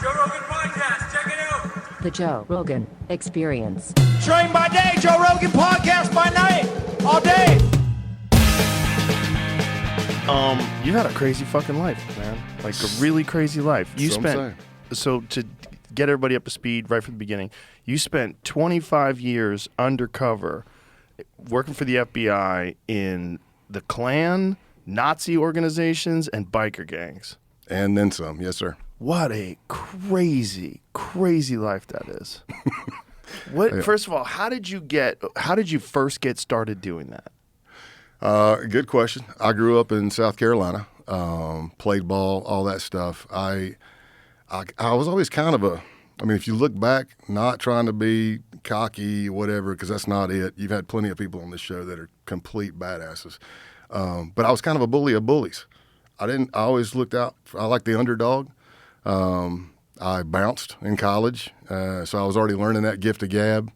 Joe Rogan Podcast. Check it out. The Joe Rogan Experience. Train by day, Joe Rogan Podcast by night, all day. You've had a crazy fucking life, man. Like a really crazy life. So to get everybody up to speed right from the beginning, you spent 25 years undercover working for the FBI in the Klan, Nazi organizations, and biker gangs. And then some, yes, sir. What a crazy, crazy life that is. First of all, how did you first get started doing that? Good question. I grew up in South Carolina, played ball, all that stuff. I was always kind of if you look back, not trying to be cocky, whatever, because that's not it. You've had plenty of people on this show that are complete badasses. But I was kind of a bully of bullies. I always looked out. I like the underdog. I bounced in college, so I was already learning that gift of gab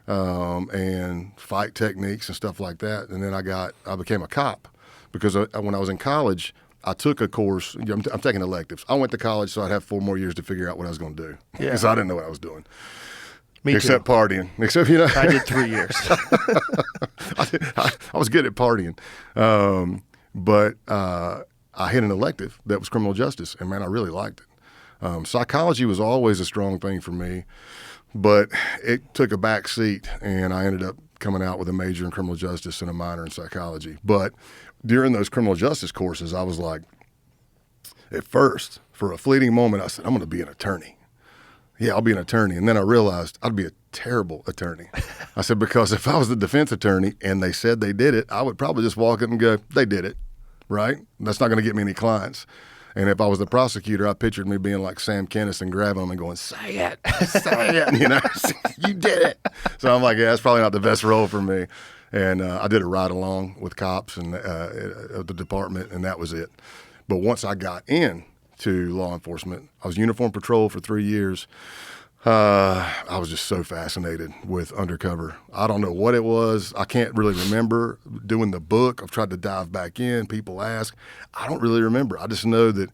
and fight techniques and stuff like that. And then I became a cop because when I was in college, I took a course. I'm taking electives. I went to college so I'd have 4 more years to figure out what I was going to do because I didn't know what I was doing. Me except too. Partying. I did 3 years. I was good at partying, but I hit an elective that was criminal justice, and man, I really liked it. Psychology was always a strong thing for me, but it took a back seat, and I ended up coming out with a major in criminal justice and a minor in psychology. But during those criminal justice courses, I was like, at first, for a fleeting moment, I said, I'm going to be an attorney. Yeah, I'll be an attorney. And then I realized I'd be a terrible attorney. I said, because if I was the defense attorney and they said they did it, I would probably just walk up and go, they did it, right? That's not going to get me any clients. And if I was the prosecutor, I pictured me being like Sam Kinison and grabbing them and going, say it, you did it. So I'm like, yeah, that's probably not the best role for me. And I did a ride along with cops and the department, and that was it. But once I got in to law enforcement, I was uniform patrol for 3 years. I was just so fascinated with undercover. I don't know what it was. I can't really remember doing the book. I've tried to dive back in. People ask. I don't really remember. I just know that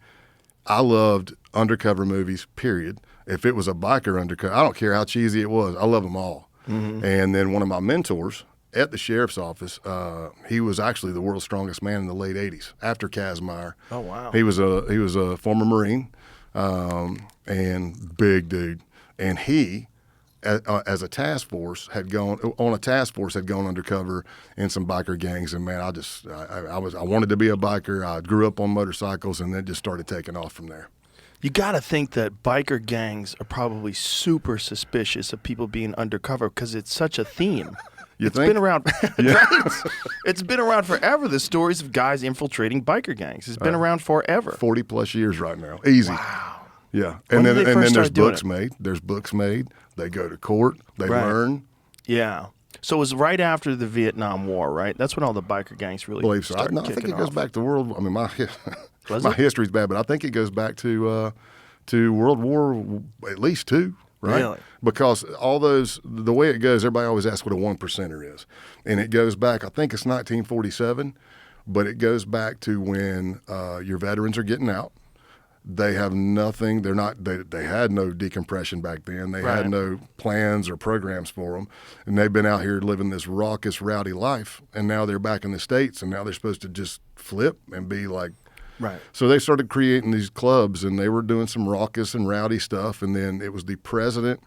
I loved undercover movies, period. If it was a biker undercover, I don't care how cheesy it was. I love them all. Mm-hmm. And then one of my mentors at the sheriff's office, he was actually the world's strongest man in the late 80s, after Kazmaier. Oh, wow. He was a former Marine and big dude. And he, as a task force, had gone undercover in some biker gangs. And man, I wanted to be a biker. I grew up on motorcycles, and then just started taking off from there. You got to think that biker gangs are probably super suspicious of people being undercover because it's such a theme. It's been around, right? It's been around forever. The stories of guys infiltrating biker gangs. It's been around forever. 40 plus years right now. Easy. Wow. Yeah, and then there's books made. There's books made. They go to court. They learn. Yeah. So it was right after the Vietnam War, right? That's when all the biker gangs really started I think it goes off. back to World. I mean, my history's bad, but I think it goes back to World War at least 2, right? Really? Because the way it goes, everybody always asks what a 1%er is, and it goes back. I think it's 1947, but it goes back to when your veterans are getting out. They have nothing. They had no decompression back then. They had no plans or programs for them. And they've been out here living this raucous, rowdy life. And now they're back in the States, and now they're supposed to just flip and be like. Right. So they started creating these clubs, and they were doing some raucous and rowdy stuff. And then it was the president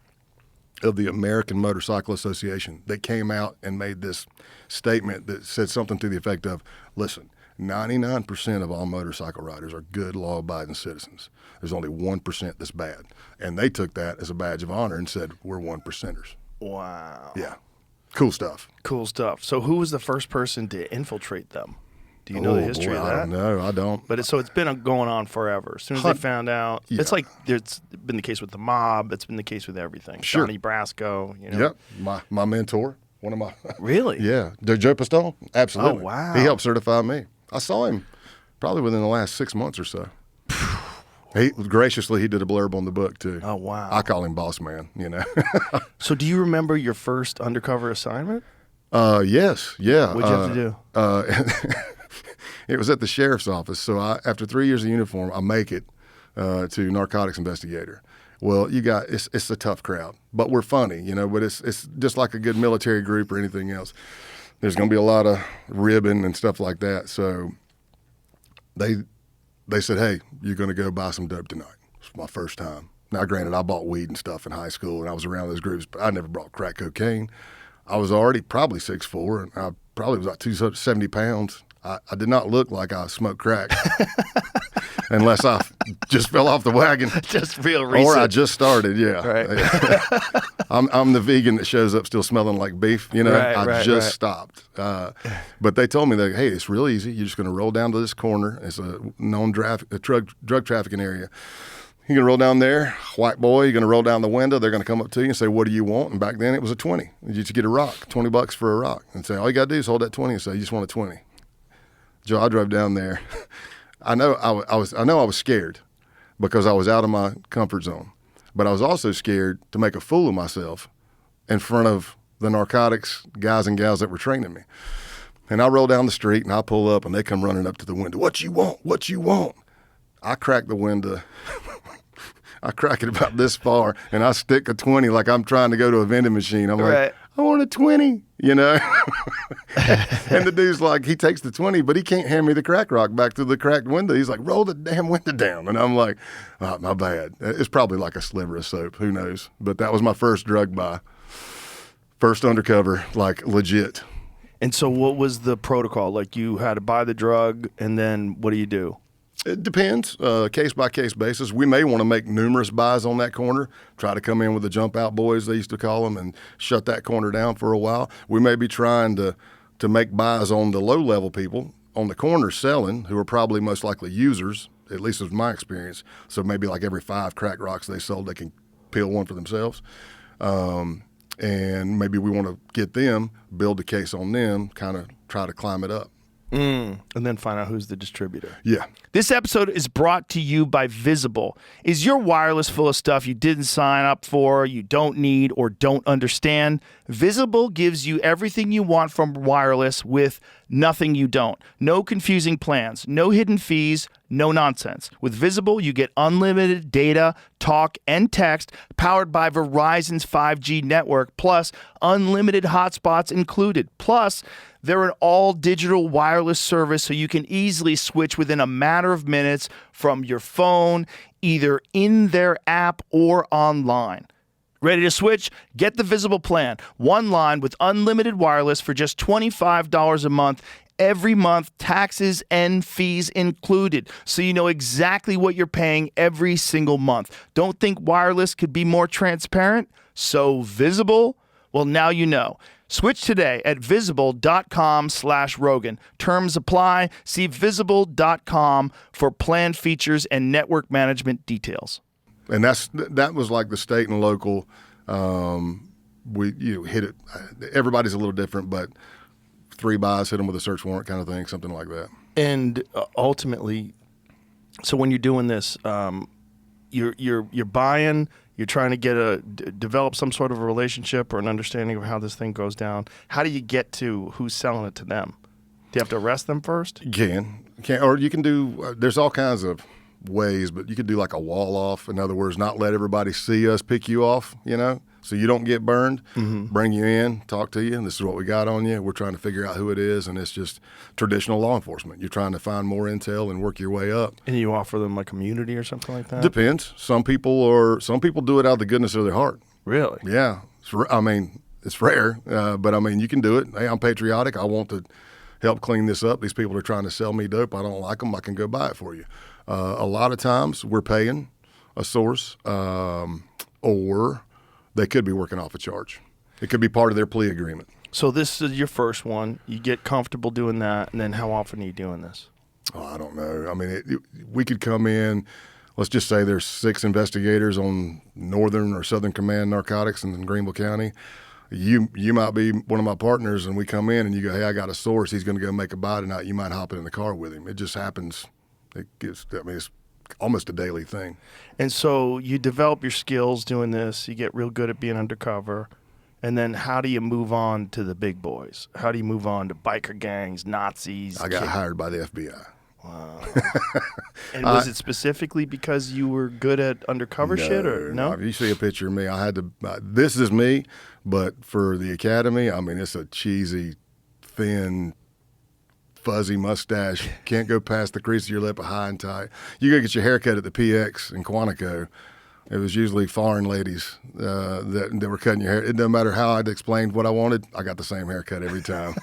of the American Motorcycle Association that came out and made this statement that said something to the effect of, listen, 99% of all motorcycle riders are good, law-abiding citizens. There's only 1% that's bad. And they took that as a badge of honor and said, we're 1%ers. Wow. Yeah. Cool stuff. Cool stuff. So who was the first person to infiltrate them? Do you know the history of that? I don't know. I don't. But it's been going on forever. As soon as they found out, it's like it's been the case with the mob. It's been the case with everything. Sure. Johnny Brasco. Yep. My mentor. One of my. Really? Yeah. Joe Pistone? Absolutely. Oh, wow. He helped certify me. I saw him probably within the last 6 months or so. He did a blurb on the book too. Oh, wow. I call him boss man, So do you remember your first undercover assignment? Yes. Yeah. What'd you have to do? It was at the sheriff's office. So after 3 years of uniform, I make it to narcotics investigator. Well, it's a tough crowd, but we're funny, you know. But it's just like a good military group or anything else. There's going to be a lot of ribbing and stuff like that. So they said, "Hey, you're going to go buy some dope tonight." It's my first time. Now, granted, I bought weed and stuff in high school, and I was around those groups, but I never bought crack cocaine. I was already probably 6'4", and I probably was like 270 pounds. I did not look like I smoked crack unless I just fell off the wagon. Just real recent. Or I just started, yeah. Right. I'm the vegan that shows up still smelling like beef, you know. I just stopped. But they told me that, hey, it's real easy. You're just going to roll down to this corner. It's a known drug trafficking area. You're going to roll down there, white boy, you're going to roll down the window. They're going to come up to you and say, what do you want? And back then it was a 20. You just get a rock, $20 for a rock. And say, all you got to do is hold that 20 and say, you just want a 20. Joe, I drove down there. I know I was scared because I was out of my comfort zone. But I was also scared to make a fool of myself in front of the narcotics guys and gals that were training me. And I roll down the street and I pull up and they come running up to the window. What you want? What you want? I crack the window. I crack it about this far, and I stick a 20 like I'm trying to go to a vending machine. I'm like, I want a 20, you know? And the dude's like, he takes the 20, but he can't hand me the crack rock back through the cracked window. He's like, roll the damn window down. And I'm like, oh, my bad. It's probably like a sliver of soap. Who knows? But that was my first drug buy. First undercover, like legit. And so what was the protocol? Like you had to buy the drug, and then what do you do? It depends, case-by-case basis. We may want to make numerous buys on that corner, try to come in with the jump-out boys, they used to call them, and shut that corner down for a while. We may be trying to make buys on the low-level people on the corner selling, who are probably most likely users, at least was my experience. So maybe like every 5 crack rocks they sold, they can peel one for themselves. And maybe we want to get them, build a case on them, kind of try to climb it up. And then find out who's the distributor. Yeah. This episode is brought to you by Visible. Is your wireless full of stuff you didn't sign up for, you don't need, or don't understand? Visible gives you everything you want from wireless with nothing you don't. No confusing plans, no hidden fees, no nonsense. With Visible, you get unlimited data, talk, and text powered by Verizon's 5G network, plus unlimited hotspots included. Plus, they're an all-digital wireless service, so you can easily switch within a matter of minutes from your phone, either in their app or online. Ready to switch? Get the Visible plan. One line with unlimited wireless for just $25 a month. Every month, taxes and fees included, so you know exactly what you're paying every single month. Don't think wireless could be more transparent? So Visible? Well, now you know. Switch today at visible.com/Rogan. Terms apply. See visible.com for plan features and network management details. And that was like the state and local. We hit it. Everybody's a little different, but 3 buys, hit them with a search warrant kind of thing, something like that. And ultimately, so when you're doing this, you're buying. You're trying to develop some sort of a relationship or an understanding of how this thing goes down. How do you get to who's selling it to them? Do you have to arrest them first? You can, or you can do. There's all kinds of ways, but you could do like a wall off. In other words, not let everybody see us pick you off. You know, so you don't get burned. Mm-hmm. Bring you in, talk to you, and this is what we got on you. We're trying to figure out who it is, and it's just traditional law enforcement. You're trying to find more intel and work your way up. And you offer them a community or something like that? Depends. Some people do it out of the goodness of their heart. Really? Yeah. It's rare, but you can do it. Hey, I'm patriotic. I want to help clean this up. These people are trying to sell me dope. I don't like them. I can go buy it for you. A lot of times we're paying a source, or they could be working off a charge. It could be part of their plea agreement. So this is your first one. You get comfortable doing that, and then how often are you doing this? Oh, I don't know. We could come in. Let's just say there's 6 investigators on Northern or Southern Command Narcotics in Greenville County. You might be one of my partners, and we come in, and you go, hey, I got a source. He's going to go make a buy tonight. You might hop in the car with him. It just happens. It's almost a daily thing. And so you develop your skills doing this. You get real good at being undercover. And then how do you move on to the big boys? How do you move on to biker gangs, Nazis? I got hired by the FBI. And was it specifically because you were good at undercover shit, or no? If you see a picture of me, I had to. This is me, but for the academy, I mean, it's a cheesy, thin, fuzzy mustache. Can't go past the crease of your lip, high and tight. You go get your haircut at the PX in Quantico. It was usually foreign ladies that were cutting your hair. It doesn't matter how I'd explained what I wanted. I got the same haircut every time.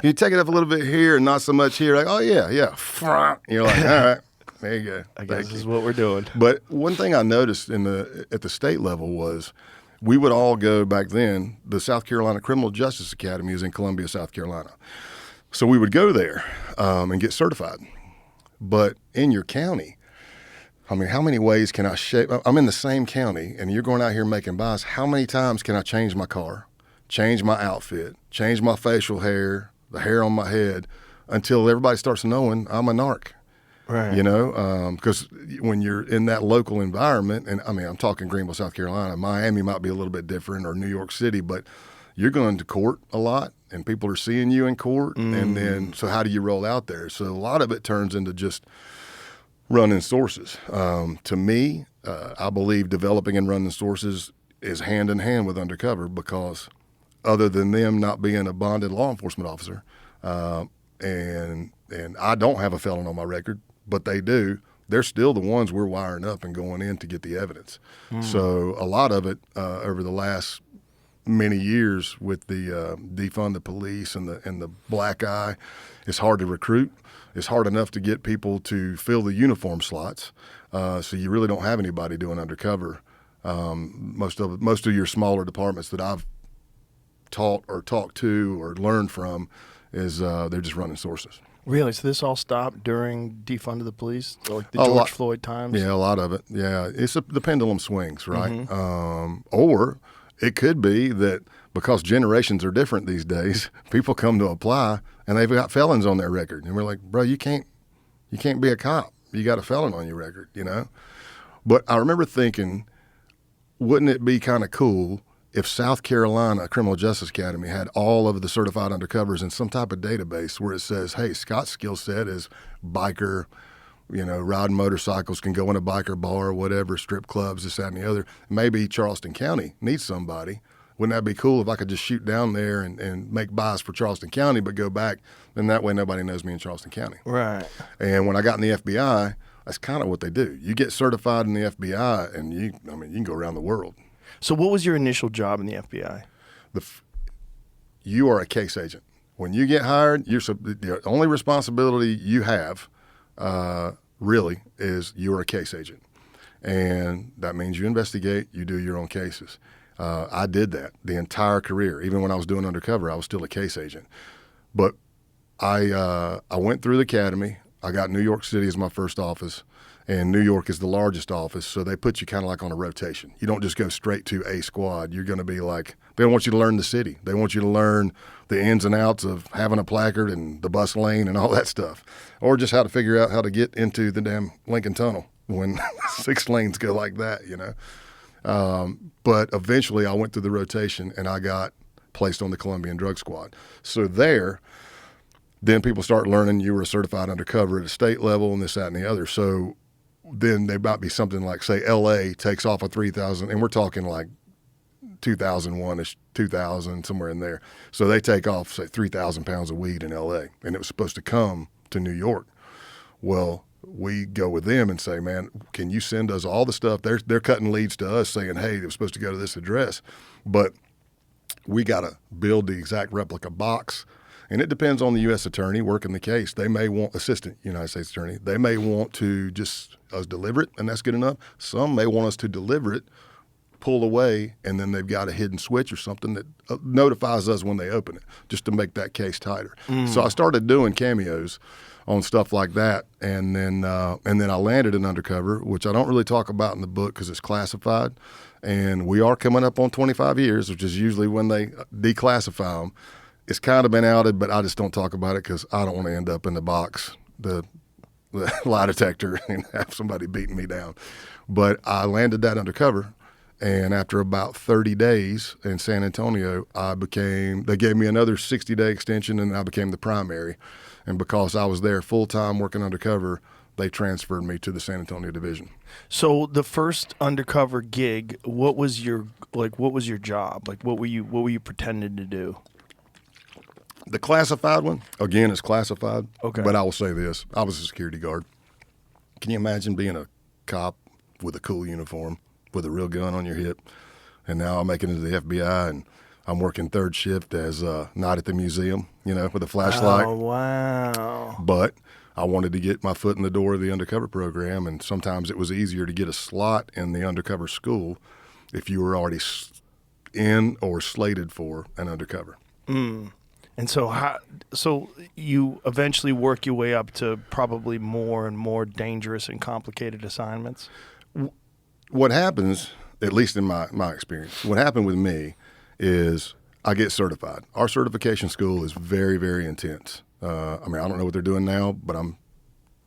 You take it up a little bit here and not so much here. Like, oh, yeah. And you're like, all right, there you go. I guess this is what we're doing. But one thing I noticed at the state level was we would all go back then. The South Carolina Criminal Justice Academy is in Columbia, South Carolina. So we would go there and get certified. But in your county, I mean, how many ways can I shape? I'm in the same county, and you're going out here making buys. How many times can I change my car, change my outfit, change my facial hair, the hair on my head, until everybody starts knowing I'm a narc? Right. You know, because when you're in that local environment, and I mean, I'm talking Greenville, South Carolina, Miami might be a little bit different, or New York City, but you're going to court a lot, and people are seeing you in court, and then so how do you roll out there? So a lot of it turns into just running sources. To me, I believe developing and running sources is hand in hand with undercover, because other than them not being a bonded law enforcement officer, and I don't have a felon on my record, but they do, they're still the ones we're wiring up and going in to get the evidence. So a lot of it over the last many years with the defund the police and the black eye, it's hard to recruit. It's hard enough to get people to fill the uniform slots, so you really don't have anybody doing undercover. Most of your smaller departments that I've taught or talked to or learned from is they're just running sources. Really? So this all stopped during defund of the police, like the George Floyd times? Yeah, a lot of it. Yeah, the pendulum swings, right? Or it could be that because generations are different these days, people come to apply and they've got felons on their record, and we're like, bro, you can't be a cop. You got a felon on your record, you know. But I remember thinking, wouldn't it be kind of cool if South Carolina Criminal Justice Academy had all of the certified undercovers in some type of database where it says, hey, Scott's skill set is biker, you know, riding motorcycles, can go in a biker bar, whatever, strip clubs, this, that, and the other. Maybe Charleston County needs somebody. Wouldn't that be cool if I could just shoot down there and make buys for Charleston County, but go back, then that way nobody knows me in Charleston County. Right. And when I got in the FBI, that's kind of what they do. You get certified in the FBI, and you can go around the world. So what was your initial job in the FBI? You are a case agent. When you get hired, the only responsibility you have really is you are a case agent. And that means you investigate, you do your own cases. I did that the entire career. Even when I was doing undercover, I was still a case agent. But I went through the academy. I got New York City as my first office, and New York is the largest office, so they put you kind of like on a rotation. You don't just go straight to a squad. You're going to be like, they want you to learn the city. They want you to learn the ins and outs of having a placard and the bus lane and all that stuff, or just how to figure out how to get into the damn Lincoln Tunnel when 6 lanes go like that, you know. But eventually I went through the rotation and I got placed on the Colombian Drug Squad. So then people start learning you were a certified undercover at a state level and this, that, and the other. So then there might be something like, say, L.A. takes off a 3,000, and we're talking like 2001-ish, 2000, somewhere in there. So they take off, say, 3,000 pounds of weed in L.A., and it was supposed to come to New York. Well, we go with them and say, man, can you send us all the stuff? They're cutting leads to us saying, hey, it was supposed to go to this address. But we got to build the exact replica box. And it depends on the U.S. attorney working the case. They may want assistant United States attorney. They may want to just us deliver it, and that's good enough. Some may want us to deliver it, pull away, and then they've got a hidden switch or something that notifies us when they open it, just to make that case tighter. So I started doing cameos on stuff like that, and then I landed in undercover, which I don't really talk about in the book because it's classified. And we are coming up on 25 years, which is usually when they declassify them. It's kind of been outed, but I just don't talk about it because I don't want to end up in the box, the lie detector, and have somebody beating me down. But I landed that undercover, and after about 30 days in San Antonio, they gave me another 60-day extension, and I became the primary. And because I was there full-time working undercover, they transferred me to the San Antonio division. So the first undercover gig, what was your job? Like what were you pretending to do? The classified one, again, is classified. Okay. But I will say this. I was a security guard. Can you imagine being a cop with a cool uniform, with a real gun on your hip, and now I'm making it to the FBI, and I'm working third shift as not at the museum, with a flashlight. Oh, wow. But I wanted to get my foot in the door of the undercover program, and sometimes it was easier to get a slot in the undercover school if you were already in or slated for an undercover. And so you eventually work your way up to probably more and more dangerous and complicated assignments? What happens, at least in my experience, what happened with me is I get certified. Our certification school is very, very intense. I don't know what they're doing now, but I'm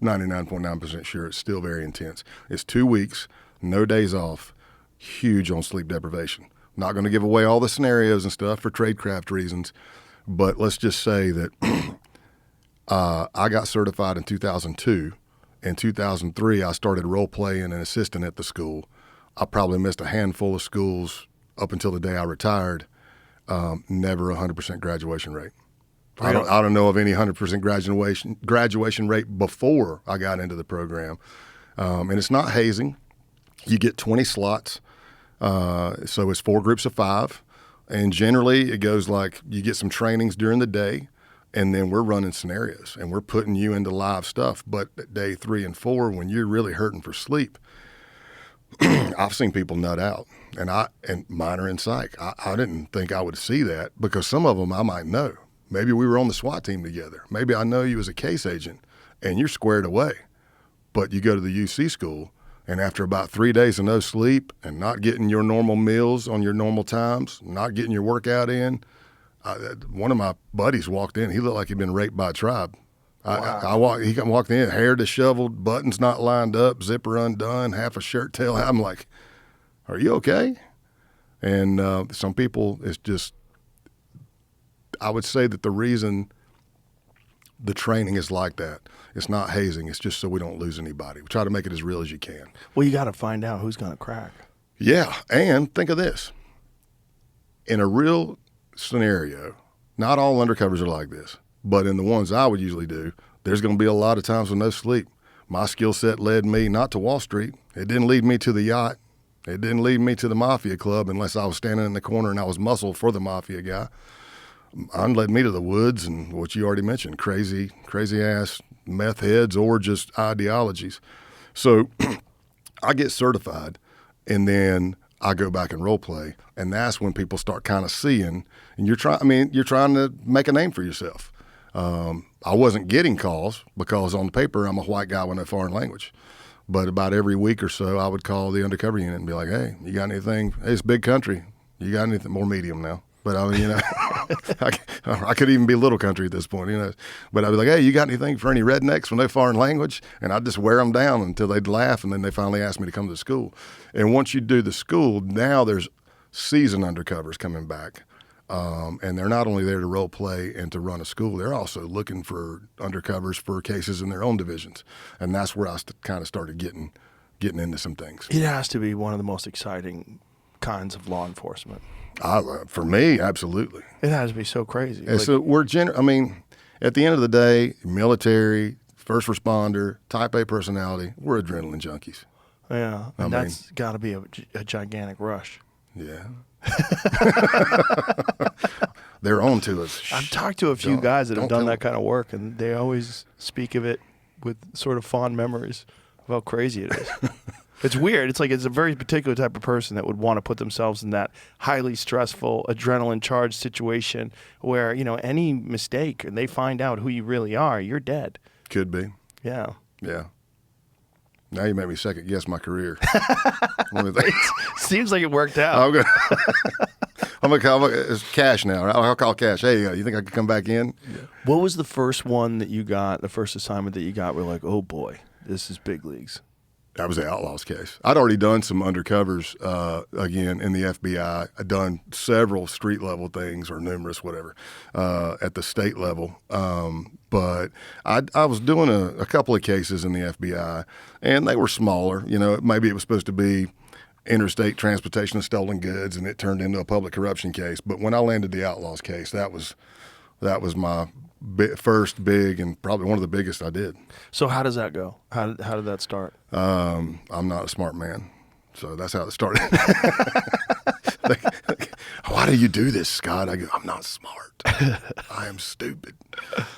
99.9% sure it's still very intense. It's 2 weeks, no days off, huge on sleep deprivation. Not going to give away all the scenarios and stuff for tradecraft reasons, but let's just say that I got certified in 2002. In 2003, I started role-playing an assistant at the school. I probably missed a handful of schools up until the day I retired. Never 100% graduation rate. I don't know of any 100% graduation rate before I got into the program. And it's not hazing. You get 20 slots. So it's 4 groups of 5. And generally it goes like you get some trainings during the day, and then we're running scenarios and we're putting you into live stuff. But at day 3 and 4, when you're really hurting for sleep, I've seen people nut out, and mine are in psych. I didn't think I would see that because some of them I might know. Maybe we were on the SWAT team together. Maybe I know you as a case agent and you're squared away, but you go to the UC school, and after about 3 days of no sleep and not getting your normal meals on your normal times, not getting your workout in, one of my buddies walked in. He looked like he'd been raped by a tribe. Wow. He walked in, hair disheveled, buttons not lined up, zipper undone, half a shirt tail. I'm like, are you okay? And some people, it's just, I would say that the reason the training is like that, it's not hazing. It's just so we don't lose anybody. We try to make it as real as you can. Well, you got to find out who's going to crack. Yeah, and think of this. In a real scenario, not all undercovers are like this, but in the ones I would usually do, there's going to be a lot of times with no sleep. My skill set led me not to Wall Street. It didn't lead me to the yacht. It didn't lead me to the mafia club unless I was standing in the corner and I was muscle for the mafia guy. Mine led me to the woods and what you already mentioned, crazy ass meth heads or just ideologies. So I get certified, and then I go back and role play, and that's when people start kind of seeing, and you're trying to make a name for yourself. I wasn't getting calls because on the paper I'm a white guy with no foreign language. But about every week or so, I would call the undercover unit and be like, hey, you got anything? Hey, it's big country. You got anything? More medium now. But I mean, I could even be little country at this point, But I'd be like, hey, you got anything for any rednecks with no foreign language? And I'd just wear them down until they'd laugh, and then they finally asked me to come to the school. And once you do the school, now there's seasoned undercovers coming back. And they're not only there to role play and to run a school, they're also looking for undercovers for cases in their own divisions. And that's where I kind of started getting into some things. It has to be one of the most exciting kinds of law enforcement. For me, absolutely. It has to be so crazy. And so at the end of the day, military, first responder, type A personality, we're adrenaline junkies. Yeah, and that's got to be a gigantic rush. Yeah. They're on to us. I've talked to a few guys that have done that kind of work, and they always speak of it with sort of fond memories of how crazy it is. It's weird. It's like it's a very particular type of person that would want to put themselves in that highly stressful, adrenaline-charged situation where, any mistake and they find out who you really are, you're dead. Could be. Yeah. Yeah. Now you make me second guess my career. Seems like it worked out. I'm gonna call it's Cash now. I'll call Cash. Hey, you think I could come back in? Yeah. What was the first one that you got? The first assignment that you got? We're like, oh boy, this is big leagues. That was the Outlaws case. I'd already done some undercovers, again, in the FBI. I'd done several street level things, or numerous, whatever, at the state level. But I was doing a couple of cases in the FBI, and they were smaller. You know, maybe it was supposed to be interstate transportation of stolen goods, and it turned into a public corruption case. But when I landed the Outlaws case, that was my first big, and probably one of the biggest I did. So how does that go? How did that start? I'm not a smart man, so that's how it started. Why do you do this, Scott? I go, I'm not smart. I am stupid.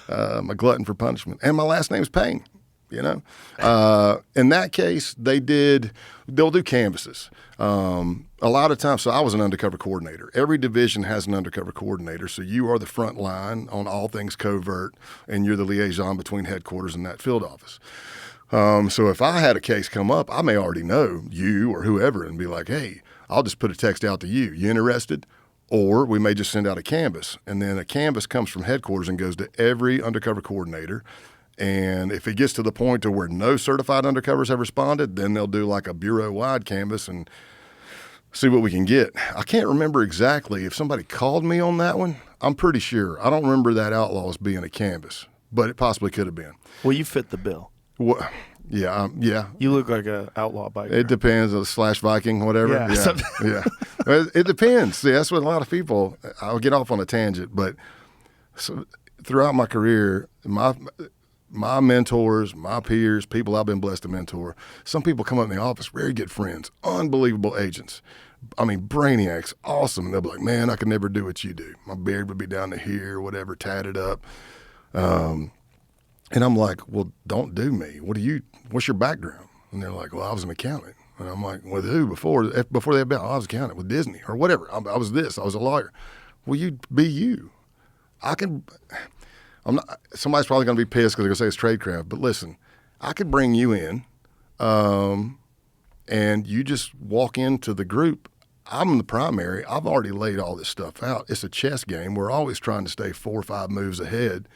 I'm a glutton for punishment, and my last name's Payne. You know, in that case, they'll do canvases. A lot of times, so I was an undercover coordinator. Every division has an undercover coordinator, so you are the front line on all things covert, and you're the liaison between headquarters and that field office. So if I had a case come up, I may already know you or whoever and be like, hey, I'll just put a text out to you. You interested? Or we may just send out a canvas, and then a canvas comes from headquarters and goes to every undercover coordinator. And if it gets to the point to where no certified undercovers have responded, then they'll do like a bureau-wide canvas and see what we can get. I can't remember exactly if somebody called me on that one. I'm pretty sure. I don't remember that Outlaws being a canvas, but it possibly could have been. Well, you fit the bill. Well, yeah. You look like an outlaw biker. It depends. / Viking, whatever. Yeah. It depends. See, that's what a lot of people. I'll get off on a tangent, but throughout my career, my mentors, my peers, people I've been blessed to mentor, some people come up in the office, very good friends, unbelievable agents. I mean, brainiacs, awesome. They'll be like, man, I could never do what you do. My beard would be down to here, whatever, tatted up. And I'm like, well, don't do me. What's your background? And they're like, well, I was an accountant. And I'm like, with who before they had been? I was an accountant with Disney or whatever. I was this. I was a lawyer. Well, you be you. Somebody's probably going to be pissed because they're going to say it's tradecraft. But listen, I could bring you in, and you just walk into the group. I'm the primary. I've already laid all this stuff out. It's a chess game. We're always trying to stay 4 or 5 moves ahead,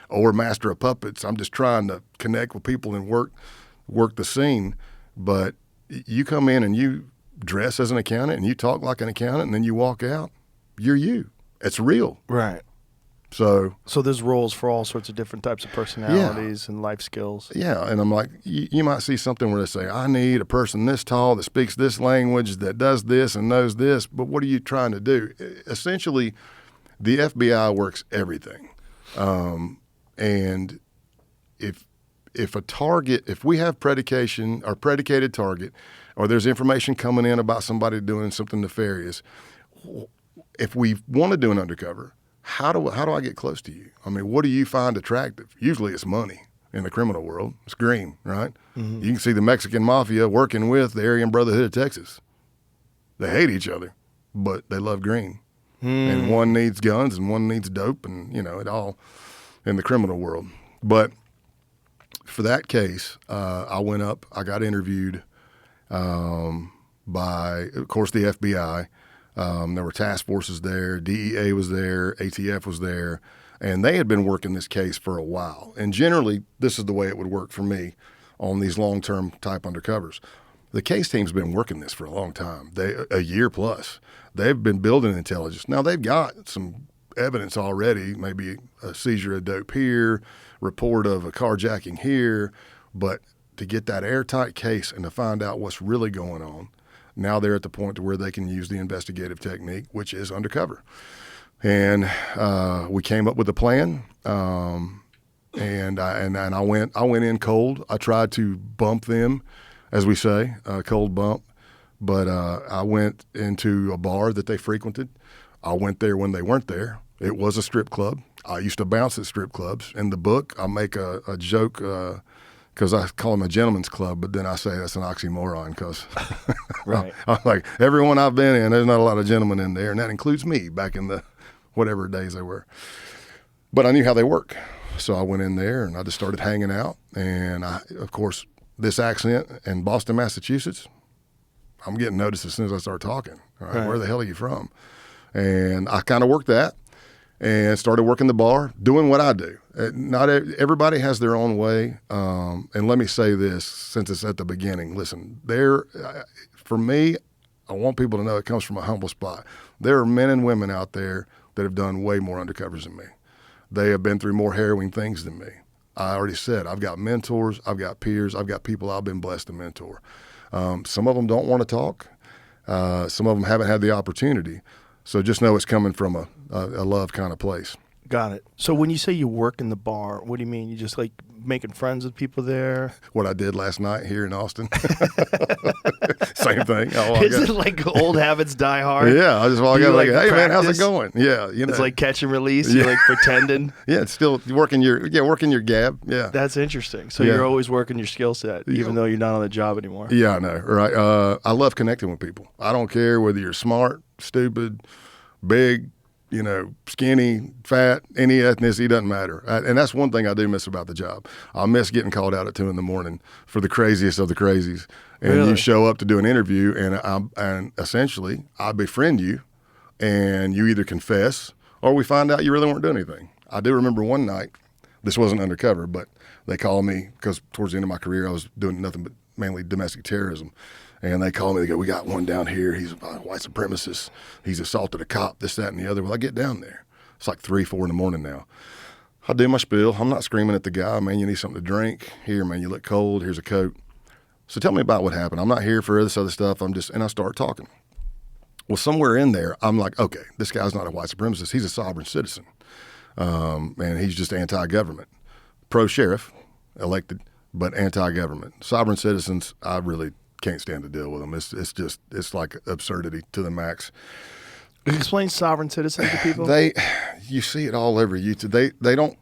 or master of puppets. I'm just trying to connect with people and work the scene. But you come in and you dress as an accountant and you talk like an accountant, and then you walk out. You're you. It's real. Right. So there's roles for all sorts of different types of personalities and life skills. Yeah, and I'm like, you might see something where they say, I need a person this tall that speaks this language, that does this and knows this, but what are you trying to do? Essentially, the FBI works everything. And if we have predicated target, or there's information coming in about somebody doing something nefarious, if we want to do an undercover, how do I get close to you? I mean, what do you find attractive? Usually it's money in the criminal world. It's green, right? Mm-hmm. You can see the Mexican mafia working with the Aryan Brotherhood of Texas. They hate each other, but they love green. And one needs guns and one needs dope, and, it all in the criminal world. But for that case, I went up. I got interviewed by, of course, the FBI. There were task forces there, DEA was there, ATF was there, and they had been working this case for a while. And generally, this is the way it would work for me on these long-term type undercovers. The case team's been working this for a long time, a year plus. They've been building intelligence. Now, they've got some evidence already, maybe a seizure of dope here, report of a carjacking here, but to get that airtight case and to find out what's really going on, now they're at the point to where they can use the investigative technique, which is undercover. And we came up with a plan, and I went in cold. I tried to bump them, as we say, cold bump. But I went into a bar that they frequented. I went there when they weren't there. It was a strip club. I used to bounce at strip clubs. In the book, I make a joke because I call them a gentleman's club, but then I say that's an oxymoron because right. I'm like, everyone I've been in, there's not a lot of gentlemen in there, and that includes me back in the whatever days they were. But I knew how they work. So I went in there, and I just started hanging out. And, of course, this accent in Boston, Massachusetts, I'm getting noticed as soon as I start talking. Right? Where the hell are you from? And I kind of worked that. and started working the bar, doing what I do. Not everybody has their own way. And let me say this, since it's at the beginning, listen, for me, I want people to know it comes from a humble spot. There are men and women out there that have done way more undercovers than me. They have been through more harrowing things than me. I already said, I've got mentors, I've got peers, I've got people I've been blessed to mentor. Some of them don't want to talk. Some of them haven't had the opportunity. So just know it's coming from a love kind of place. Got it. So when you say you work in the bar, what do you mean? You just like making friends with people there? What I did last night here in Austin. Same thing. Is it like old habits die hard? Yeah. I just walk out like, hey, man, how's it practice? going? Yeah. You know. It's like catch and release. You're like pretending. Yeah. It's still working your gab. Yeah. That's interesting. So Yeah. you're always working your skill set, even though you're not on the job anymore. Yeah, I know. Right. I love connecting with people. I don't care whether you're smart, stupid, big, skinny, fat, any ethnicity, doesn't matter. And that's one thing I do miss about the job. I miss getting called out at 2 a.m. for the craziest of the crazies. And Really? You show up to do an interview, and essentially I befriend you, and you either confess or we find out you really weren't doing anything. I do remember one night, this wasn't undercover, but they called me because towards the end of my career I was doing nothing but mainly domestic terrorism. And they call me, they go, we got one down here. He's a white supremacist. He's assaulted a cop, this, that, and the other. Well, I get down there. It's like 3, 4 in the morning now. I do my spiel. I'm not screaming at the guy, man, you need something to drink. Here, man, you look cold. Here's a coat. So tell me about what happened. I'm not here for this other stuff. And I start talking. Well, somewhere in there, I'm like, okay, this guy's not a white supremacist. He's a sovereign citizen. And he's just anti-government. Pro-sheriff, elected, but anti-government. Sovereign citizens, I really can't stand to deal with them. It's like absurdity to the max. Explain sovereign citizen to people. You see it all over YouTube. They don't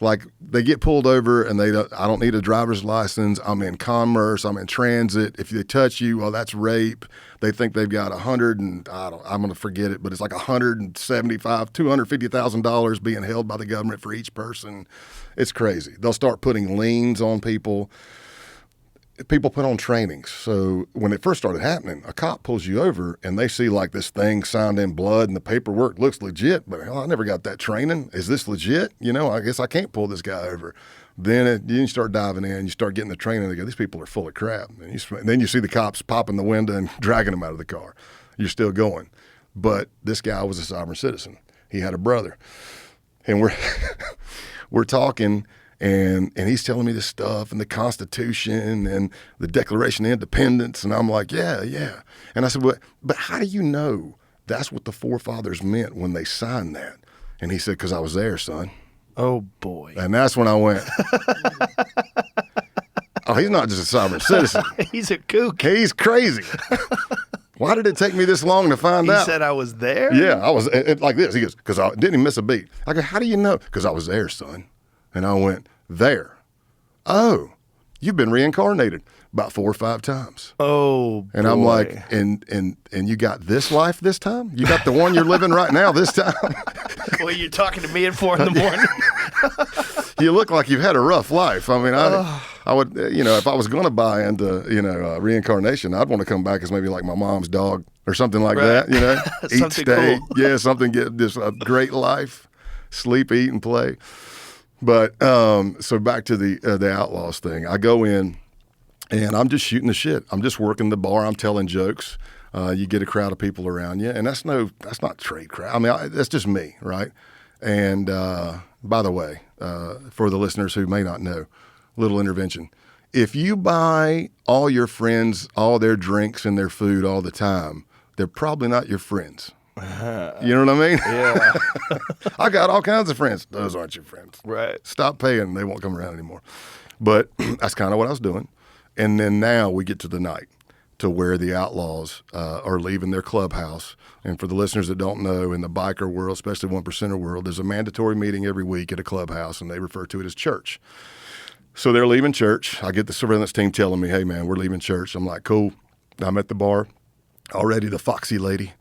like, they get pulled over and I don't need a driver's license. I'm in commerce. I'm in transit. If they touch you, well, that's rape. They think they've got I'm going to forget it, but it's like $250,000 being held by the government for each person. It's crazy. They'll start putting liens on people. People put on trainings. So when it first started happening, a cop pulls you over and they see like this thing signed in blood and the paperwork looks legit, but hell, I never got that training. Is this legit? I guess I can't pull this guy over. Then you start diving in, you start getting the training. They go, these people are full of crap. And then you see the cops popping the window and dragging them out of the car. You're still going. But this guy was a sovereign citizen. He had a brother. And we're talking. And he's telling me this stuff and the Constitution and the Declaration of Independence. And I'm like, yeah. And I said, but how do you know that's what the forefathers meant when they signed that? And he said, because I was there, son. Oh, boy. And that's when I went, oh, he's not just a sovereign citizen. He's a kook. He's crazy. Why did it take me this long to find out? He said I was there? Yeah, I was like this. He goes, because I didn't even miss a beat. I go, how do you know? Because I was there, son. And I went, there. Oh, you've been reincarnated about 4 or 5 times. Oh, boy. And I'm like, and you got this life this time? You got the one you're living right now this time? Well, you're talking to me at 4 in the morning. You look like you've had a rough life. I mean, I would, if I was going to buy into, reincarnation, I'd want to come back as maybe like my mom's dog or something like that, Eat, Something stay. cool. Yeah, something, get this a great life, sleep, eat, and play. But so back to the Outlaws thing. I go in, and I'm just shooting the shit. I'm just working the bar. I'm telling jokes. You get a crowd of people around you, and that's not trade crowd. I mean, that's just me, right? And by the way, for the listeners who may not know, little intervention. If you buy all your friends all their drinks and their food all the time, they're probably not your friends. You know what I mean? Yeah. I got all kinds of friends. Those aren't your friends. Right. Stop paying. They won't come around anymore. But that's kind of what I was doing. And then now we get to the night to where the Outlaws are leaving their clubhouse. And for the listeners that don't know, in the biker world, especially 1%er world, there's a mandatory meeting every week at a clubhouse, and they refer to it as church. So they're leaving church. I get the surveillance team telling me, hey, man, we're leaving church. I'm like, cool. I'm at the bar. Already the foxy lady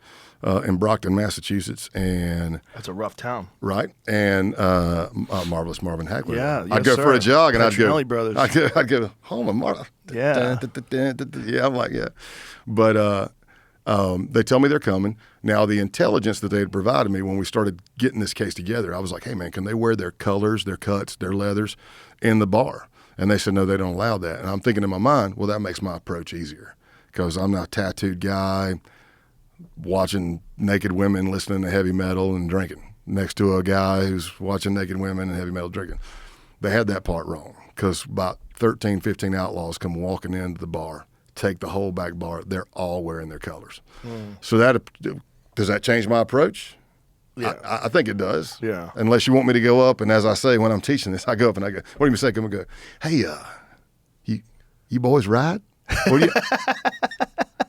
in Brockton, Massachusetts. And That's a rough town. right. And marvelous Marvin Hagler. Yeah, I'd yes, go for a sir. jog and I'd go. Petronelli brothers. I'd go home and Marvin. Yeah. Yeah, I'm like, yeah. But They tell me they're coming. Now, the intelligence that they had provided me when we started getting this case together, I was like, hey, man, can they wear their colors, their cuts, their leathers in the bar? And they said, no, they don't allow that. And I'm thinking in my mind, well, that makes my approach easier because I'm not a tattooed guy watching naked women, listening to heavy metal and drinking next to a guy who's watching naked women and heavy metal drinking. They had that part wrong because about 13, 15 outlaws come walking into the bar, take the whole back bar. They're all wearing their colors. So does that change my approach? Yeah. I think it does. Yeah. Unless you want me to go up, and as I say when I'm teaching this, I go up and I go, what do you say? Come and go, hey, you boys ride? What do you?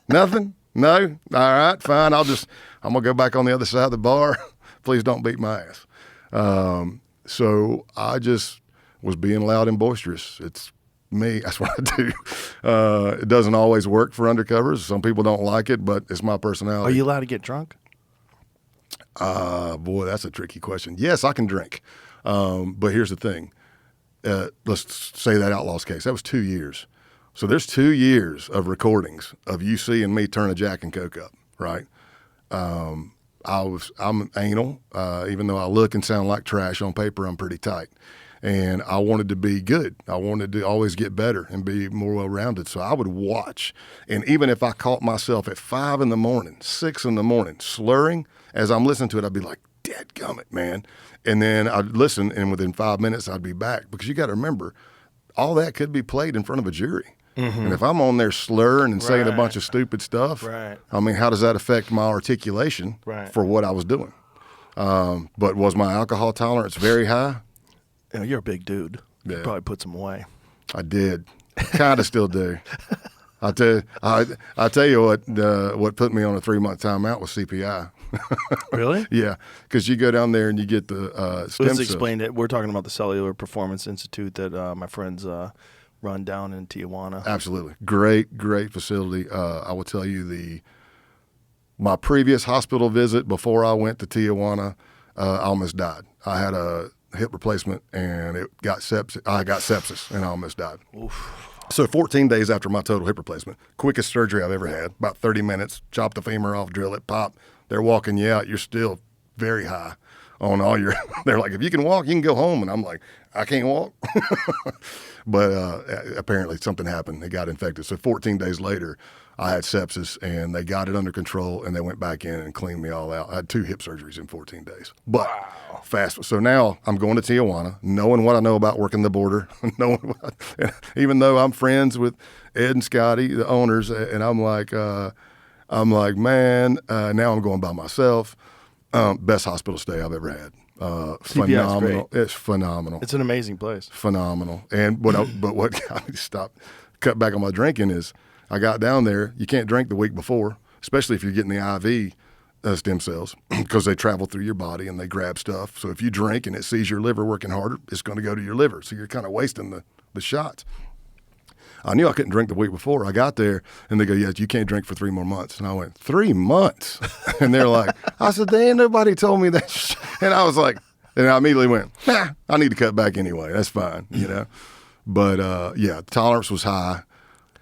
Nothing? No? All right, fine. I'm gonna go back on the other side of the bar. Please don't beat my ass. So I just was being loud and boisterous. It's me. That's what I do. It doesn't always work for undercovers. Some people don't like it, but it's my personality. Are you allowed to get drunk? Boy, that's a tricky question. Yes, I can drink. But here's the thing. Let's say that Outlaws case. That was 2 years. So there's 2 years of recordings of you seeing me turn a Jack and Coke up, right? I'm anal. Even though I look and sound like trash on paper, I'm pretty tight. And I wanted to be good. I wanted to always get better and be more well-rounded. So I would watch. And even if I caught myself at 5 in the morning, 6 in the morning, slurring, as I'm listening to it, I'd be like, dadgummit, man. And then I'd listen, and within 5 minutes, I'd be back. Because you got to remember, all that could be played in front of a jury. Mm-hmm. And if I'm on there slurring and saying a bunch of stupid stuff, I mean, how does that affect my articulation for what I was doing? But was my alcohol tolerance very high? You know, you're a big dude. You probably put some away. I did. Kind of still do. I tell you what put me on a 3-month timeout was CPI. Really? Yeah, because you go down there and you get the stem Let's cells. explain it. We're talking about the Cellular Performance Institute that my friends run down in Tijuana. Absolutely. Great facility. I will tell you my previous hospital visit before I went to Tijuana, I almost died. I had a hip replacement and it got sepsis. I got sepsis and I almost died. Oof. So 14 days after my total hip replacement, quickest surgery I've ever had, about 30 minutes, chop the femur off, drill it, pop. They're walking you out. You're still very high on all your, they're like, if you can walk, you can go home. And I'm like, I can't walk. But apparently something happened. It got infected. So 14 days later, I had sepsis and they got it under control and they went back in and cleaned me all out. I had 2 hip surgeries in 14 days. But fast. So now I'm going to Tijuana, knowing what I know about working the border, even though I'm friends with Ed and Scotty, the owners, and I'm like, man, now I'm going by myself. Best hospital stay I've ever had. Phenomenal. It's phenomenal. It's an amazing place. Phenomenal. And what got me to cut back on my drinking is I got down there. You can't drink the week before, especially if you're getting the IV stem cells because they travel through your body and they grab stuff. So if you drink and it sees your liver working harder, it's going to go to your liver. So you're kind of wasting the shots. I knew I couldn't drink the week before. I got there, and they go, yes, you can't drink for 3 more months. And I went, 3 months? And they're like, I said, ain't nobody told me that. And I was like, and I immediately went, nah, I need to cut back anyway. That's fine, you know. But, the tolerance was high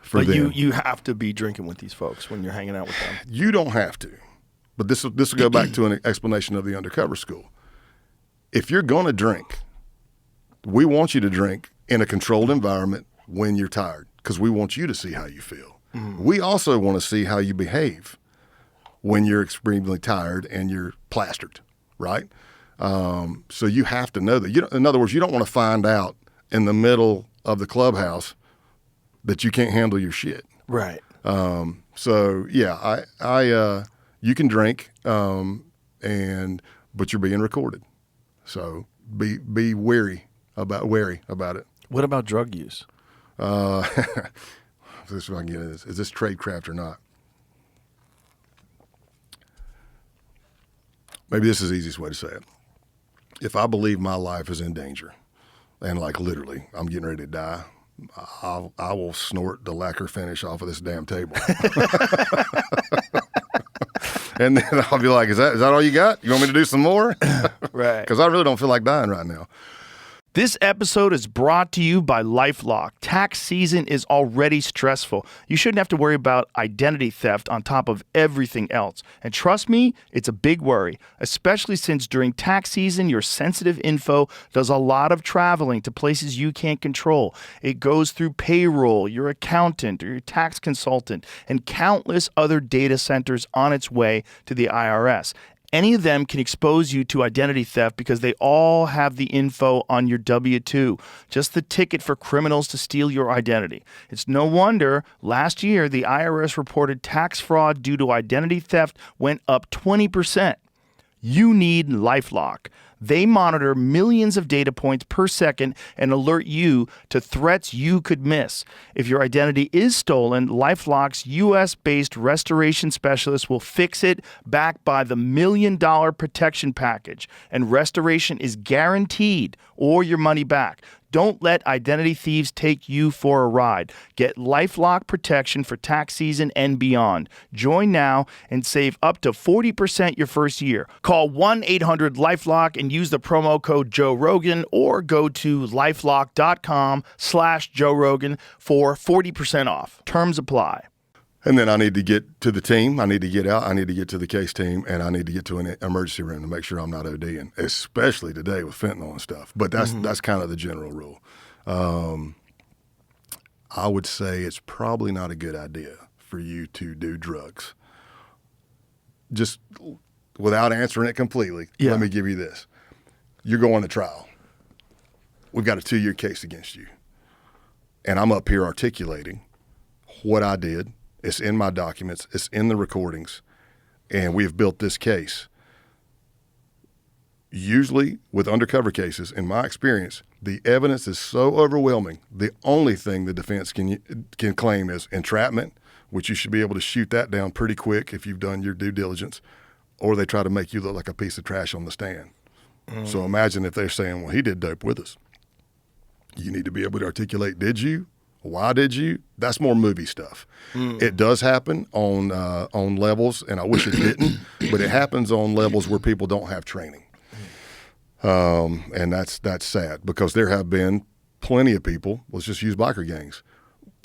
for them. But you have to be drinking with these folks when you're hanging out with them. You don't have to. But this will go back to an explanation of the undercover school. If you're going to drink, we want you to drink in a controlled environment when you're tired, because we want you to see how you feel. Mm. We also want to see how you behave when you're extremely tired and you're plastered, right? So you have to know that. In other words, you don't want to find out in the middle of the clubhouse that you can't handle your shit. Right. So yeah, you can drink, but you're being recorded. So be wary about it. What about drug use? This is what I can get is this tradecraft or not? Maybe this is the easiest way to say it. If I believe my life is in danger, and like literally I'm getting ready to die, I will snort the lacquer finish off of this damn table. And then I'll be like, is that all you got? You want me to do some more? Right. Because I really don't feel like dying right now. This episode is brought to you by LifeLock. Tax season is already stressful. You shouldn't have to worry about identity theft on top of everything else. And trust me, it's a big worry, especially since during tax season, your sensitive info does a lot of traveling to places you can't control. It goes through payroll, your accountant, or your tax consultant, and countless other data centers on its way to the IRS. Any of them can expose you to identity theft because they all have the info on your W-2, just the ticket for criminals to steal your identity. It's no wonder last year the IRS reported tax fraud due to identity theft went up 20%. You need LifeLock. They monitor millions of data points per second and alert you to threats you could miss. If your identity is stolen, LifeLock's U.S.-based restoration specialist will fix it, backed by the $1 million protection package. And restoration is guaranteed or your money back. Don't let identity thieves take you for a ride. Get LifeLock protection for tax season and beyond. Join now and save up to 40% your first year. Call 1-800-LifeLock and use the promo code Joe Rogan, or go to lifelock.com/Joe Rogan for 40% off. Terms apply. And then I need to get to the team. I need to get out. I need to get to the case team, and I need to get to an emergency room to make sure I'm not ODing, especially today with fentanyl and stuff. But that's kind of the general rule. I would say it's probably not a good idea for you to do drugs. Just without answering it completely, let me give you this. You're going to trial. We've got a 2-year case against you. And I'm up here articulating what I did. It's in my documents. It's in the recordings. And we've built this case. Usually with undercover cases, in my experience, the evidence is so overwhelming, the only thing the defense can claim is entrapment, which you should be able to shoot that down pretty quick if you've done your due diligence, or they try to make you look like a piece of trash on the stand. So imagine if they're saying, well, he did dope with us. You need to be able to articulate, did you? Why did you? That's more movie stuff. It does happen on levels, and I wish it didn't, but it happens on levels where people don't have training. And that's sad, because there have been plenty of people, let's just use biker gangs,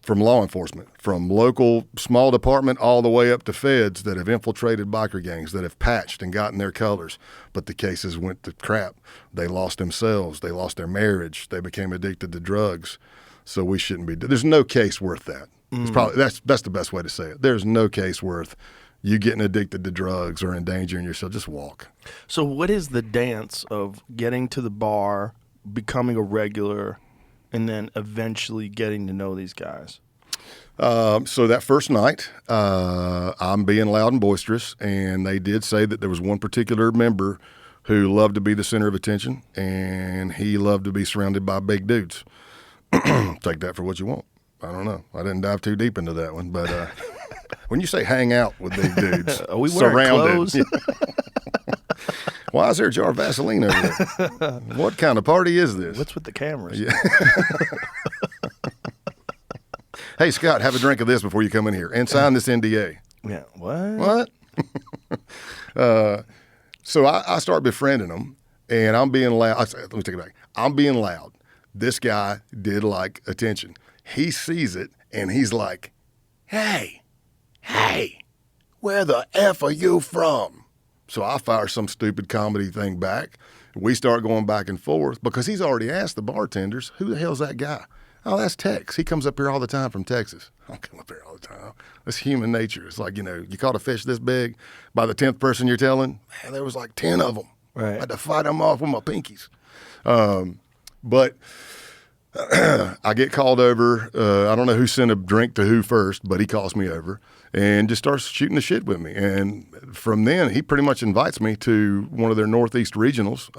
from law enforcement, from local small department all the way up to feds, that have infiltrated biker gangs, that have patched and gotten their colors, but the cases went to crap. They lost themselves. They lost their marriage. They became addicted to drugs. So we shouldn't be. There's no case worth that. It's probably that's the best way to say it. There's no case worth you getting addicted to drugs or endangering yourself. Just walk. So what is the dance of getting to the bar, becoming a regular, and then eventually getting to know these guys? So that first night, I'm being loud and boisterous, and they did say that there was one particular member who loved to be the center of attention, and he loved to be surrounded by big dudes. Take that for what you want. I don't know. I didn't dive too deep into that one, but when you say hang out with big dudes, are we wearing clothes? Why is there a jar of Vaseline over there? What kind of party is this? What's with the cameras? Yeah. Hey, Scott, have a drink of this before you come in here and sign this NDA. Yeah. What? So I start befriending them, and I'm being loud. Let me take it back. I'm being loud. This guy did like attention. He sees it, and he's like, hey, where the F are you from? So I fire some stupid comedy thing back. We start going back and forth because he's already asked the bartenders, who the hell's that guy? Oh, that's Tex. He comes up here all the time from Texas. I don't come up here all the time. That's human nature. It's like, you caught a fish this big. By the 10th person you're telling, man, there was like 10 of them. Right. I had to fight them off with my pinkies. But I get called over. I don't know who sent a drink to who first, but he calls me over and just starts shooting the shit with me. And from then, he pretty much invites me to one of their Northeast regionals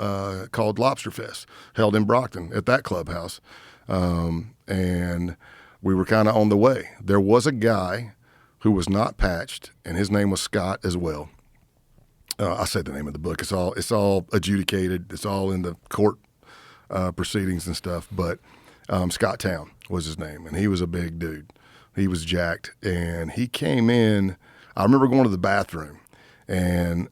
called Lobster Fest, held in Brockton at that clubhouse. And we were kind of on the way. There was a guy who was not patched, and his name was Scott as well. I said the name of the book. It's all adjudicated. It's all in the court proceedings and stuff. But Scott Town was his name, and he was a big dude. He was jacked, and he came in. I remember going to the bathroom, And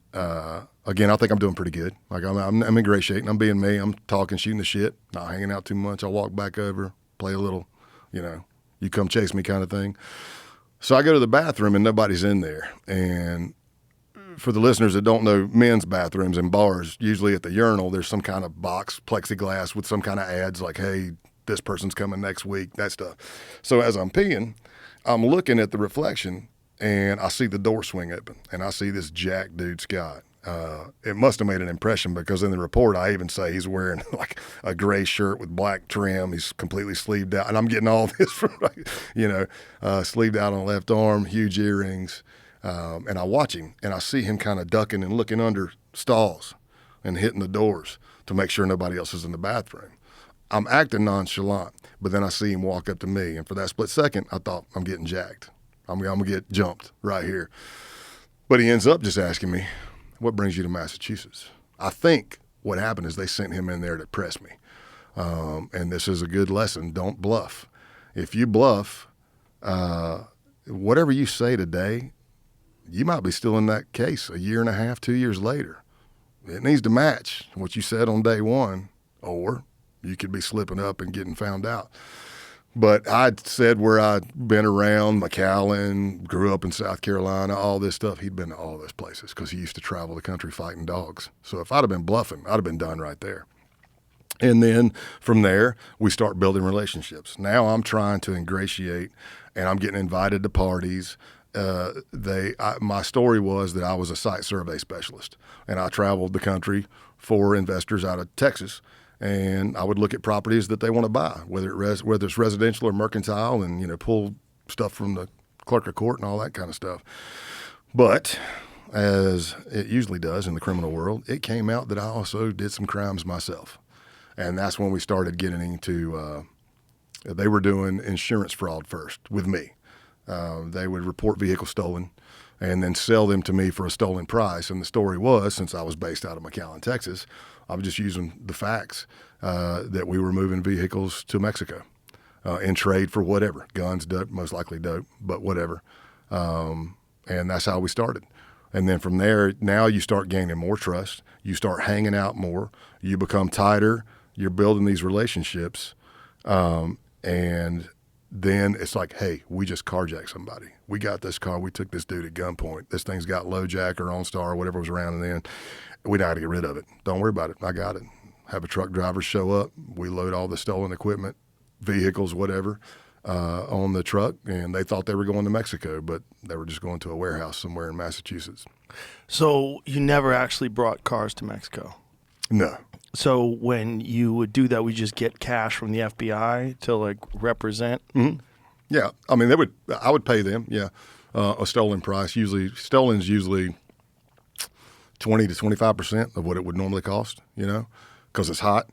again, I think I'm doing pretty good. Like I'm ingratiating. I'm being me. I'm talking, shooting the shit, not hanging out too much. I walk back over, play a little, you come chase me kind of thing. So I go to the bathroom and nobody's in there. And for the listeners that don't know men's bathrooms in bars, usually at the urinal, there's some kind of box, plexiglass with some kind of ads like, hey, this person's coming next week, that stuff. So as I'm peeing, I'm looking at the reflection and I see the door swing open and I see this jack dude, Scott. It must have made an impression because in the report, I even say he's wearing like a gray shirt with black trim. He's completely sleeved out. And I'm getting all this from, sleeved out on the left arm, huge earrings. And I watch him and I see him kind of ducking and looking under stalls and hitting the doors to make sure nobody else is in the bathroom. I'm acting nonchalant, but then I see him walk up to me. And for that split second, I thought, I'm getting jacked. I'm going to get jumped right here. But he ends up just asking me, what brings you to Massachusetts? I think what happened is they sent him in there to press me. And this is a good lesson. Don't bluff. If you bluff, whatever you say today, you might be still in that case a year and a half, 2 years later. It needs to match what you said on day one, or you could be slipping up and getting found out. But I'd said where I'd been around, McAllen, grew up in South Carolina, all this stuff. He'd been to all those places because he used to travel the country fighting dogs. So if I'd have been bluffing, I'd have been done right there. And then from there, we start building relationships. Now I'm trying to ingratiate, and I'm getting invited to parties. My story was that I was a site survey specialist, and I traveled the country for investors out of Texas. And I would look at properties that they want to buy, whether it's residential or mercantile, and pull stuff from the clerk of court and all that kind of stuff. But as it usually does in the criminal world, it came out that I also did some crimes myself, and that's when we started getting into. They were doing insurance fraud first with me. They would report vehicles stolen and then sell them to me for a stolen price. And the story was, since I was based out of McAllen, Texas, I was just using the facts that we were moving vehicles to Mexico in trade for whatever, guns, dope, most likely dope, but whatever. And that's how we started. And then from there, now you start gaining more trust. You start hanging out more. You become tighter. You're building these relationships. And then it's like, hey, we just carjacked somebody. We got this car. We took this dude at gunpoint. This thing's got LoJack or OnStar or whatever was around, and then we know how to get rid of it. Don't worry about it. I got it. Have a truck driver show up. We load all the stolen equipment, vehicles, whatever, on the truck, and they thought they were going to Mexico, but they were just going to a warehouse somewhere in Massachusetts. So you never actually brought cars to Mexico? No. So when you would do that, we just get cash from the FBI to represent? Mm-hmm. Yeah. I mean, I would pay them, yeah, a stolen price. Stolen's usually 20 to 25% of what it would normally cost, because it's hot.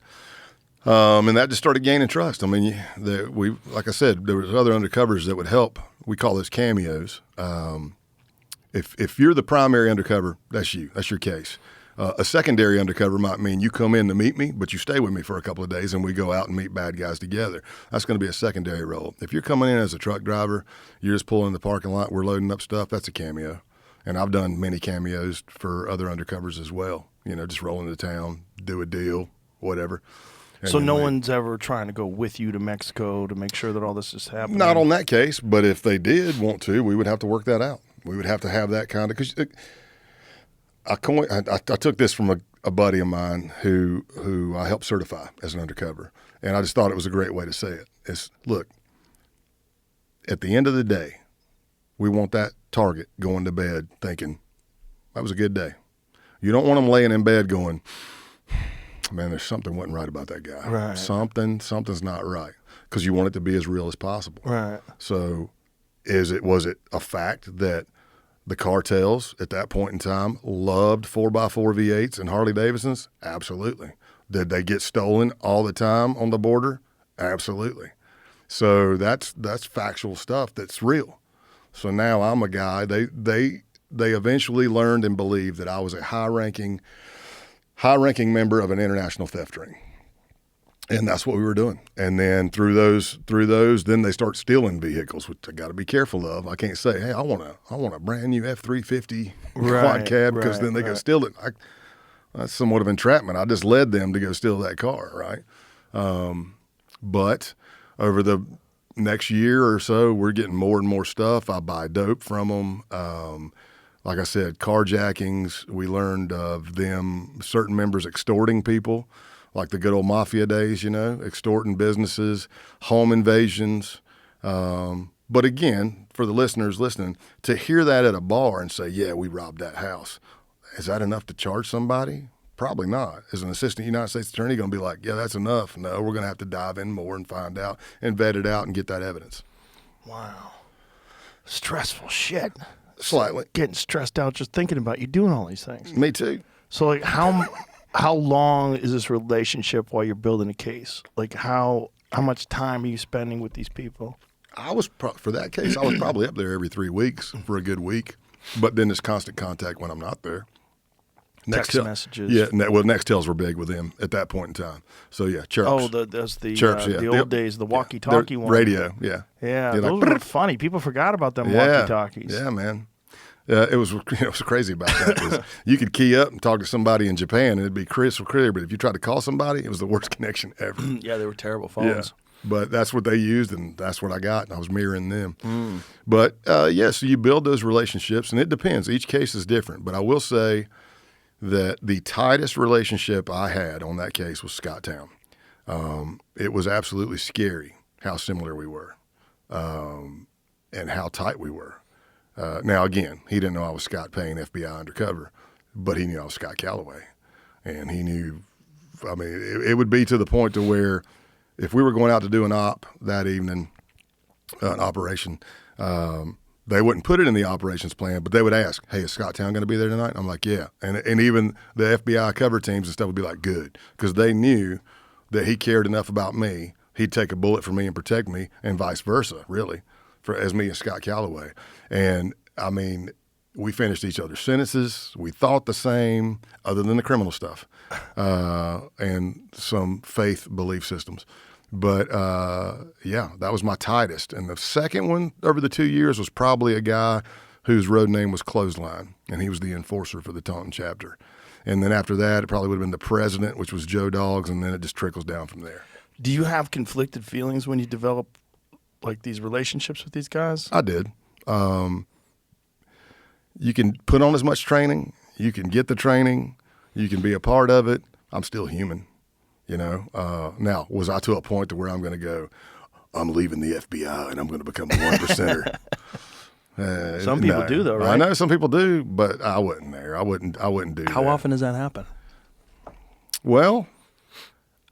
And that just started gaining trust. I mean, like I said, there was other undercovers that would help. We call those cameos. If you're the primary undercover, that's you. That's your case. A secondary undercover might mean you come in to meet me, but you stay with me for a couple of days and we go out and meet bad guys together. That's going to be a secondary role. If you're coming in as a truck driver, you're just pulling in the parking lot, we're loading up stuff, that's a cameo. And I've done many cameos for other undercovers as well. Just roll into town, do a deal, whatever. And so no one's ever trying to go with you to Mexico to make sure that all this is happening? Not on that case, but if they did want to, we would have to work that out. We would have to have that kind of, because I took this from a buddy of mine who I helped certify as an undercover, and I just thought it was a great way to say it. It's, look, at the end of the day, we want that target going to bed thinking, that was a good day. You don't want them laying in bed going, man, there's something wasn't right about that guy. Right. Something's not right, because you want it to be as real as possible. Right. So was it a fact that the cartels at that point in time loved 4x4 V8s and Harley Davidsons? Absolutely. Did they get stolen all the time on the border? Absolutely. So that's factual stuff that's real. So now I'm a guy, they eventually learned and believed that I was a high-ranking member of an international theft ring. And that's what we were doing. And then through those, then they start stealing vehicles, which I got to be careful of. I can't say, hey, I want a brand new F-350 quad cab, because then they go steal it. That's somewhat of entrapment. I just led them to go steal that car, right? But over the next year or so, we're getting more and more stuff. I buy dope from them. Like I said, carjackings. We learned of them, certain members extorting people, like the good old mafia days, extorting businesses, home invasions. But again, for the listeners listening, to hear that at a bar and say, yeah, we robbed that house, is that enough to charge somebody? Probably not. Is an assistant United States attorney going to be like, yeah, that's enough? No, we're going to have to dive in more and find out and vet it out and get that evidence. Wow. Stressful shit. Slightly. Getting stressed out just thinking about you doing all these things. Me too. So, like, how long is this relationship while you're building a case? Like, how much time are you spending with these people? For that case, I was probably up there every 3 weeks for a good week. But then there's constant contact when I'm not there. Text messages. Yeah, Nextels were big with them at that point in time. So, yeah, chirps. Oh, that's the chirps, the old days, the walkie-talkie one. Radio, yeah. Yeah, They're those like, were funny. People forgot about them walkie-talkies. Yeah, man. It was crazy about that. 'Cause you could key up and talk to somebody in Japan, and it'd be crystal clear. But if you tried to call somebody, it was the worst connection ever. Yeah, they were terrible phones. Yeah. But that's what they used, and that's what I got, and I was mirroring them. But, so you build those relationships, and it depends. Each case is different. But I will say that the tightest relationship I had on that case was Scott Town. It was absolutely scary how similar we were and how tight we were. Now, again, he didn't know I was Scott Payne, FBI undercover, but he knew I was Scott Calloway. And he knew, I mean, it would be to the point to where if we were going out to do an op that evening, an operation, they wouldn't put it in the operations plan, but they would ask, hey, is Scott Town going to be there tonight? I'm like, yeah. And even the FBI cover teams and stuff would be like, good, because they knew that he cared enough about me. He'd take a bullet for me and protect me, and vice versa, really, as me and Scott Calloway. And, I mean, we finished each other's sentences. We thought the same, other than the criminal stuff and some faith belief systems. But, yeah, that was my tightest. And the second one over the 2 years was probably a guy whose road name was Clothesline, and he was the enforcer for the Taunton chapter. And then after that, it probably would have been the president, which was Joe Dogs, and then it just trickles down from there. Do you have conflicted feelings when you develop, like, these relationships with these guys? I did. You can put on as much training. You can get the training. You can be a part of it. I'm still human. Now, was I to a point to where I'm going to go, I'm leaving the FBI and I'm going to become a 1%er? Some people do, though, right? I know some people do, but I wasn't there. I wouldn't do that. How often does that happen? Well,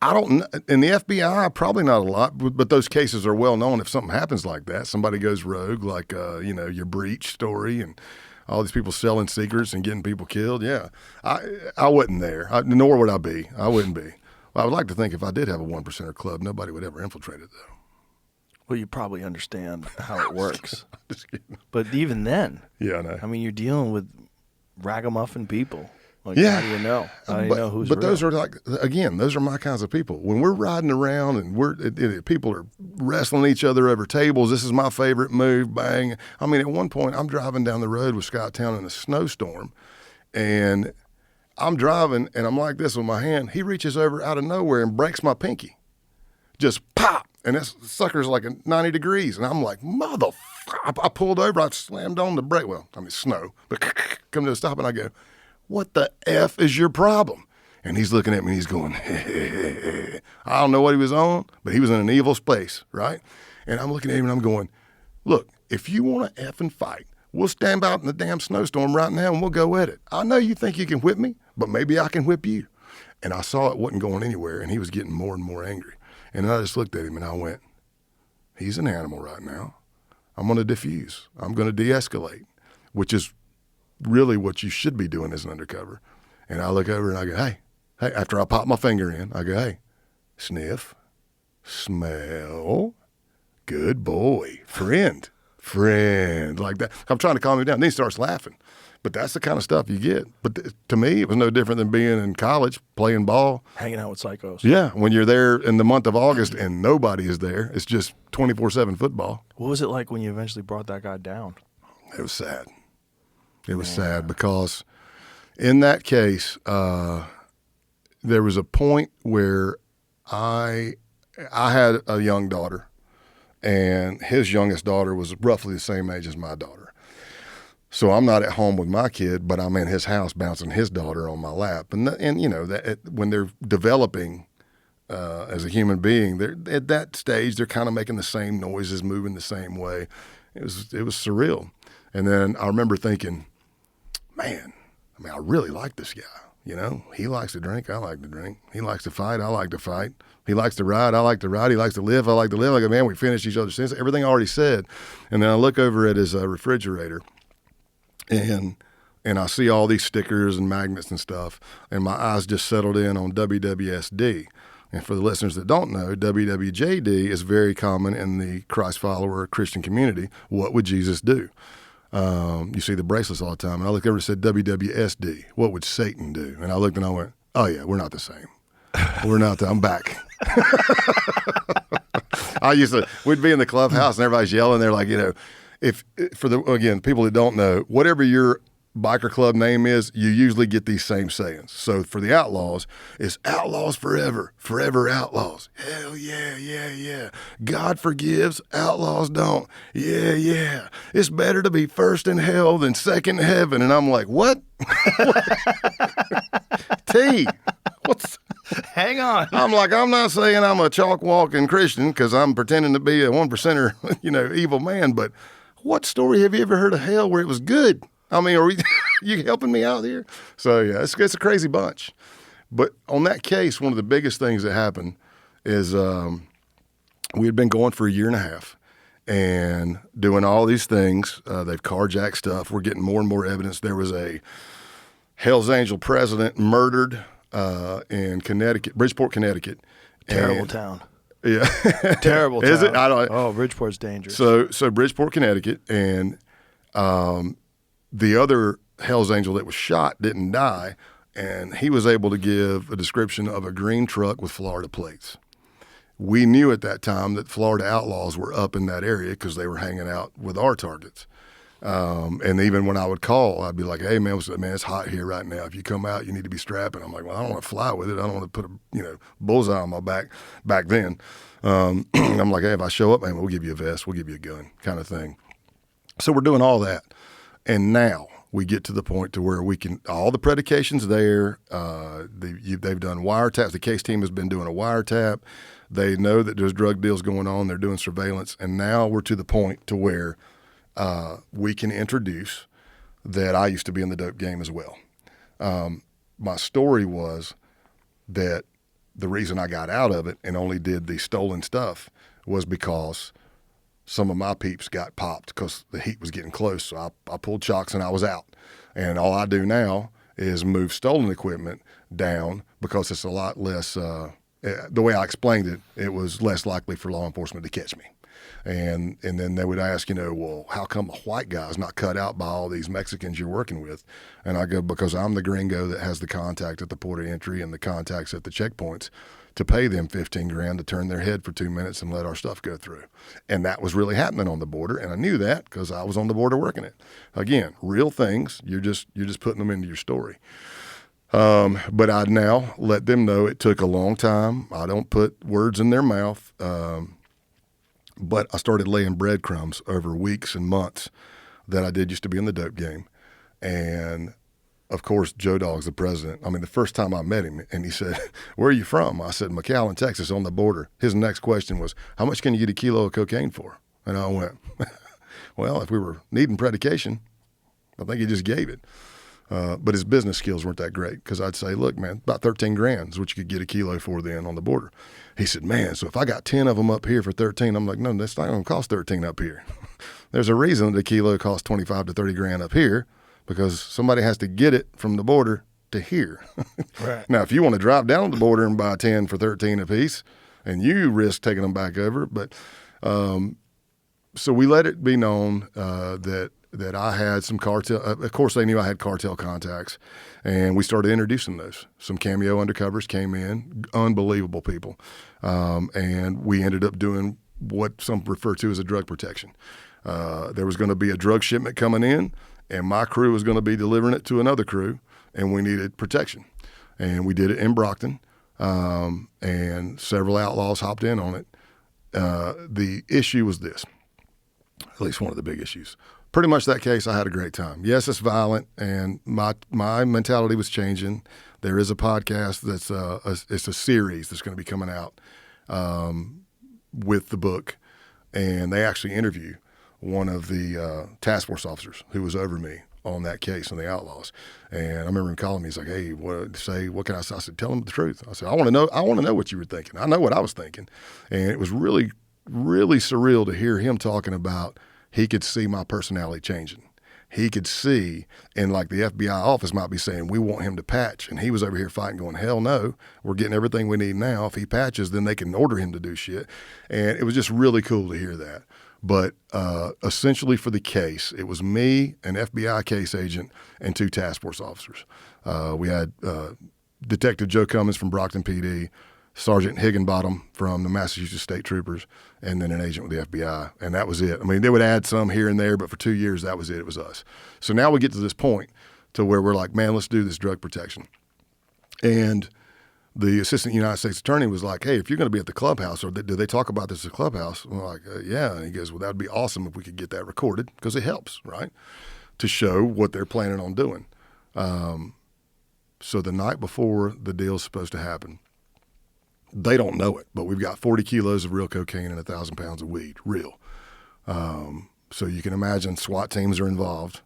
I don't know. In the FBI, probably not a lot, but those cases are well known. If something happens like that, somebody goes rogue, like, your breach story and all these people selling secrets and getting people killed. Yeah, I wasn't there, nor would I be. I wouldn't be. Well, I would like to think if I did have a 1%er club, nobody would ever infiltrate it, though. Well, you probably understand how it works. Just kidding. But even then, yeah, I know. I mean, you're dealing with ragamuffin people. Like, yeah. How do you know? How do you know who's real? Those are those are my kinds of people. When we're riding around and people are wrestling each other over tables, this is my favorite move, bang. I mean, at one point, I'm driving down the road with Scott Town in a snowstorm, and I'm driving, and I'm like this with my hand. He reaches over out of nowhere and breaks my pinky. Just pop. And this sucker's like 90 degrees. And I'm like, motherfucker. I pulled over. I slammed on the brake. Well, I mean, snow. But come to a stop, and I go, what the F is your problem? And he's looking at me, and he's going, I don't know what he was on, but he was in an evil space, right? And I'm looking at him, and I'm going, look, if you want to effing fight, we'll stand out in the damn snowstorm right now, and we'll go at it. I know you think you can whip me, but maybe I can whip you. And I saw it wasn't going anywhere, and he was getting more and more angry. And I just looked at him, and I went, he's an animal right now. I'm going to diffuse. I'm going to de-escalate, which is really what you should be doing as an undercover. And I look over, and I go, hey, after I pop my finger in, I go, hey, sniff, smell, good boy, friend, friend, like that. I'm trying to calm him down. Then he starts laughing. But that's the kind of stuff you get. But to me, it was no different than being in college, playing ball. Hanging out with psychos. Yeah, when you're there in the month of August and nobody is there, it's just 24/7 football. What was it like when you eventually brought that guy down? It was sad. It was sad because in that case, there was a point where I had a young daughter, and his youngest daughter was roughly the same age as my daughter. So I'm not at home with my kid, but I'm in his house bouncing his daughter on my lap. And you know, when they're developing as a human being, they're at that stage, they're kind of making the same noises, moving the same way. It was surreal. And then I remember thinking, man, I really like this guy. You know, he likes to drink, I like to drink. He likes to fight, I like to fight. He likes to ride, I like to ride. He likes to live, I like to live. Like, man, we finished each other's sentences. Everything I already said. And then I look over at his refrigerator, and I see all these stickers and magnets and stuff, and my eyes just settled in on WWSD. And for the listeners that don't know, WWJD is very common in the Christ follower Christian community. What would Jesus do? You see the bracelets all the time. And I looked over and said WWSD. What would Satan do? And I looked and I went, oh, yeah, we're not the same. We're not. I'm back. We'd be in the clubhouse and everybody's yelling. They're like, you know, again, people that don't know, whatever your biker club name is, you usually get these same sayings. So for the Outlaws, it's outlaws forever, forever outlaws. Hell yeah, yeah, yeah. God forgives, outlaws don't. Yeah, yeah. It's better to be first in hell than second in heaven. And I'm like, what? T, what's... Hang on. I'm like, I'm not saying I'm a chalk walking Christian because I'm pretending to be a 1%er, you know, evil man, but what story have you ever heard of hell where it was good? I mean, are you helping me out here? So, yeah, it's a crazy bunch. But on that case, one of the biggest things that happened is we had been going for a year and a half and doing all these things. They've carjacked stuff. We're getting more and more evidence. There was a Hell's Angel president murdered in Connecticut, Bridgeport, Connecticut. Terrible town. Yeah. Terrible town. Is it? I don't. Oh, Bridgeport's dangerous. So Bridgeport, Connecticut, and the other Hell's Angel that was shot didn't die, and he was able to give a description of a green truck with Florida plates. We knew at that time that Florida outlaws were up in that area because they were hanging out with our targets. And even when I would call, I'd be like, hey, man, it's hot here right now. If you come out, you need to be strapping. I'm like, well, I don't want to fly with it. I don't want to put a bullseye on my back then. I'm like, hey, if I show up, man, we'll give you a vest. We'll give you a gun kind of thing. So we're doing all that. And now we get to the point to where we can, all the predications there, they've done wiretaps. The case team has been doing a wiretap. They know that there's drug deals going on. They're doing surveillance. And now we're to the point to where we can introduce that I used to be in the dope game as well. My story was that the reason I got out of it and only did the stolen stuff was because some of my peeps got popped because the heat was getting close. So I pulled chocks and I was out. And all I do now is move stolen equipment down because it's a lot less, the way I explained it, it was less likely for law enforcement to catch me. And then they would ask, well, how come a white guy's not cut out by all these Mexicans you're working with? And I go, because I'm the gringo that has the contact at the port of entry and the contacts at the checkpoints to pay them $15,000 to turn their head for 2 minutes and let our stuff go through. And that was really happening on the border. And I knew that because I was on the border working it. Again, real things. You're just putting them into your story. But I now let them know it took a long time. I don't put words in their mouth. But I started laying breadcrumbs over weeks and months that I did used to be in the dope game. And of course, Joe Dogg's the president. I mean, the first time I met him and he said, where are you from? I said, McAllen, Texas, on the border. His next question was, how much can you get a kilo of cocaine for? And I went, well, if we were needing predication, I think he just gave it. But his business skills weren't that great because I'd say, look, man, about $13,000 is what you could get a kilo for then on the border. He said, man, so if I got 10 of them up here for 13, I'm like, no, that's not going to cost 13 up here. There's a reason that a kilo costs 25 to 30 grand up here because somebody has to get it from the border to here. Right. Now, if you want to drive down the border and buy 10 for 13 a piece and you risk taking them back over, but So we let it be known that I had some cartel. Of course, they knew I had cartel contacts, and we started introducing those. Some cameo undercovers came in, unbelievable people, and we ended up doing what some refer to as a drug protection. There was going to be a drug shipment coming in, and my crew was going to be delivering it to another crew, and we needed protection. And we did it in Brockton, and several outlaws hopped in on it. The issue was this, at least one of the big issues. Pretty much that case, I had a great time. Yes, it's violent, and my mentality was changing. There is a podcast it's a series that's going to be coming out with the book, and they actually interview one of the task force officers who was over me on that case on the Outlaws. And I remember him calling me. He's like, "Hey, what can I say?" I said, "Tell him the truth." I said, I want to know what you were thinking. I know what I was thinking." And it was really, really surreal to hear him talking about he could see my personality changing. He could see, and like the FBI office might be saying, we want him to patch. And he was over here fighting, going, hell no, we're getting everything we need now. If he patches, then they can order him to do shit. And it was just really cool to hear that. But essentially for the case, it was me, an FBI case agent, and 2 task force officers. We had Detective Joe Cummins from Brockton PD, Sergeant Higginbottom from the Massachusetts State Troopers, and then an agent with the FBI. And that was it. I mean, they would add some here and there, but for 2 years, that was it. It was us. So now we get to this point to where we're like, man, let's do this drug protection. And the assistant United States attorney was like, hey, if you're going to be at the clubhouse, or do they talk about this at the clubhouse? And we're like, yeah. And he goes, well, that would be awesome if we could get that recorded, because it helps, right, to show what they're planning on doing. So the night before the deal's supposed to happen, they don't know it, but we've got 40 kilos of real cocaine and 1,000 pounds of weed, real. So you can imagine SWAT teams are involved,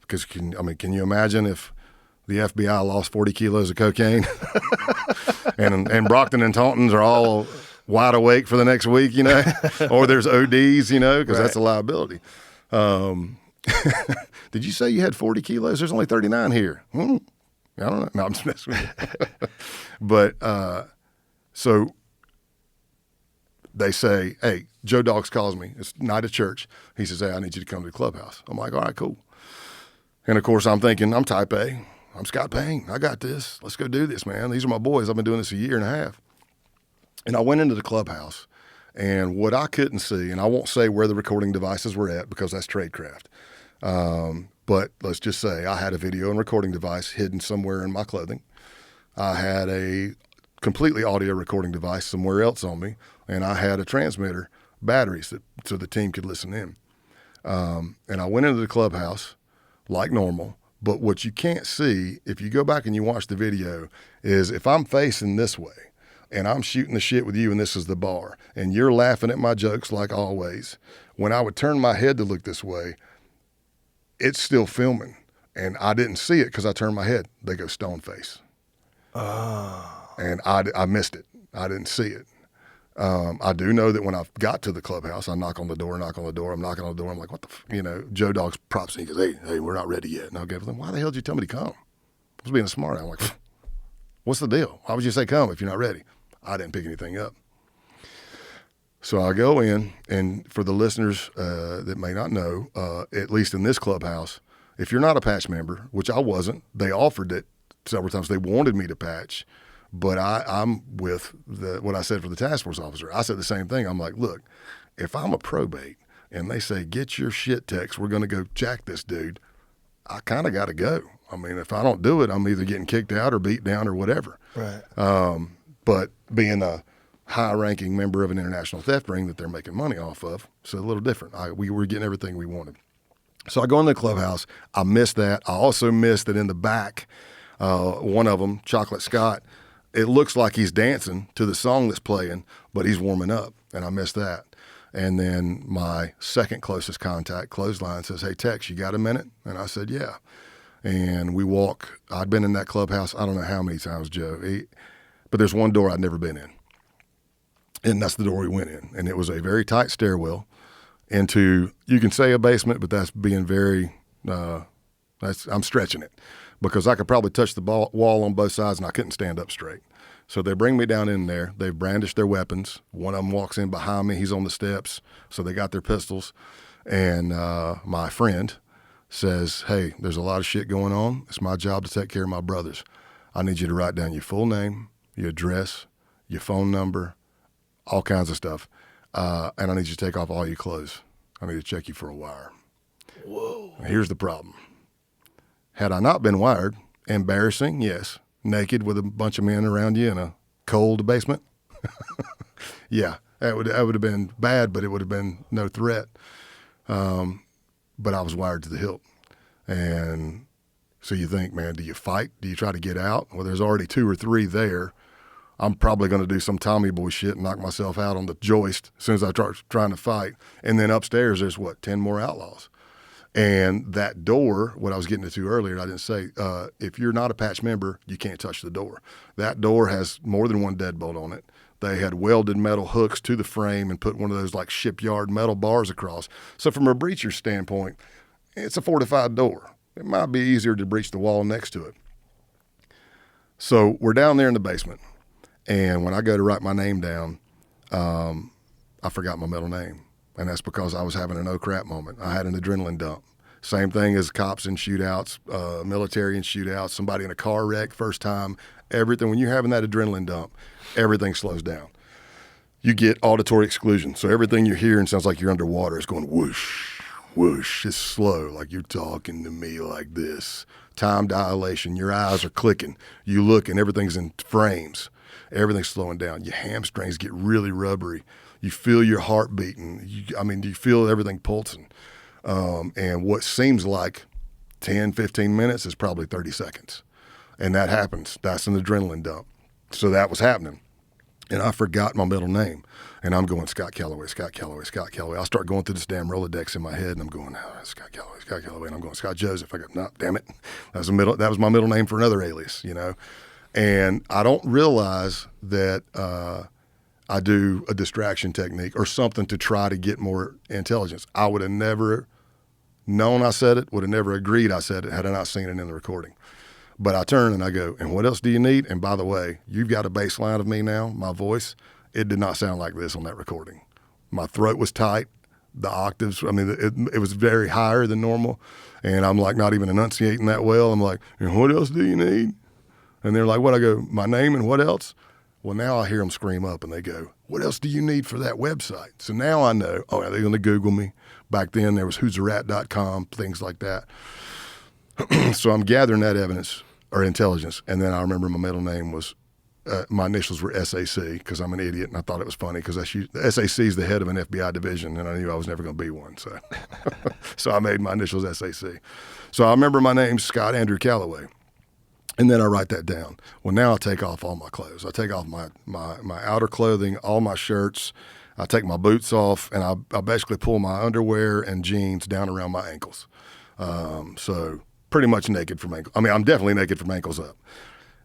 because can you imagine if the FBI lost 40 kilos of cocaine and Brockton and Taunton's are all wide awake for the next week, or there's ODs, because that's a liability. Did you say you had 40 kilos? There's only 39 here. I don't know. No, I'm just messing with you. But, so they say, hey, Joe Dogs calls me. It's night at church. He says, hey, I need you to come to the clubhouse. I'm like, all right, cool. And, of course, I'm thinking, I'm type A. I'm Scott Payne. I got this. Let's go do this, man. These are my boys. I've been doing this a year and a half. And I went into the clubhouse, and what I couldn't see, and I won't say where the recording devices were at because that's tradecraft, but let's just say I had a video and recording device hidden somewhere in my clothing. I had a completely audio recording device somewhere else on me, and I had a transmitter, batteries, so the team could listen in. And I went into the clubhouse like normal, but what you can't see, if you go back and you watch the video, is if I'm facing this way and I'm shooting the shit with you and this is the bar and you're laughing at my jokes like always, when I would turn my head to look this way, it's still filming. And I didn't see it because I turned my head. They go stone face. Oh. And I missed it. I didn't see it. I do know that when I got to the clubhouse, I knock on the door. I'm knocking on the door. I'm like, what the Joe Dogs props me. He goes, hey, we're not ready yet. And I'll go to them, why the hell did you tell me to come? I was being a smart. I'm like, what's the deal? Why would you say come if you're not ready? I didn't pick anything up. So I go in, and for the listeners that may not know, at least in this clubhouse, if you're not a patch member, which I wasn't, they offered it several times. They wanted me to patch. But I'm with what I said for the task force officer. I said the same thing. I'm like, look, if I'm a probate and they say, get your shit text, we're going to go jack this dude, I kind of got to go. I mean, if I don't do it, I'm either getting kicked out or beat down or whatever. Right. But being a high-ranking member of an international theft ring that they're making money off of, it's a little different. We were getting everything we wanted. So I go in the clubhouse. I missed that. I also missed that in the back, one of them, Chocolate Scott, it looks like he's dancing to the song that's playing, but he's warming up, and I missed that. And then my second closest contact, Clothesline, says, hey, Tex, you got a minute? And I said, yeah. And we walk. I'd been in that clubhouse, I don't know how many times, Joe, but there's one door I'd never been in, and that's the door we went in. And it was a very tight stairwell into, you can say a basement, but that's being very I'm stretching it because I could probably touch the wall on both sides and I couldn't stand up straight. So they bring me down in there. They've brandished their weapons. One of them walks in behind me. He's on the steps. So they got their pistols. And my friend says, hey, there's a lot of shit going on. It's my job to take care of my brothers. I need you to write down your full name, your address, your phone number, all kinds of stuff. And I need you to take off all your clothes. I need to check you for a wire. Whoa. Here's the problem. Had I not been wired, embarrassing, yes. Naked with a bunch of men around you in a cold basement. Yeah, that would have been bad, but it would have been no threat. But I was wired to the hilt. And so you think, man, do you fight? Do you try to get out? Well, there's already 2 or 3 there. I'm probably going to do some Tommy boy shit and knock myself out on the joist as soon as I start trying to fight. And then upstairs, there's 10 more outlaws. And that door, what I was getting to earlier, I didn't say, if you're not a patch member, you can't touch the door. That door has more than one deadbolt on it. They had welded metal hooks to the frame and put one of those like shipyard metal bars across. So from a breacher standpoint, it's a fortified door. It might be easier to breach the wall next to it. So we're down there in the basement. And when I go to write my name down, I forgot my middle name. And that's because I was having an oh crap moment. I had an adrenaline dump. Same thing as cops in shootouts, military in shootouts, somebody in a car wreck, first time, everything. When you're having that adrenaline dump, everything slows down. You get auditory exclusion. So everything you're hearing sounds like you're underwater. It's going whoosh, whoosh. It's slow, like you're talking to me like this. Time dilation. Your eyes are clicking. You look and everything's in frames. Everything's slowing down. Your hamstrings get really rubbery. You feel your heart beating. You feel everything pulsing. And what seems like 10, 15 minutes is probably 30 seconds. And that happens. That's an adrenaline dump. So that was happening. And I forgot my middle name. And I'm going, Scott Calloway, Scott Calloway, Scott Calloway. I start going through this damn Rolodex in my head, and I'm going, Scott Calloway, Scott Calloway. And I'm going, Scott Joseph. I go, no, damn it. That was my middle name for another alias, And I don't realize that I do a distraction technique or something to try to get more intelligence. I would have never known I said it, would have never agreed I said it had I not seen it in the recording. But I turn and I go, and what else do you need? And by the way, you've got a bass line of me now, my voice. It did not sound like this on that recording. My throat was tight. The octaves, it was very higher than normal. And I'm like not even enunciating that well. I'm like, and what else do you need? And they're like, what? I go, my name and what else? Well, now I hear them scream up and they go, what else do you need for that website? So now I know, they're going to Google me. Back then there was who'sarat.com, things like that. So I'm gathering that evidence or intelligence. And then I remember my middle name was, my initials were SAC because I'm an idiot and I thought it was funny because SAC is the head of an FBI division and I knew I was never going to be one. So, so I made my initials SAC. So I remember my name's Scott Andrew Calloway. And then I write that down. Well, now I take off all my clothes. I take off my outer clothing, all my shirts. I take my boots off, and I basically pull my underwear and jeans down around my ankles. So pretty much naked from ankles. I'm definitely naked from ankles up.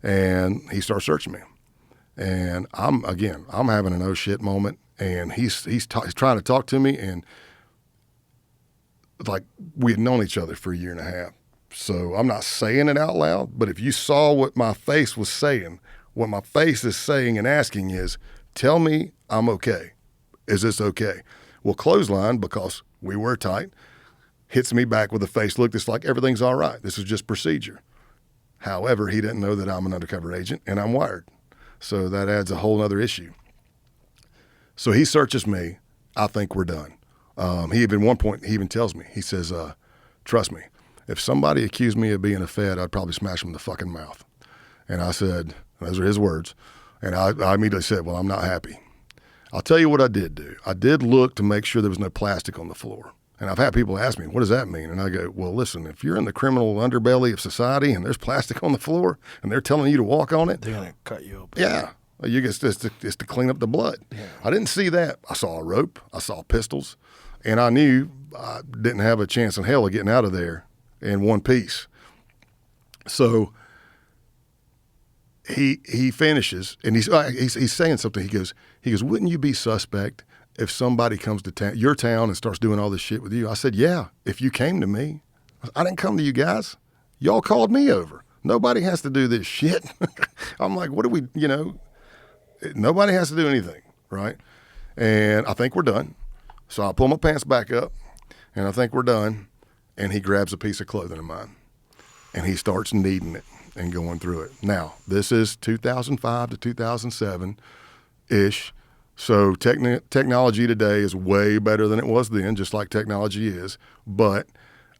And he starts searching me. And I'm having an oh shit moment. And he's trying to talk to me, and like we had known each other for a year and a half. So I'm not saying it out loud, but if you saw what my face was saying, what my face is saying and asking is, tell me I'm okay. Is this okay? Well, clothesline, because we were tight, hits me back with a face look that's like everything's all right. This is just procedure. However, he didn't know that I'm an undercover agent and I'm wired. So that adds a whole other issue. So he searches me. I think we're done. He even tells me, he says, trust me. If somebody accused me of being a Fed, I'd probably smash them in the fucking mouth. And I said, those are his words. And I immediately said, well, I'm not happy. I'll tell you what I did do. I did look to make sure there was no plastic on the floor. And I've had people ask me, what does that mean? And I go, well, listen, if you're in the criminal underbelly of society and there's plastic on the floor and they're telling you to walk on it. They're going to cut you open. Yeah. It's to clean up the blood. Yeah. I didn't see that. I saw a rope. I saw pistols. And I knew I didn't have a chance in hell of getting out of there in one piece. So he finishes, and he's saying something. He goes, wouldn't you be suspect if somebody comes to your town and starts doing all this shit with you? I said, yeah, if you came to me. I didn't come to you guys. Y'all called me over. Nobody has to do this shit. I'm like, what do we, nobody has to do anything, right? And I think we're done. So I pull my pants back up, and I think we're done. And he grabs a piece of clothing of mine, and he starts kneading it and going through it. Now, this is 2005 to 2007-ish. So technology today is way better than it was then, just like technology is. But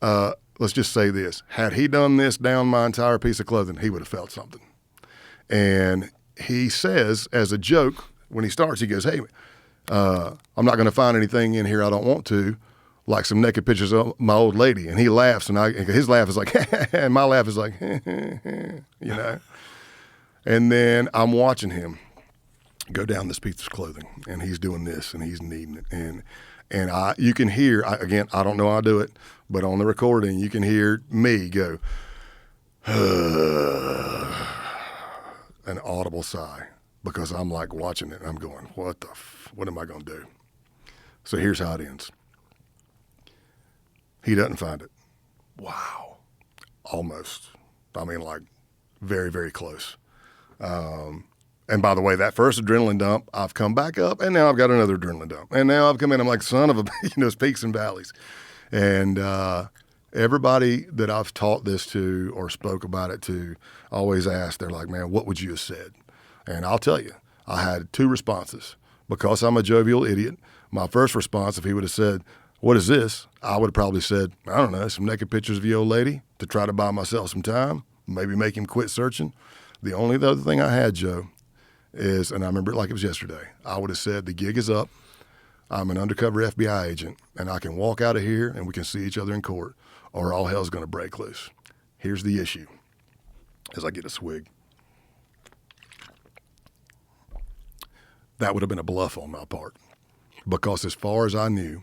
let's just say this. Had he done this down my entire piece of clothing, he would have felt something. And he says, as a joke, when he starts, he goes, hey, I'm not going to find anything in here I don't want to, like some naked pictures of my old lady. And he laughs, and his laugh is like, and my laugh is like, And then I'm watching him go down this piece of clothing, and he's doing this, and he's kneading it. And you can hear, again, I don't know how I do it, but on the recording, you can hear me go, an audible sigh, because I'm like watching it, and I'm going, what am I going to do? So here's how it ends. He doesn't find it. Wow. Almost. I mean, like, very, very close. And by the way, that first adrenaline dump, I've come back up, and now I've got another adrenaline dump. And now I've come in, I'm like, son of a, it's peaks and valleys. And everybody that I've taught this to or spoke about it to always ask, they're like, man, what would you have said? And I'll tell you, I had two responses. Because I'm a jovial idiot, my first response, if he would have said, what is this? I would have probably said, I don't know, some naked pictures of your old lady to try to buy myself some time, maybe make him quit searching. The only other thing I had, Joe, is, and I remember it like it was yesterday, I would have said, the gig is up. I'm an undercover FBI agent, and I can walk out of here and we can see each other in court, or all hell's going to break loose. Here's the issue, as I get a swig. That would have been a bluff on my part, because as far as I knew,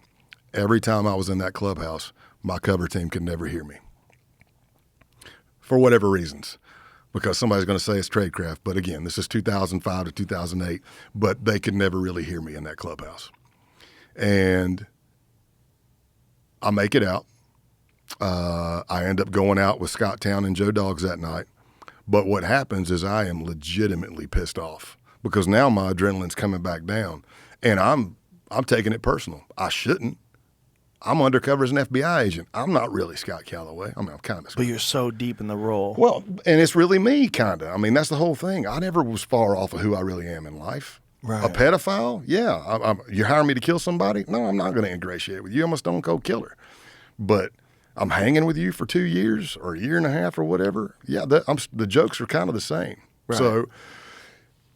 every time I was in that clubhouse, my cover team could never hear me. For whatever reasons. Because somebody's going to say it's tradecraft. But again, this is 2005 to 2008. But they could never really hear me in that clubhouse. And I make it out. I end up going out with Scott Town and Joe Dogs that night. But what happens is I am legitimately pissed off. Because now my adrenaline's coming back down. And I'm taking it personal. I shouldn't. I'm undercover as an FBI agent. I'm not really Scott Calloway. I mean, I'm kind of Scott. But you're so deep in the role. Well, and it's really me, kind of. I mean, that's the whole thing. I never was far off of who I really am in life. Right. A pedophile? Yeah. You hire me to kill somebody? No, I'm not going to ingratiate with you. I'm a stone cold killer. But I'm hanging with you for 2 years or a year and a half or whatever. Yeah, the jokes are kind of the same. Right.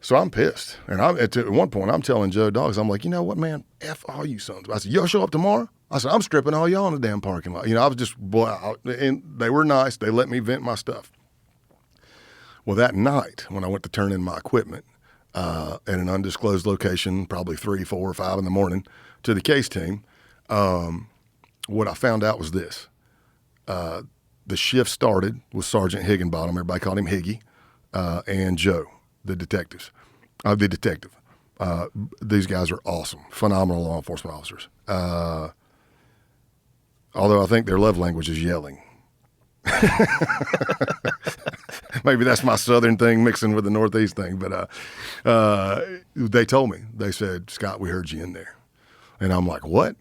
So I'm pissed. And at one point, I'm telling Joe Dogs, I'm like, you know what, man? F all you sons. I said, y'all show up tomorrow? I said, I'm stripping all y'all in the damn parking lot. I was just, and they were nice. They let me vent my stuff. Well, that night, when I went to turn in my equipment at an undisclosed location, probably 3, 4, or 5 in the morning, to the case team, what I found out was this. The shift started with Sergeant Higginbottom. Everybody called him Higgy, and Joe, the detective. These guys are awesome, phenomenal law enforcement officers. Although I think their love language is yelling. Maybe that's my southern thing mixing with the northeast thing. But they told me, they said, Scott, we heard you in there. And I'm like, what?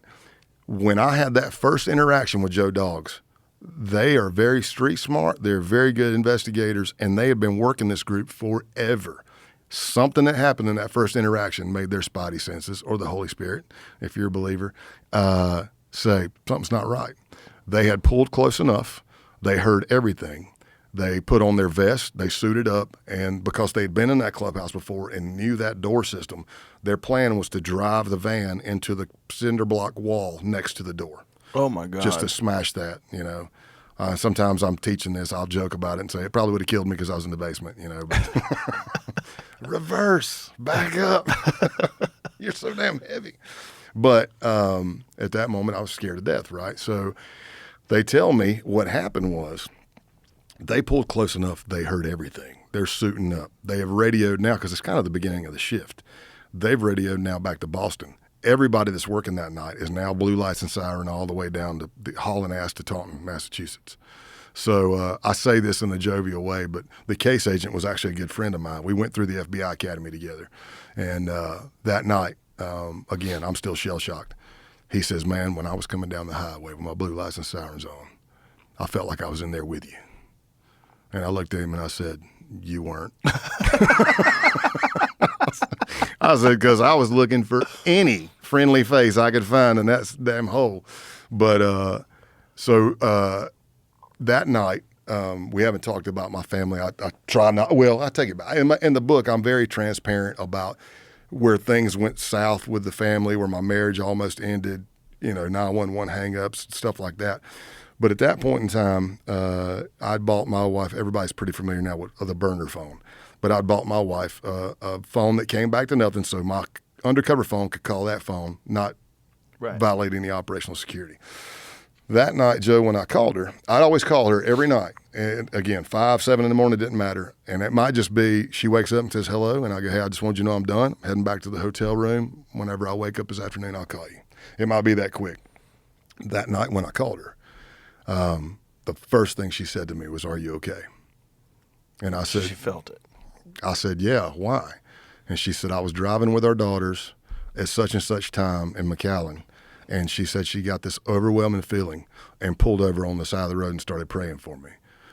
When I had that first interaction with Joe Dogs, they are very street smart. They're very good investigators, and they have been working this group forever. Something that happened in that first interaction made their spidey senses, or the Holy Spirit, if you're a believer, say something's not right. They had pulled close enough. They heard everything. They put on their vest. They suited up. And because they'd been in that clubhouse before and knew that door system, their plan was to drive the van into the cinder block wall next to the door. Oh, my God. Just to smash that, Sometimes I'm teaching this. I'll joke about it and say it probably would have killed me because I was in the basement, But reverse, back up. You're so damn heavy. But at that moment, I was scared to death, right? So they tell me what happened was they pulled close enough. They heard everything. They're suiting up. They have radioed now because it's kind of the beginning of the shift. They've radioed now back to Boston. Everybody that's working that night is now blue lights and siren all the way down to hauling ass to Taunton, Massachusetts. So I say this in a jovial way, but the case agent was actually a good friend of mine. We went through the FBI Academy together. And that night, again, I'm still shell-shocked. He says, man, when I was coming down the highway with my blue lights and sirens on, I felt like I was in there with you. And I looked at him and I said, you weren't. I said, because I was looking for any friendly face I could find in that damn hole. But so that night, we haven't talked about my family. I try not. Well, I take it back. In the book, I'm very transparent about where things went south with the family, where my marriage almost ended, 911 hang-ups, stuff like that. But at that point in time, I'd bought my wife, everybody's pretty familiar now with the burner phone, but I'd bought my wife a phone that came back to nothing, so my undercover phone could call that phone, not violate any operational security. That night, Joe, when I called her, I'd always call her every night. And again, 5, 7 in the morning, it didn't matter. And it might just be, she wakes up and says hello, and I go, hey, I just want you to know I'm done. I'm heading back to the hotel room. Whenever I wake up this afternoon, I'll call you. It might be that quick. That night when I called her, the first thing she said to me was, are you okay? And I said, She felt it. I said, yeah, why? And she said, I was driving with our daughters at such and such time in McAllen. And she said she got this overwhelming feeling and pulled over on the side of the road and started praying for me.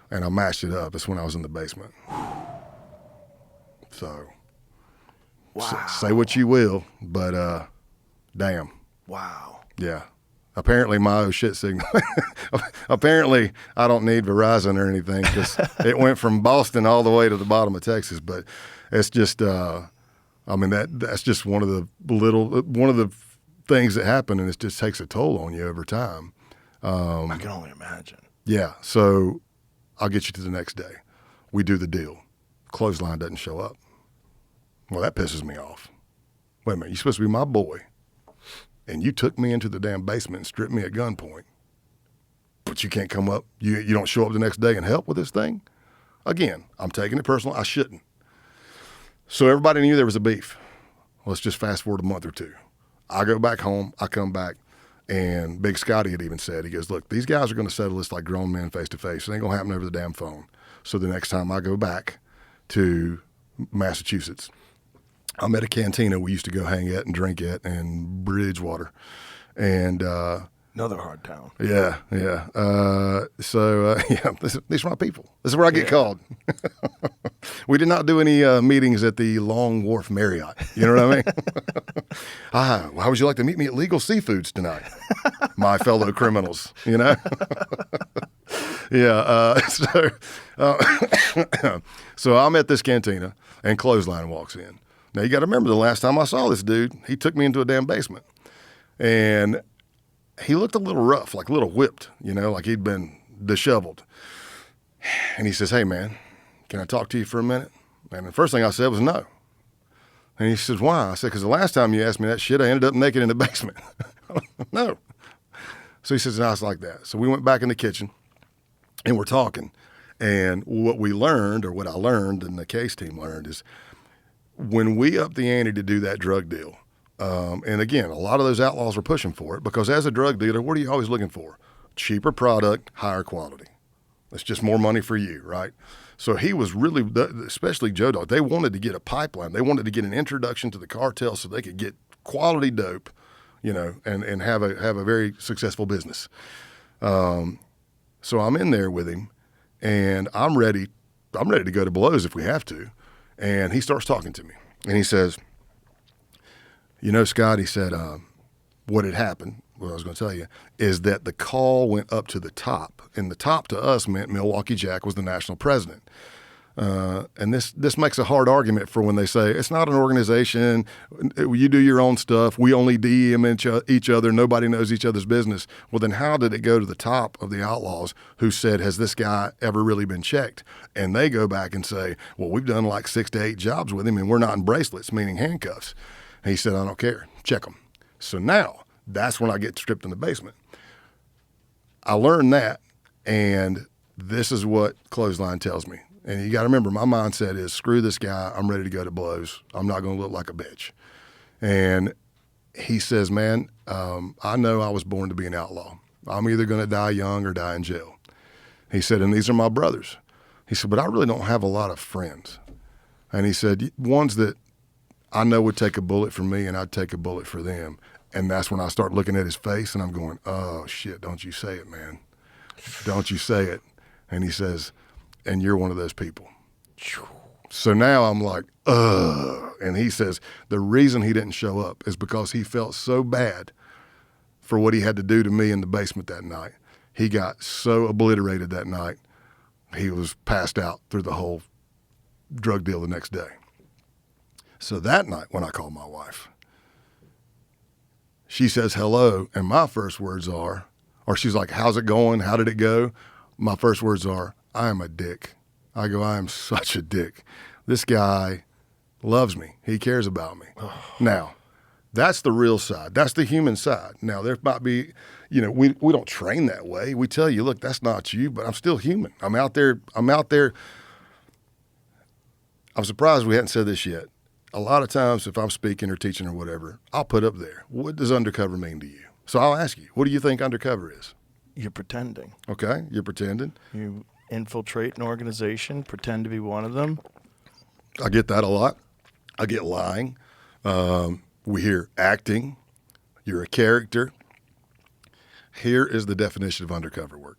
And I matched it up. It's when I was in the basement. So, Wow. say what you will, but damn. Wow. Yeah. Apparently my oh shit signal. Apparently I don't need Verizon or anything because it went from Boston all the way to the bottom of Texas. But it's just, that's just one of the things that happen, and it just takes a toll on you over time. I can only imagine. Yeah. So I'll get you to the next day. We do the deal. Clothesline doesn't show up. Well, that pisses me off. Wait a minute. You're supposed to be my boy, and you took me into the damn basement and stripped me at gunpoint, but you can't come up. You don't show up the next day and help with this thing? Again, I'm taking it personal. I shouldn't. So everybody knew there was a beef. Let's just fast forward a month or two. I go back home, I come back, and Big Scotty had even said, he goes, look, these guys are going to settle this like grown men face to face. It ain't going to happen over the damn phone. So the next time I go back to Massachusetts, I'm at a cantina we used to go hang at and drink at in Bridgewater. And Another hard town. yeah. These are my people. This is where I get called. We did not do any meetings at the Long Wharf Marriott. You know what I mean? How would you like to meet me at Legal Seafoods tonight, my fellow criminals? Yeah. So I'm at this cantina, and Clothesline walks in. Now you got to remember, the last time I saw this dude, he took me into a damn basement, and he looked a little rough, like a little whipped, like he'd been disheveled. And he says, hey, man, can I talk to you for a minute? And the first thing I said was no. And he says, why? I said, because the last time you asked me that shit, I ended up naked in the basement. No. So he says, no, it's like that. So we went back in the kitchen, and we're talking. And what we learned, or what I learned and the case team learned, is when we upped the ante to do that drug deal, and again, a lot of those outlaws were pushing for it, because as a drug dealer, what are you always looking for? Cheaper product, higher quality. It's just more money for you, right? So he was really, especially Joe Dog, they wanted to get a pipeline. They wanted to get an introduction to the cartel so they could get quality dope, and have a very successful business. So I'm in there with him, and I'm ready to go to blows if we have to. And he starts talking to me, and he says, Scott, he said, what had happened, what I was going to tell you, is that the call went up to the top, and the top to us meant Milwaukee Jack was the national president. And this makes a hard argument for when they say, it's not an organization, you do your own stuff, we only DM each other, nobody knows each other's business. Well, then how did it go to the top of the Outlaws, who said, has this guy ever really been checked? And they go back and say, well, we've done like 6 to 8 jobs with him, and we're not in bracelets, meaning handcuffs. And he said, I don't care, check them. So now, that's when I get stripped in the basement. I learned that, and this is what Clothesline tells me. And you got to remember, my mindset is, screw this guy. I'm ready to go to blows. I'm not going to look like a bitch. And he says, man, I know I was born to be an outlaw. I'm either going to die young or die in jail. He said, and these are my brothers. He said, but I really don't have a lot of friends. And he said, ones that I know would take a bullet for me and I'd take a bullet for them. And that's when I start looking at his face and I'm going, oh, shit, don't you say it, man. Don't you say it. And he says, and you're one of those people. So now I'm like, ugh. And he says the reason he didn't show up is because he felt so bad for what he had to do to me in the basement that night. He got so obliterated that night, he was passed out through the whole drug deal the next day. So that night when I called my wife, she says hello, and my first words are, or she's like, how's it going? How did it go? My first words are, I am a dick. I go, I am such a dick. This guy loves me. He cares about me. Now, that's the real side. That's the human side. Now, there might be, we don't train that way. We tell you, look, that's not you, but I'm still human. I'm out there. I'm surprised we hadn't said this yet. A lot of times if I'm speaking or teaching or whatever, I'll put up there, what does undercover mean to you? So I'll ask you, what do you think undercover is? You're pretending. Okay, you're pretending. You infiltrate an organization, pretend to be one of them. I get that a lot. I get lying. We hear acting. You're a character. Here is the definition of undercover work.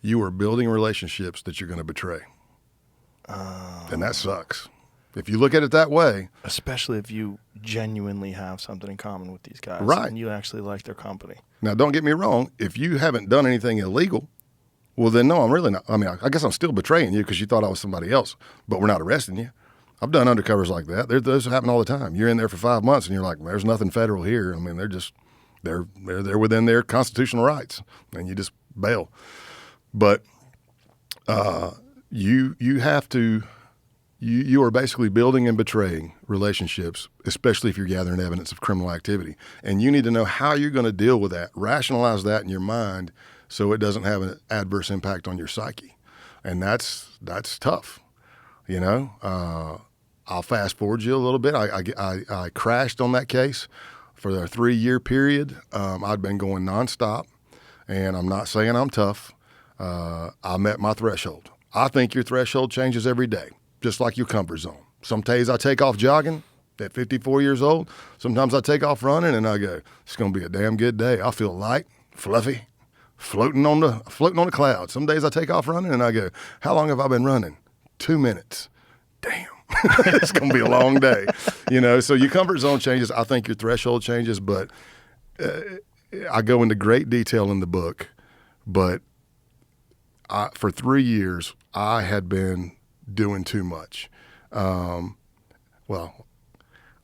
You are building relationships that you're going to betray. And that sucks. If you look at it that way. Especially if you genuinely have something in common with these guys. Right. And you actually like their company. Now, don't get me wrong. If you haven't done anything illegal, well, then no, I'm really not. I mean, I guess I'm still betraying you because you thought I was somebody else, but we're not arresting you. I've done undercovers like that. Those happen all the time. You're in there for 5 months and you're like, there's nothing federal here. I mean, they're within their constitutional rights, and you just bail. But you have to. You are basically building and betraying relationships, especially if you're gathering evidence of criminal activity. And you need to know how you're going to deal with that, rationalize that in your mind so it doesn't have an adverse impact on your psyche. And that's tough, I'll fast forward you a little bit. I crashed on that case for a 3-year period. I'd been going nonstop, and I'm not saying I'm tough. I met my threshold. I think your threshold changes every day, just like your comfort zone. Some days I take off jogging at 54 years old. Sometimes I take off running and I go, it's going to be a damn good day. I feel light, fluffy, floating on the clouds. Some days I take off running and I go, how long have I been running? 2 minutes. Damn. It's going to be a long day. So your comfort zone changes. I think your threshold changes, but I go into great detail in the book. But for 3 years, I had been doing too much. Well,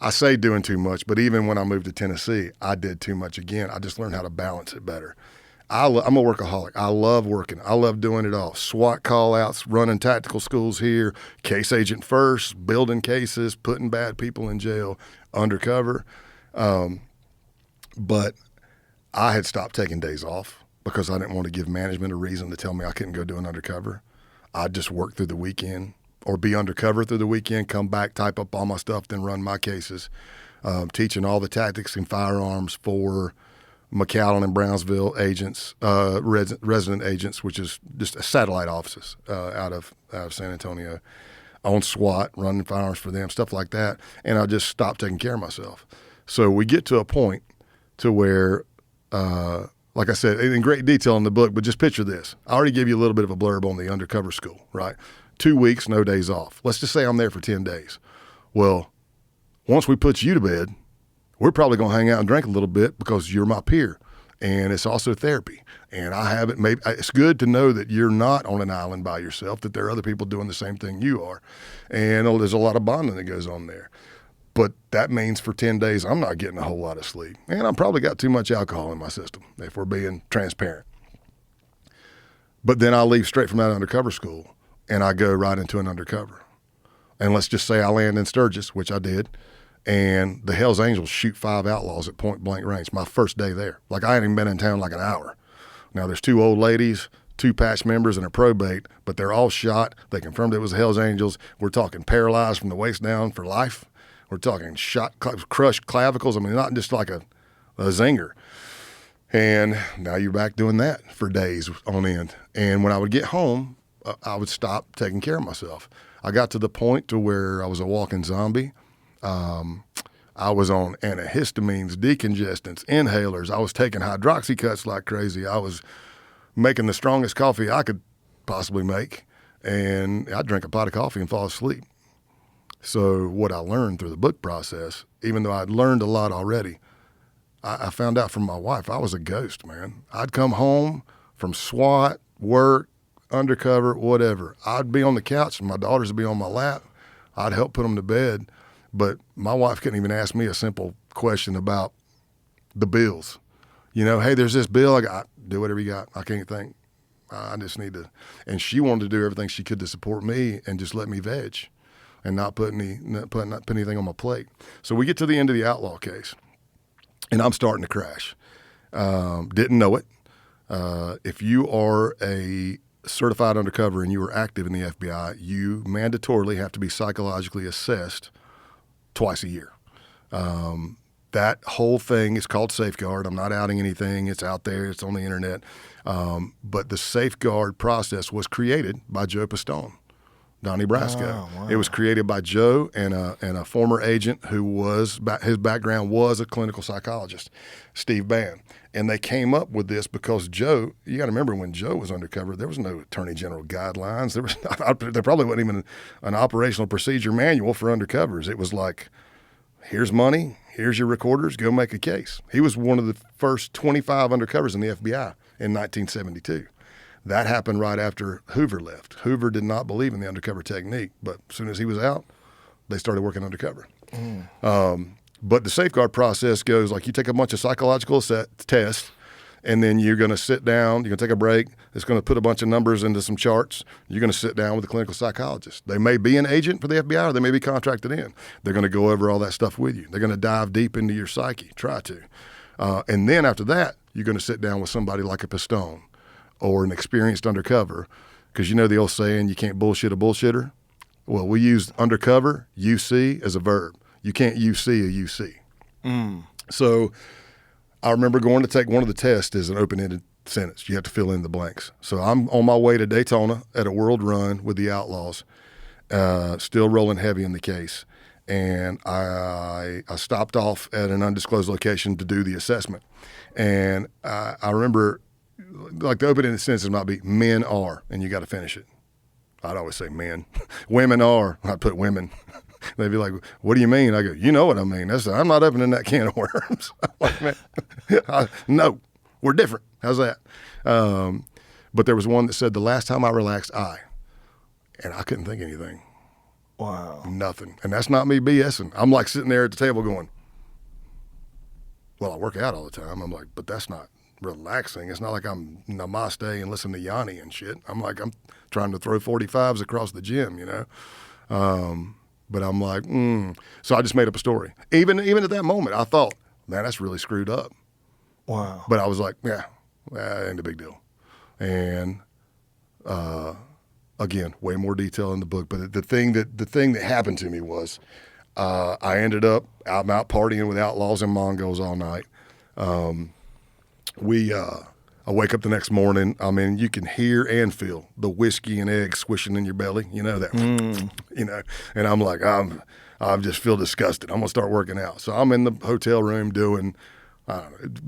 I say doing too much, but even when I moved to Tennessee, I did too much again. I just learned how to balance it better. I'm a workaholic. I love working. I love doing it all. SWAT call-outs, running tactical schools here, case agent first, building cases, putting bad people in jail, undercover. But I had stopped taking days off because I didn't want to give management a reason to tell me I couldn't go do an undercover. I'd just work through the weekend or be undercover through the weekend, come back, type up all my stuff, then run my cases, teaching all the tactics and firearms for McAllen and Brownsville agents, resident agents, which is just satellite offices out of San Antonio, on SWAT, running firearms for them, stuff like that. And I just stopped taking care of myself. So we get to a point to where, like I said, in great detail in the book, but just picture this. I already gave you a little bit of a blurb on the undercover school, right? 2 weeks, no days off. Let's just say I'm there for 10 days. Well, once we put you to bed, we're probably going to hang out and drink a little bit because you're my peer. And it's also therapy. And I have it. Maybe it's good to know that you're not on an island by yourself, that there are other people doing the same thing you are. And there's a lot of bonding that goes on there. But that means for 10 days, I'm not getting a whole lot of sleep. And I've probably got too much alcohol in my system, if we're being transparent. But then I leave straight from that undercover school and I go right into an undercover. And let's just say I land in Sturgis, which I did, and the Hells Angels shoot 5 outlaws at point blank range. My first day there. Like I hadn't even been in town like an hour. Now there's 2 old ladies, 2 patch members, and a probate, but they're all shot. They confirmed it was the Hells Angels. We're talking paralyzed from the waist down for life. We're talking shot, crushed clavicles. I mean, not just like a zinger. And now you're back doing that for days on end. And when I would get home, I would stop taking care of myself. I got to the point to where I was a walking zombie. I was on antihistamines, decongestants, inhalers. I was taking hydroxycuts like crazy. I was making the strongest coffee I could possibly make. And I'd drink a pot of coffee and fall asleep. So what I learned through the book process, even though I'd learned a lot already, I found out from my wife I was a ghost, man. I'd come home from SWAT, work, undercover, whatever. I'd be on the couch and my daughters would be on my lap. I'd help put them to bed. But my wife couldn't even ask me a simple question about the bills. You know, hey, there's this bill. I got, do whatever you got. I can't think. I just need to. And she wanted to do everything she could to support me and just let me veg and not put anything on my plate. So we get to the end of the outlaw case, and I'm starting to crash. Didn't know it. If you are a certified undercover and you are active in the FBI, you mandatorily have to be psychologically assessed twice a year. That whole thing is called Safeguard. I'm not outing anything. It's out there. It's on the internet. But the Safeguard process was created by Joe Pistone, Donnie Brasco. Wow. It was created by Joe and a former agent who was, his background was a clinical psychologist, Steve Bann. And they came up with this because Joe, you got to remember when Joe was undercover, there was no Attorney General guidelines. There probably wasn't even an operational procedure manual for undercovers. It was like, here's money, here's your recorders, go make a case. He was one of the first 25 undercovers in the FBI in 1972. That happened right after Hoover left. Hoover did not believe in the undercover technique, but as soon as he was out, they started working undercover. But the Safeguard process goes like you take a bunch of psychological tests, and then you're going to sit down, you're going to take a break. It's going to put a bunch of numbers into some charts. You're going to sit down with a clinical psychologist. They may be an agent for the FBI or they may be contracted in. They're going to go over all that stuff with you. They're going to dive deep into your psyche, try to. And then after that, you're going to sit down with somebody like a Pistone or an experienced undercover, because you know the old saying, you can't bullshit a bullshitter? Well, we use undercover, UC, as a verb. You can't UC a UC. So I remember going to take one of the tests as an open-ended sentence. You have to fill in the blanks. So I'm on my way to Daytona at a world run with the Outlaws, still rolling heavy in the case. And I stopped off at an undisclosed location to do the assessment. And I remember, like, the open-ended sentence might be, men are, and you got to finish it. I'd always say men. Women are. I'd put women. They'd be like, what do you mean? I go, you know what I mean. I'm not opening that can of worms. I'm like, man, no, we're different. How's that? But there was one that said, the last time I relaxed, and I couldn't think of anything. Wow. Nothing. And that's not me BSing. I'm like sitting there at the table going, well, I work out all the time. I'm like, but that's not relaxing. It's not like I'm namaste and listen to Yanni and shit. I'm like, I'm trying to throw 45s across the gym, you know? But I'm like, So I just made up a story. Even at that moment, I thought, man, that's really screwed up. Wow. But I was like, yeah, ain't a big deal. And again, way more detail in the book. But the thing that happened to me was I ended up out partying with outlaws and Mongols all night. I wake up the next morning. I mean, you can hear and feel the whiskey and eggs squishing in your belly. You know that, you know. And I'm like, I just feel disgusted. I'm gonna start working out. So I'm in the hotel room doing,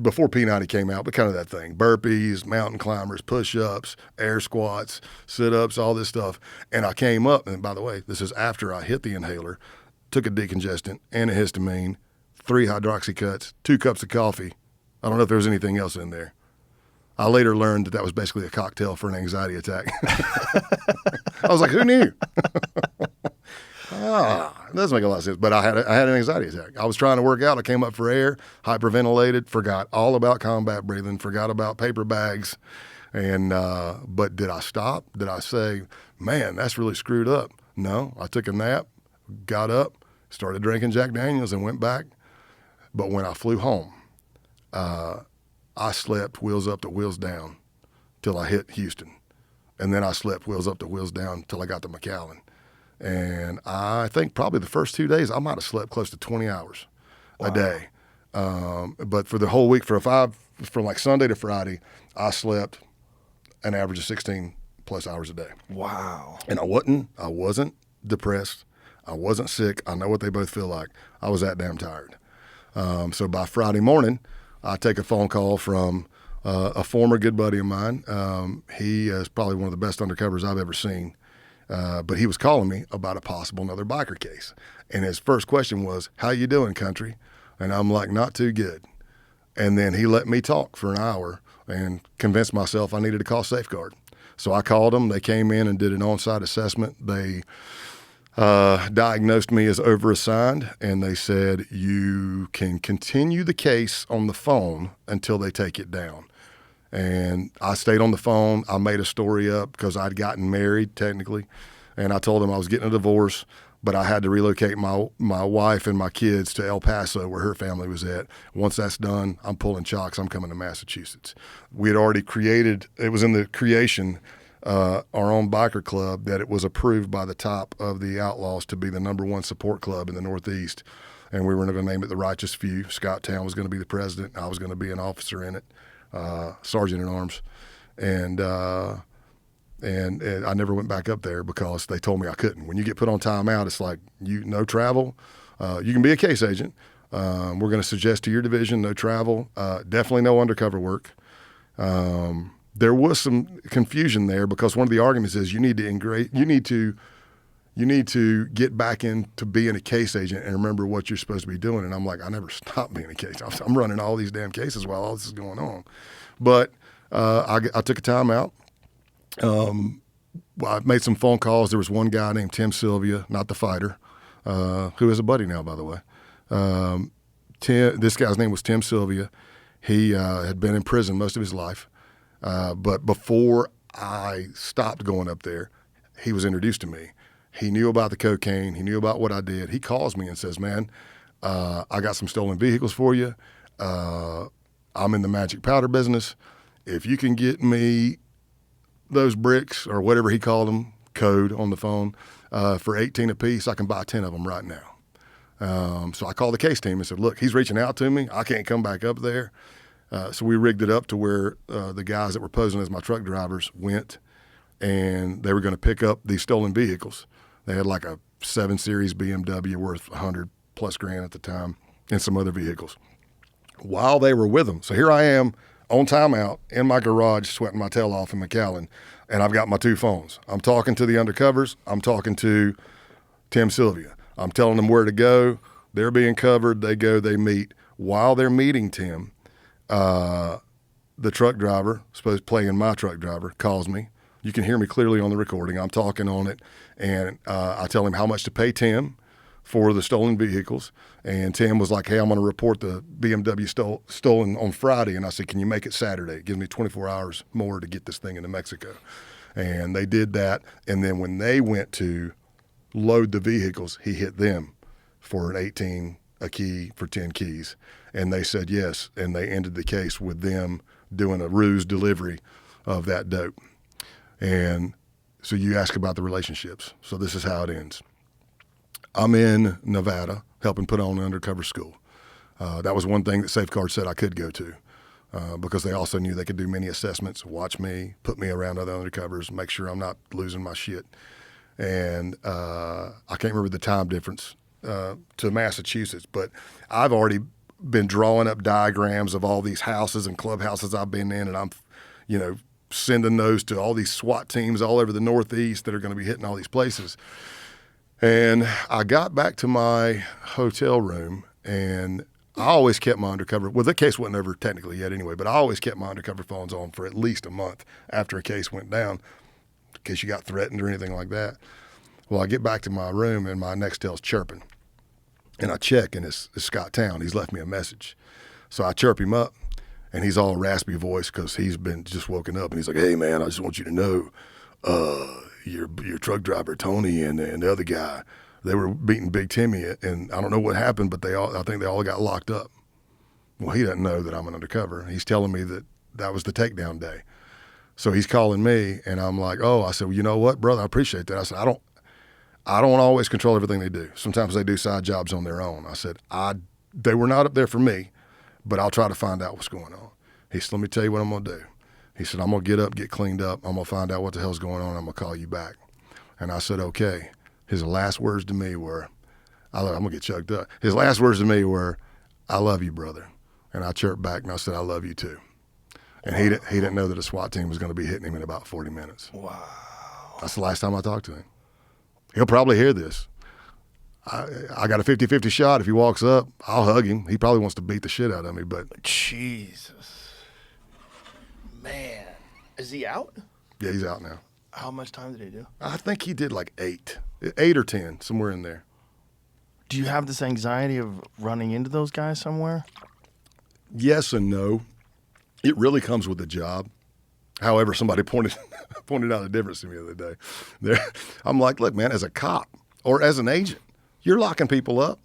before P90 came out, but kind of that thing: burpees, mountain climbers, push-ups, air squats, sit-ups, all this stuff. And I came up, and by the way, this is after I hit the inhaler, took a decongestant, antihistamine, 3 hydroxycuts, 2 cups of coffee. I don't know if there was anything else in there. I later learned that was basically a cocktail for an anxiety attack. I was like, who knew? It doesn't make a lot of sense. But I had an anxiety attack. I was trying to work out. I came up for air, hyperventilated, forgot all about combat breathing, forgot about paper bags. And but did I stop? Did I say, man, that's really screwed up? No. I took a nap, got up, started drinking Jack Daniels, and went back. But when I flew home, I slept wheels up to wheels down till I hit Houston. And then I slept wheels up to wheels down till I got to McAllen. And I think probably the first 2 days I might have slept close to 20 hours a day. But for the whole week, from like Sunday to Friday, I slept an average of 16 plus hours a day. Wow. And I wasn't depressed. I wasn't sick. I know what they both feel like. I was that damn tired. So by Friday morning, I take a phone call from a former good buddy of mine. He is probably one of the best undercovers I've ever seen. But he was calling me about a possible another biker case. And his first question was, "How you doing, country?" And I'm like, "Not too good." And then he let me talk for an hour and convinced myself I needed to call Safeguard. So I called them. They came in and did an on-site assessment. They diagnosed me as overassigned, and they said, "You can continue the case on the phone until they take it down." And I stayed on the phone. I made a story up because I'd gotten married technically, and I told them I was getting a divorce, but I had to relocate my wife and my kids to El Paso where her family was at. Once that's done, I'm pulling chocks. I'm coming to Massachusetts. We had already created, it was in the creation, our own biker club, that it was approved by the top of the Outlaws to be the #1 support club in the Northeast. And we were going to name it the Righteous Few. Scott Town was going to be the president. I was going to be an officer in it. Sergeant in arms, and I never went back up there because they told me I couldn't. When you get put on timeout, it's like no travel. You can be a case agent. We're going to suggest to your division no travel. Definitely no undercover work. There was some confusion there because one of the arguments is you need to get back into being a case agent and remember what you're supposed to be doing. And I'm like, I never stopped being a case. I'm running all these damn cases while all this is going on. But I took a time out. I made some phone calls. There was one guy named Tim Sylvia, not the fighter, who is a buddy now, by the way. This guy's name was Tim Sylvia. He had been in prison most of his life. But before I stopped going up there, he was introduced to me. He knew about the cocaine. He knew about what I did. He calls me and says, "Man, I got some stolen vehicles for you. I'm in the magic powder business. If you can get me those bricks," or whatever he called them, code on the phone, for 18 apiece, I can buy 10 of them right now. So I called the case team and said, "Look, he's reaching out to me. I can't come back up there." So we rigged it up to where the guys that were posing as my truck drivers went, and they were going to pick up these stolen vehicles. They had like a 7 Series BMW worth $100+ at the time, and some other vehicles. While they were with them, so here I am on timeout in my garage sweating my tail off in McAllen, and I've got my 2 phones. I'm talking to the undercovers. I'm talking to Tim Sylvia. I'm telling them where to go. They're being covered. They go, they meet. While they're meeting Tim, the truck driver, supposed playing my truck driver, calls me. You can hear me clearly on the recording. I'm talking on it, and I tell him how much to pay Tim for the stolen vehicles. And Tim was like, "Hey, I'm going to report the BMW stolen on Friday." And I said, "Can you make it Saturday? It gives me 24 hours more to get this thing into Mexico." And they did that. And then when they went to load the vehicles, he hit them for an 18 a key for 10 keys. And they said yes. And they ended the case with them doing a ruse delivery of that dope. And so you ask about the relationships. So this is how it ends. I'm in Nevada helping put on an undercover school. That was one thing that Safeguard said I could go to because they also knew they could do many assessments, watch me, put me around other undercovers, make sure I'm not losing my shit. And I can't remember the time difference to Massachusetts, but I've already been drawing up diagrams of all these houses and clubhouses I've been in, and I'm, sending those to all these SWAT teams all over the Northeast that are going to be hitting all these places. And I got back to my hotel room, and I always kept my undercover. Well, the case wasn't over technically yet anyway, but I always kept my undercover phones on for at least a month after a case went down in case you got threatened or anything like that. Well, I get back to my room, and my Nextel's chirping. And I check, and it's Scott Town. He's left me a message. So I chirp him up. And he's all raspy voice because he's been just woken up. And he's like, "Hey, man, I just want you to know your truck driver, Tony, and the other guy, they were beating Big Timmy. And I don't know what happened, but I think they all got locked up." Well, he doesn't know that I'm an undercover. He's telling me that was the takedown day. So he's calling me, and I'm like, "Oh," I said, "Well, you know what, brother, I appreciate that." I said, I don't always control everything they do. Sometimes they do side jobs on their own. I said, they were not up there for me. but I'll try to find out what's going on. He said, let me tell you what I'm going to do. He said, I'm going to get up, get cleaned up. I'm going to find out what the hell's going on. I'm going to call you back. And I said, okay. His last words to me were, I'm going to get choked up. His last words to me were, I love you, brother. And I chirped back and I said, I love you too. And he didn't know that a SWAT team was going to be hitting him in about 40 minutes. Wow. That's the last time I talked to him. He'll probably hear this. I got a 50-50 shot. If he walks up, I'll hug him. He probably wants to beat the shit out of me, but Jesus. Man. Is he out? yeah, he's out now. How much time did he do? I think he did like 8 or 10, somewhere in there. Do you have this anxiety of running into those guys somewhere? Yes and no. It really comes with the job. However, somebody pointed out a difference to me the other day. I'm like, look, man, as a cop or as an agent, you're locking people up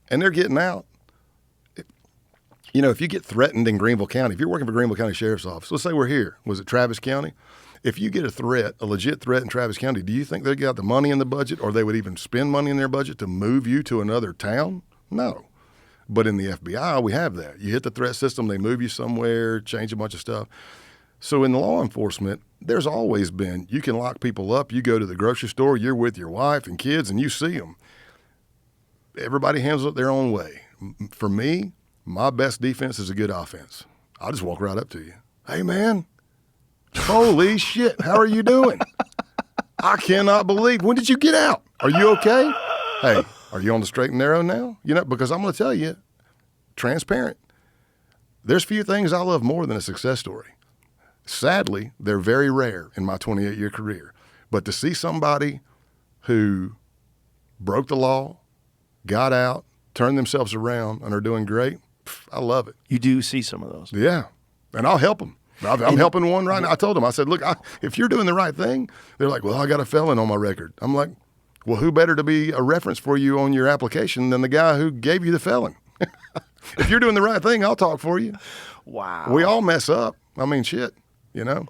and they're getting out. You know, if you get threatened in Greenville County, if you're working for Greenville County Sheriff's Office, let's say we're here. Was it Travis County? If you get a threat, a legit threat in Travis County, do you think they got the money in the budget or they would even spend money in their budget to move you to another town? No. But in the FBI, we have that. You hit the threat system, they move you somewhere, change a bunch of stuff. So in law enforcement, there's always been, you can lock people up, you go to the grocery store, you're with your wife and kids, and you see them. Everybody handles it their own way. For me, my best defense is a good offense. I'll just walk right up to you. Hey, man, holy shit, how are you doing? I cannot believe, when did you get out? Are you okay? Hey, are you on the straight and narrow now? You know, because I'm going to tell you, transparent, there's few things I love more than a success story. Sadly, they're very rare in my 28-year career. But to see somebody who broke the law, got out, turned themselves around, and are doing great, I love it. You do see some of those. Yeah, and I'll help them. I'm helping one right now. I told them, I said, look, if you're doing the right thing, they're like, well, I got a felon on my record. I'm like, well, who better to be a reference for you on your application than the guy who gave you the felon? If you're doing the right thing, I'll talk for you. Wow. We all mess up. I mean, shit, you know?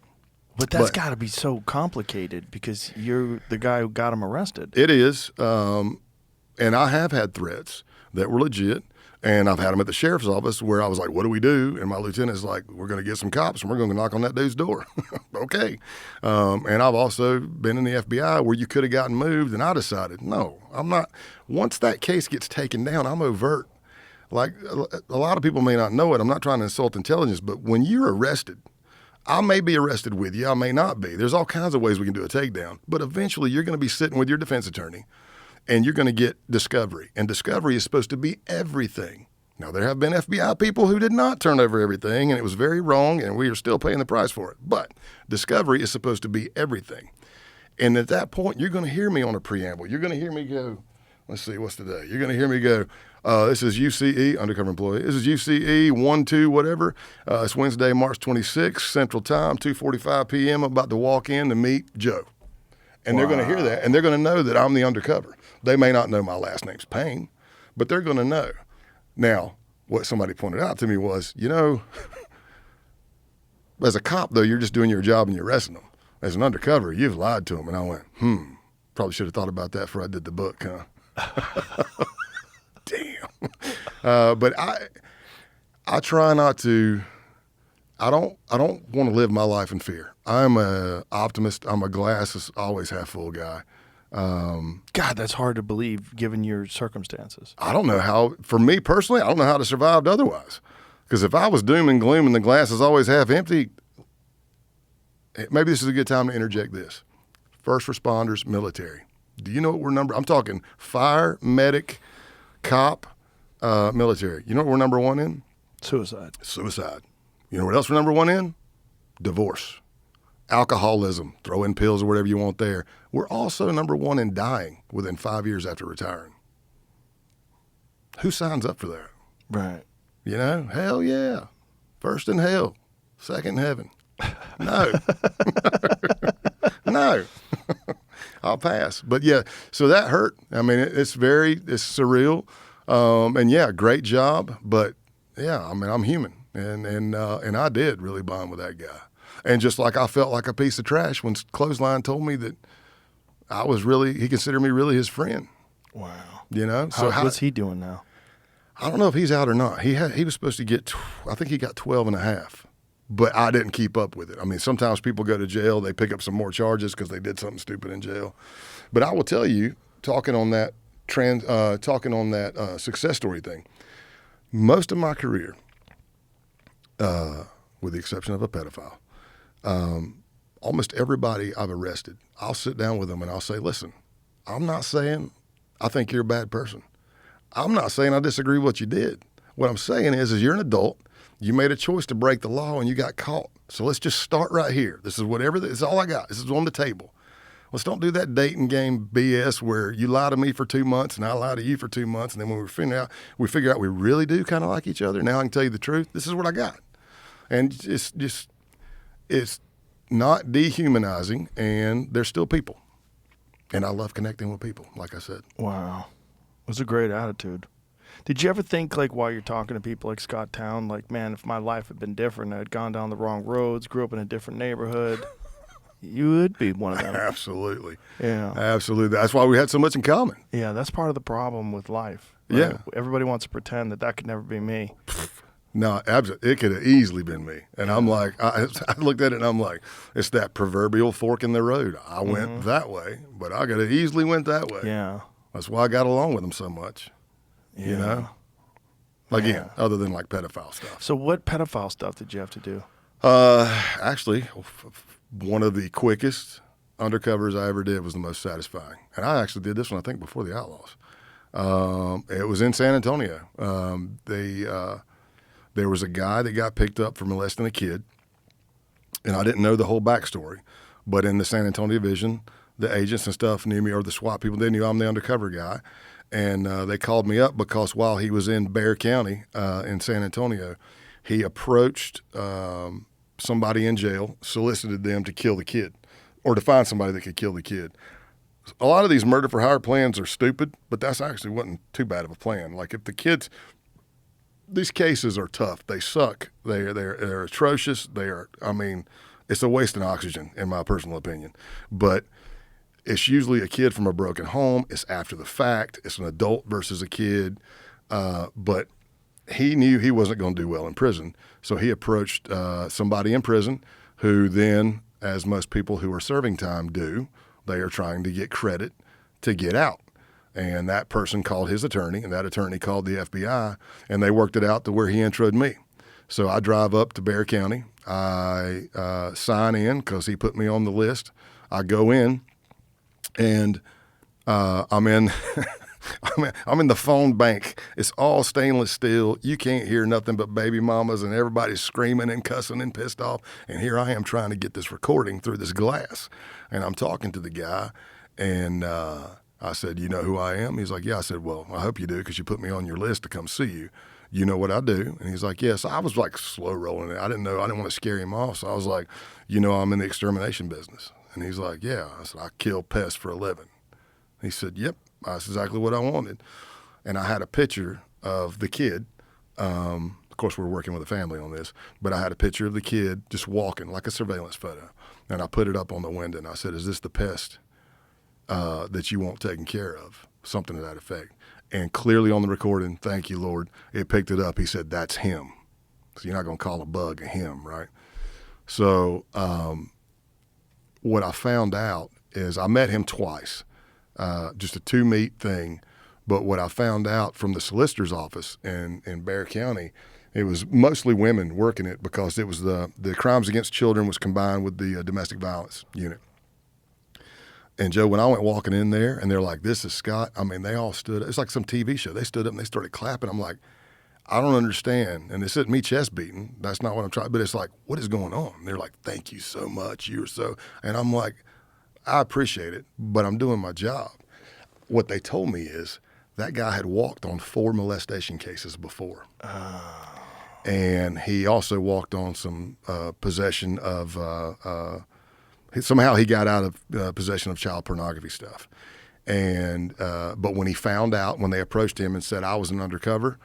But that's got to be so complicated because you're the guy who got him arrested. It is. And I have had threats that were legit. And I've had them at the sheriff's office where I was like, what do we do? And my lieutenant's like, we're going to get some cops and we're going to knock on that dude's door. Okay. And I've also been in the FBI where you could have gotten moved and I decided, no, I'm not. Once that case gets taken down, I'm overt. Like a lot of people may not know it. I'm not trying to insult intelligence, but when you're arrested, I may be arrested with you. I may not be. There's all kinds of ways we can do a takedown. But eventually you're going to be sitting with your defense attorney and you're going to get discovery. And discovery is supposed to be everything. Now, there have been FBI people who did not turn over everything, and it was very wrong, and we are still paying the price for it. But discovery is supposed to be everything. And at that point, you're going to hear me on a preamble. You're going to hear me go, let's see, what's today? You're going to hear me go, this is UCE, undercover employee. This is UCE 1-2, whatever. It's Wednesday, March 26th, Central Time, 2:45 p.m. I'm about to walk in to meet Joe. And they're going to hear that, and they're going to know that I'm the undercover. They may not know my last name's Payne, but they're going to know. Now, what somebody pointed out to me was, you know, as a cop, though, you're just doing your job and you're arresting them. As an undercover, you've lied to them. And I went, probably should have thought about that before I did the book, huh? Damn. But I try not to, I don't want to live my life in fear. I'm an optimist. I'm a glass always half full guy. God, that's hard to believe given your circumstances. I don't know how, for me personally, I don't know how to survive otherwise. Because if I was doom and gloom and the glass is always half empty, maybe this is a good time to interject this. First responders, military. Do you know what we're I'm talking fire, medic, cop, military. You know what we're number one in? Suicide. Suicide. You know what else we're number one in? Divorce. Alcoholism, throw in pills or whatever you want there. We're also number one in dying within 5 years after retiring. Who signs up for that? Right. You know, hell yeah. First in hell, second in heaven. No. No. I'll pass. But yeah, so that hurt. I mean, it's surreal. And yeah, great job. But yeah, I mean, I'm human. And I did really bond with that guy. And just like I felt like a piece of trash when Clothesline told me that he considered me really his friend. Wow. You know? What's he doing now? I don't know if he's out or not. He was supposed to get, I think he got 12 and a half. But I didn't keep up with it. I mean, sometimes people go to jail, they pick up some more charges because they did something stupid in jail. But I will tell you, talking on that success story thing, most of my career, with the exception of a pedophile, almost everybody I've arrested, I'll sit down with them and I'll say, listen, I'm not saying I think you're a bad person. I'm not saying I disagree with what you did. What I'm saying is you're an adult. You made a choice to break the law and you got caught. So let's just start right here. This is all I got. This is on the table. Let's don't do that dating game BS where you lie to me for 2 months and I lie to you for 2 months. And then when we figure out we really do kind of like each other. Now I can tell you the truth. This is what I got. And it's not dehumanizing, and they're still people. And I love connecting with people, like I said. Wow. It was a great attitude. Did you ever think, like, while you're talking to people like Scott Town, like, man, if my life had been different, I had gone down the wrong roads, grew up in a different neighborhood, you would be one of them. Absolutely. Yeah. Absolutely. That's why we had so much in common. Yeah, that's part of the problem with life. Right? Yeah. Everybody wants to pretend that could never be me. No, absolutely. It could have easily been me. And I'm like, I looked at it and I'm like, it's that proverbial fork in the road. I went that way, but I could have easily went that way. Yeah. That's why I got along with them so much. Yeah. You know? Again, other than like pedophile stuff. So what pedophile stuff did you have to do? Actually, one of the quickest undercovers I ever did was the most satisfying. And I actually did this one, I think, before the Outlaws. It was in San Antonio. There was a guy that got picked up for molesting a kid, and I didn't know the whole backstory. But in the San Antonio division, the agents and stuff knew me, or the SWAT people, they knew I'm the undercover guy. And they called me up because while he was in Bexar County in San Antonio, he approached somebody in jail, solicited them to kill the kid or to find somebody that could kill the kid. A lot of these murder-for-hire plans are stupid, but that's actually wasn't too bad of a plan. Like if the kids – these cases are tough. They suck. They're atrocious. It's a waste of oxygen, in my personal opinion. But it's usually a kid from a broken home. It's after the fact. It's an adult versus a kid. But he knew he wasn't going to do well in prison, so he approached somebody in prison who then, as most people who are serving time do, they are trying to get credit to get out. And that person called his attorney, and that attorney called the FBI, and they worked it out to where he introed me. So I drive up to Bexar County. I sign in because he put me on the list. I go in, and I'm in I'm in the phone bank. It's all stainless steel. You can't hear nothing but baby mamas, and everybody's screaming and cussing and pissed off. And here I am trying to get this recording through this glass. And I'm talking to the guy, and I said, you know who I am? He's like, yeah. I said, well, I hope you do because you put me on your list to come see you. You know what I do? And he's like, yes. I was like slow rolling it. I didn't know. I didn't want to scare him off. So I was like, you know, I'm in the extermination business. And he's like, yeah. I said, I kill pests for a living. He said, yep. That's exactly what I wanted. And I had a picture of the kid. Of course, we're working with a family on this, but I had a picture of the kid just walking like a surveillance photo. And I put it up on the window and I said, is this the pest that you want taken care of? Something to that effect. And clearly on the recording, thank you, Lord, it picked it up. He said, that's him. So you're not going to call a bug a him, right? So what I found out is I met him twice, just a two-meet thing. But what I found out from the solicitor's office in Bexar County, it was mostly women working it because it was the crimes against children was combined with the domestic violence unit. And Joe, when I went walking in there and they're like, this is Scott, I mean, they all stood up. It's like some TV show. They stood up and they started clapping. I'm like, I don't understand. And this isn't me chest beating. That's not what I'm trying. But it's like, what is going on? And they're like, thank you so much. You're so. And I'm like, I appreciate it, but I'm doing my job. What they told me is that guy had walked on 4 molestation cases before. And he also walked on some possession of somehow he got out of possession of child pornography stuff. And but when he found out, when they approached him and said I was an undercover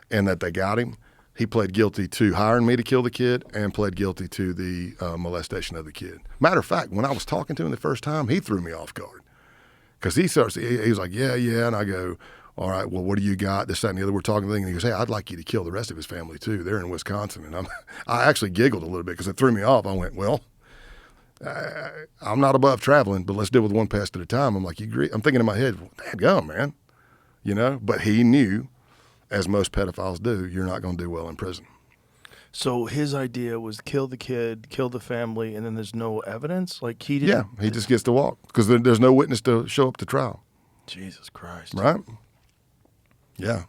and that they got him, he pled guilty to hiring me to kill the kid and pled guilty to the molestation of the kid. Matter of fact, when I was talking to him the first time, he threw me off guard because he was like, yeah. And I go, All right, well, what do you got? This, that, and the other. We're talking thing, and he goes, hey, I'd like you to kill the rest of his family too. They're in Wisconsin, and I actually giggled a little bit because it threw me off. I went, well, I'm not above traveling, but let's deal with one pest at a time. I'm like, you agree? I'm thinking in my head, well, dadgum, man, But he knew, as most pedophiles do, you're not going to do well in prison. So his idea was kill the kid, kill the family, and then there's no evidence? Like he didn't... Yeah, he just gets to walk because there's no witness to show up to trial. Jesus Christ. Right? Yeah.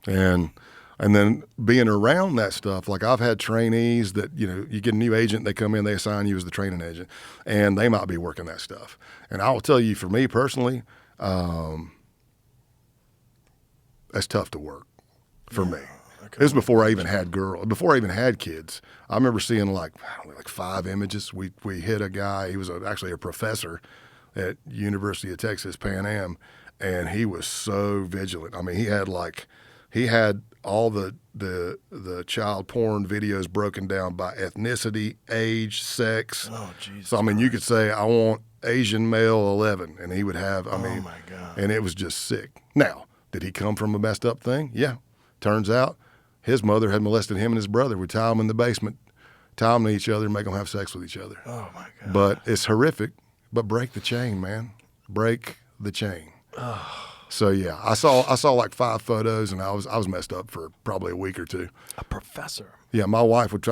And then being around that stuff, like I've had trainees that, you get a new agent, they come in, they assign you as the training agent, and they might be working that stuff. And I will tell you, for me personally, that's tough to work for me. It was before I even had before I even had kids. I remember seeing like 5 images. We hit a guy. He was actually a professor at University of Texas, Pan Am, and he was so vigilant. I mean, he had all the child porn videos broken down by ethnicity, age, sex. Oh, Jesus. So I mean, you could say I want Asian male 11, and he would have. Oh my God. And it was just sick. Now, did he come from a messed up thing? Yeah. Turns out his mother had molested him and his brother. We tie them in the basement, tie them to each other, and make them have sex with each other. Oh my God. But it's horrific. But break the chain, man. Break the chain. So yeah, I saw like 5 photos, and I was messed up for probably a week or 2. A professor. Yeah, my wife would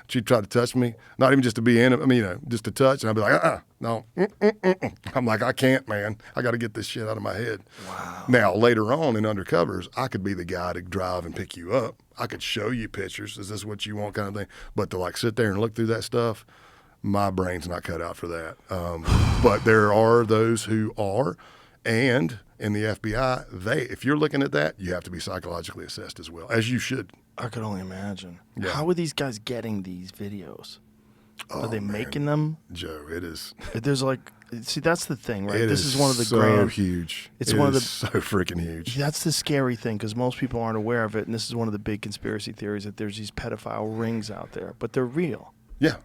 she'd try to touch me, not even just to be in it. I mean, just to touch, and I'd be like, no. I'm like, I can't, man. I got to get this shit out of my head. Wow. Now later on in Undercovers, I could be the guy to drive and pick you up. I could show you pictures. Is this what you want, kind of thing? But to like sit there and look through that stuff, my brain's not cut out for that. But there are those who are, and in the FBI, if you're looking at that, you have to be psychologically assessed as well, as you should. I could only imagine. Yeah. How are these guys getting these videos? Are they man. making them? Joe, it is. There's see, that's the thing, right? This is one of the so huge. It's it one of the so freaking huge. That's the scary thing, because most people aren't aware of it, and this is one of the big conspiracy theories, that there's these pedophile rings out there, but they're real. Yeah.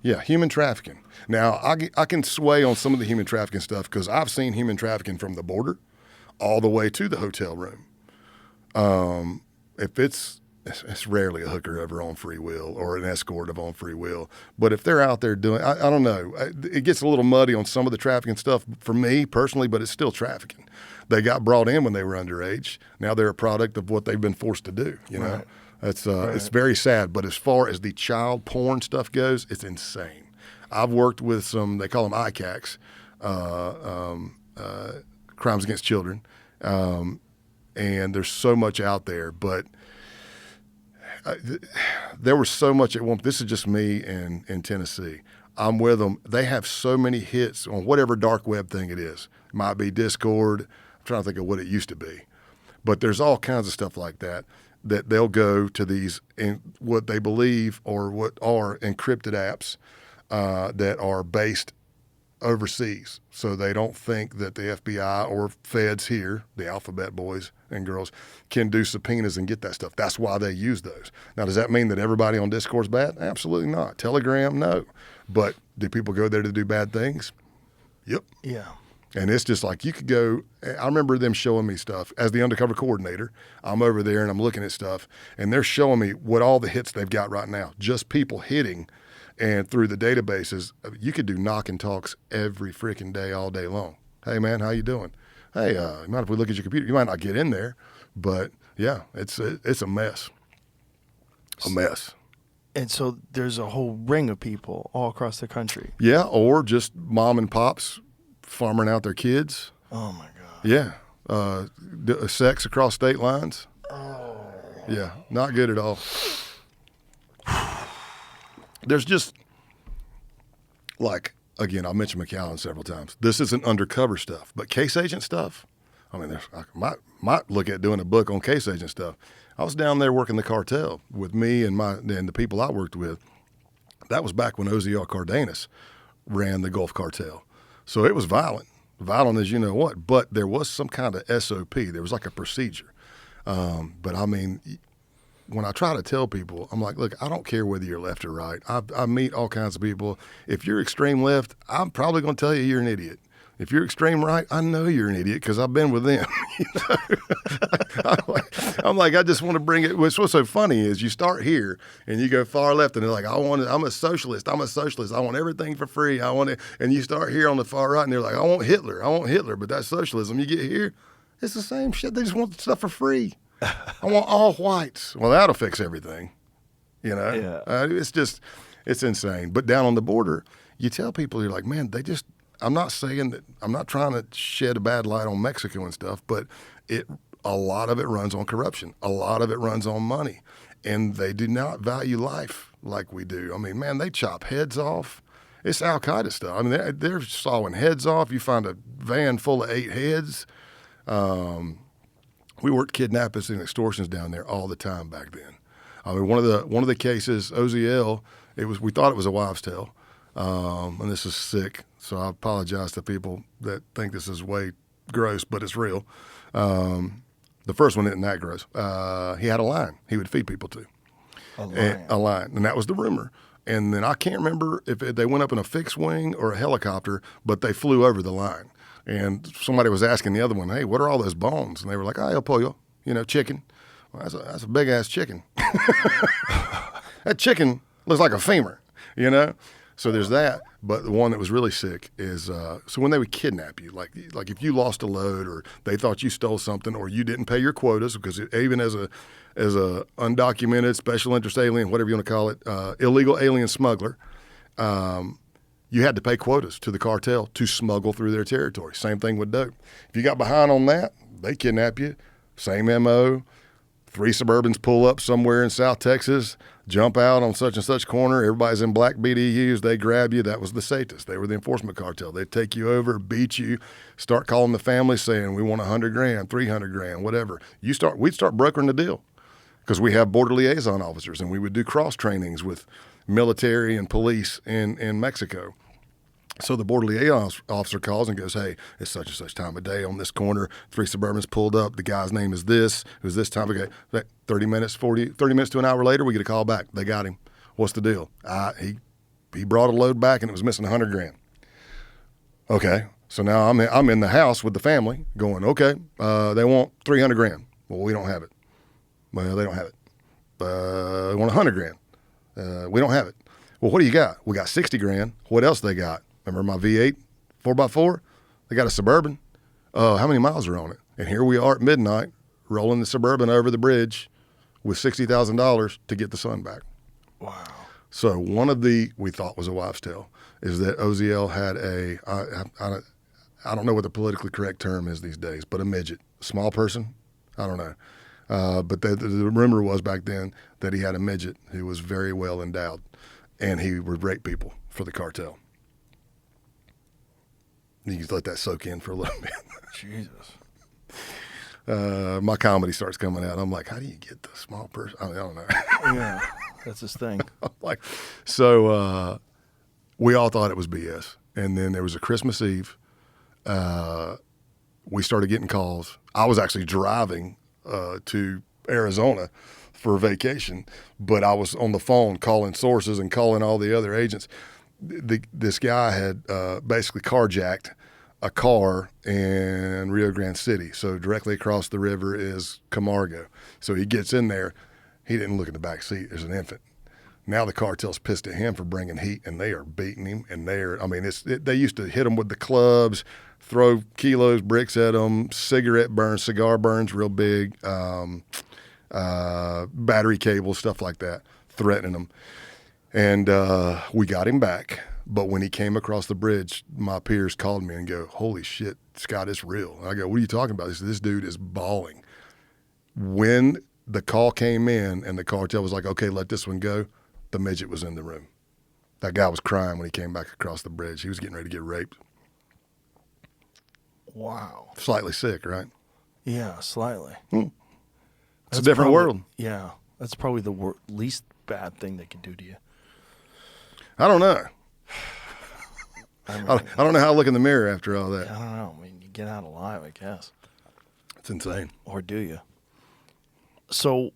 Yeah, human trafficking. Now, I can sway on some of the human trafficking stuff because I've seen human trafficking from the border all the way to the hotel room. If it's rarely a hooker ever on free will or an escort of on free will. But if they're out there doing, I don't know, it gets a little muddy on some of the trafficking stuff for me personally, but it's still trafficking. They got brought in when they were underage. Now they're a product of what they've been forced to do, you know? Right. That's It's very sad. But as far as the child porn stuff goes, it's insane. I've worked with some, they call them ICACs, crimes against children. And there's so much out there, but there was so much at one. This is just me in Tennessee. I'm with them. They have so many hits on whatever dark web thing it is. It might be Discord. I'm trying to think of what it used to be, but there's all kinds of stuff like that they'll go to these in what they believe or what are encrypted apps that are based overseas. So they don't think that the FBI or feds here, the alphabet boys and girls, can do subpoenas and get that stuff. That's why they use those. Now, does that mean that everybody on Discord's bad? Absolutely not. Telegram, no. But do people go there to do bad things? Yep. Yeah. And it's just like you could go. I remember them showing me stuff as the undercover coordinator. I'm over there and I'm looking at stuff, and they're showing me what all the hits they've got right now. Just people hitting, and through the databases, you could do knock and talks every freaking day, all day long. Hey man, how you doing? Hey, you mind if we look at your computer? You might not get in there, but yeah, it's a mess. A mess. And so there's a whole ring of people all across the country. Yeah, or just mom and pops farming out their kids. Oh my God. Yeah. Sex across state lines. Oh. Yeah, not good at all. There's just, like, again, I mentioned McAllen several times. This isn't undercover stuff, but case agent stuff. I mean, I might look at doing a book on case agent stuff. I was down there working the cartel with me and the people I worked with. That was back when OZR Cardenas ran the Gulf Cartel. So it was violent as you know what, but there was some kind of SOP. There was like a procedure. But I mean, when I try to tell people, I'm like, look, I don't care whether you're left or right. I meet all kinds of people. If you're extreme left, I'm probably going to tell you you're an idiot. If you're extreme right, I know you're an idiot because I've been with them. You know? I'm like, I just want to bring it. What's so funny is you start here and you go far left, and they're like, I'm a socialist. I'm a socialist. I want everything for free. I want it. And you start here on the far right, and they're like, I want Hitler. But that's socialism. You get here, it's the same shit. They just want the stuff for free. I want all whites. Well, that'll fix everything. You know, it's insane. But down on the border, you tell people, you're like, man, I'm not saying that, I'm not trying to shed a bad light on Mexico and stuff, but a lot of it runs on corruption. A lot of it runs on money. And they do not value life like we do. I mean, man, they chop heads off. It's Al-Qaeda stuff. I mean, they're sawing heads off. You find a van full of 8 heads. We worked kidnappings and extortions down there all the time back then. I mean, one of the cases, OZL, we thought it was a wives' tale. And this is sick, so I apologize to people that think this is way gross, but it's real. The first one isn't that gross. He had a line he would feed people to. A line. And that was the rumor. And then I can't remember if they went up in a fixed wing or a helicopter, but they flew over the line. And somebody was asking the other one, hey, what are all those bones? And they were like, el pollo, chicken. Well, that's a big-ass chicken. That chicken looks like a femur, So there's that. But the one that was really sick is, so when they would kidnap you, like if you lost a load or they thought you stole something or you didn't pay your quotas, because even as a undocumented special interest alien, whatever you want to call it, illegal alien smuggler, you had to pay quotas to the cartel to smuggle through their territory. Same thing with dope. If you got behind on that, they kidnap you. Same MO. 3 Suburbans pull up somewhere in South Texas, jump out on such and such corner. Everybody's in black BDUs. They grab you. That was the Zetas. They were the enforcement cartel. They'd take you over, beat you, start calling the family saying, we want $100,000, $300,000, whatever. We'd start brokering the deal because we have border liaison officers, and we would do cross trainings with military and police in Mexico. So the border liaison officer calls and goes, hey, it's such and such time of day on this corner. 3 Suburbans pulled up. The guy's name is this. It was this time of day. 30 minutes to an hour later, we get a call back. They got him. What's the deal? He brought a load back and it was missing $100,000. Okay. So now I'm in the house with the family going, okay, they want $300,000. Well, we don't have it. Well, they don't have it. They want $100,000. We don't have it. Well, what do you got? We got $60,000. What else they got? Remember my V8 4x4? They got a Suburban. How many miles are on it? And here we are at midnight, rolling the Suburban over the bridge with $60,000 to get the son back. Wow. So one of we thought was a wives' tale is that OZL had I don't know what the politically correct term is these days, but a midget, a small person. I don't know. But the rumor was back then that he had a midget who was very well endowed, and he would rape people for the cartel. You can let that soak in for a little bit. Jesus. My comedy starts coming out. I'm like, how do you get the small person? I don't know. Yeah, that's his thing. So we all thought it was BS. And then there was a Christmas Eve. We started getting calls. I was actually driving to Arizona for vacation, but I was on the phone calling sources and calling all the other agents. This guy had basically carjacked a car in Rio Grande City. So directly across the river is Camargo. So he gets in there. He didn't look in the back seat. There's an infant. Now the cartel's pissed at him for bringing heat, and they are beating him. And they used to hit him with the clubs, throw kilos, bricks at him, cigar burns real big, battery cables, stuff like that, threatening them. And we got him back. But when he came across the bridge, my peers called me and go, holy shit, Scott, it's real. And I go, what are you talking about? They said, this dude is bawling. When the call came in and the cartel was like, okay, let this one go, the midget was in the room. That guy was crying when he came back across the bridge. He was getting ready to get raped. Wow. Slightly sick, right? Yeah, slightly. It's a different world. Yeah. That's probably the least bad thing they can do to you. I don't know. I don't know how I look in the mirror after all that. I don't know. I mean, you get out alive, I guess. It's insane. Or do you? So,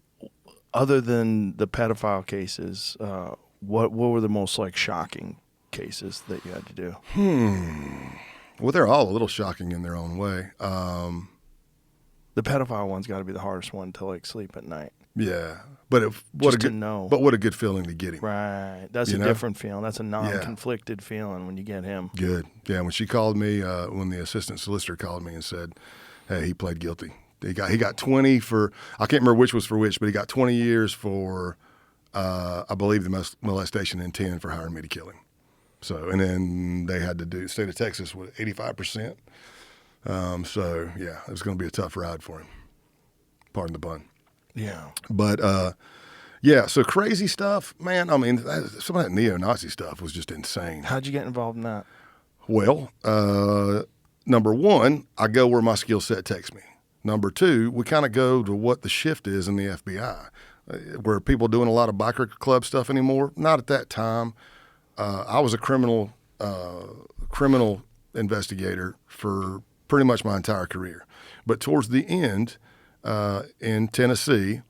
other than the pedophile cases, what were the most shocking cases that you had to do? Well, they're all a little shocking in their own way. The pedophile one's got to be the hardest one to like sleep at night. Yeah, but To know. But what a good feeling to get him. Right, that's a different feeling. That's a non-conflicted feeling when you get him. Good. Yeah, when she called me, when the assistant solicitor called me and said, "Hey, he pled guilty. He got 20 for, I can't remember which was for which, but he got 20 years for, I believe, the molestation and 10 for hiring me to kill him." So, and then they had to do state of Texas with 85%. So yeah, it was going to be a tough ride for him. Pardon the pun. Yeah. But yeah, so crazy stuff, man. I mean, some of that neo-Nazi stuff was just insane. How'd you get involved in that? Well, number one, I go where my skill set takes me. Number two, we kind of go to what the shift is in the FBI. Were people doing a lot of biker club stuff anymore? Not at that time. I was a criminal investigator for pretty much my entire career. But towards the end, in Tennessee,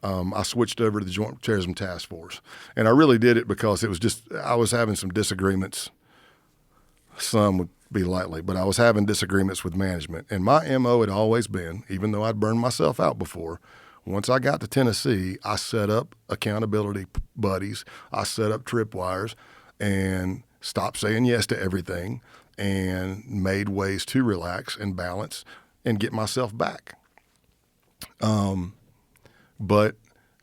I switched over to the Joint Terrorism Task Force. And I really did it because it was just, I was having some disagreements. Some would be lightly, but I was having disagreements with management. And my MO had always been, even though I'd burned myself out before, once I got to Tennessee, I set up accountability buddies. I set up tripwires and stopped saying yes to everything and made ways to relax and balance and get myself back. But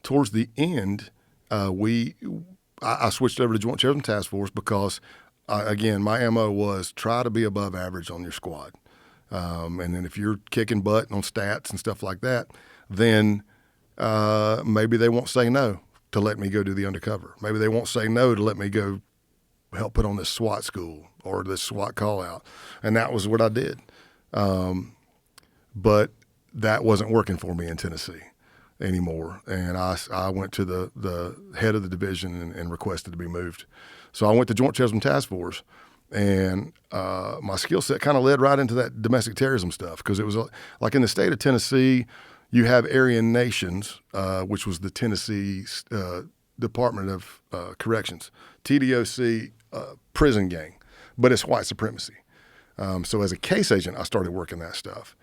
towards the end, I switched over to Joint Terrorism Task Force because, again, my MO was try to be above average on your squad. And then if you're kicking butt on stats and stuff like that, then maybe they won't say no to let me go do the undercover. Maybe they won't say no to let me go help put on this SWAT school or this SWAT call out. And that was what I did. But that wasn't working for me in Tennessee anymore. And I went to the head of the division and requested to be moved. So I went to Joint Terrorism Task Force, and my skill set kind of led right into that domestic terrorism stuff, because it was like in the state of Tennessee, you have Aryan Nations, which was the Tennessee Department of Corrections, TDOC prison gang, but it's white supremacy. So as a case agent, I started working that stuff.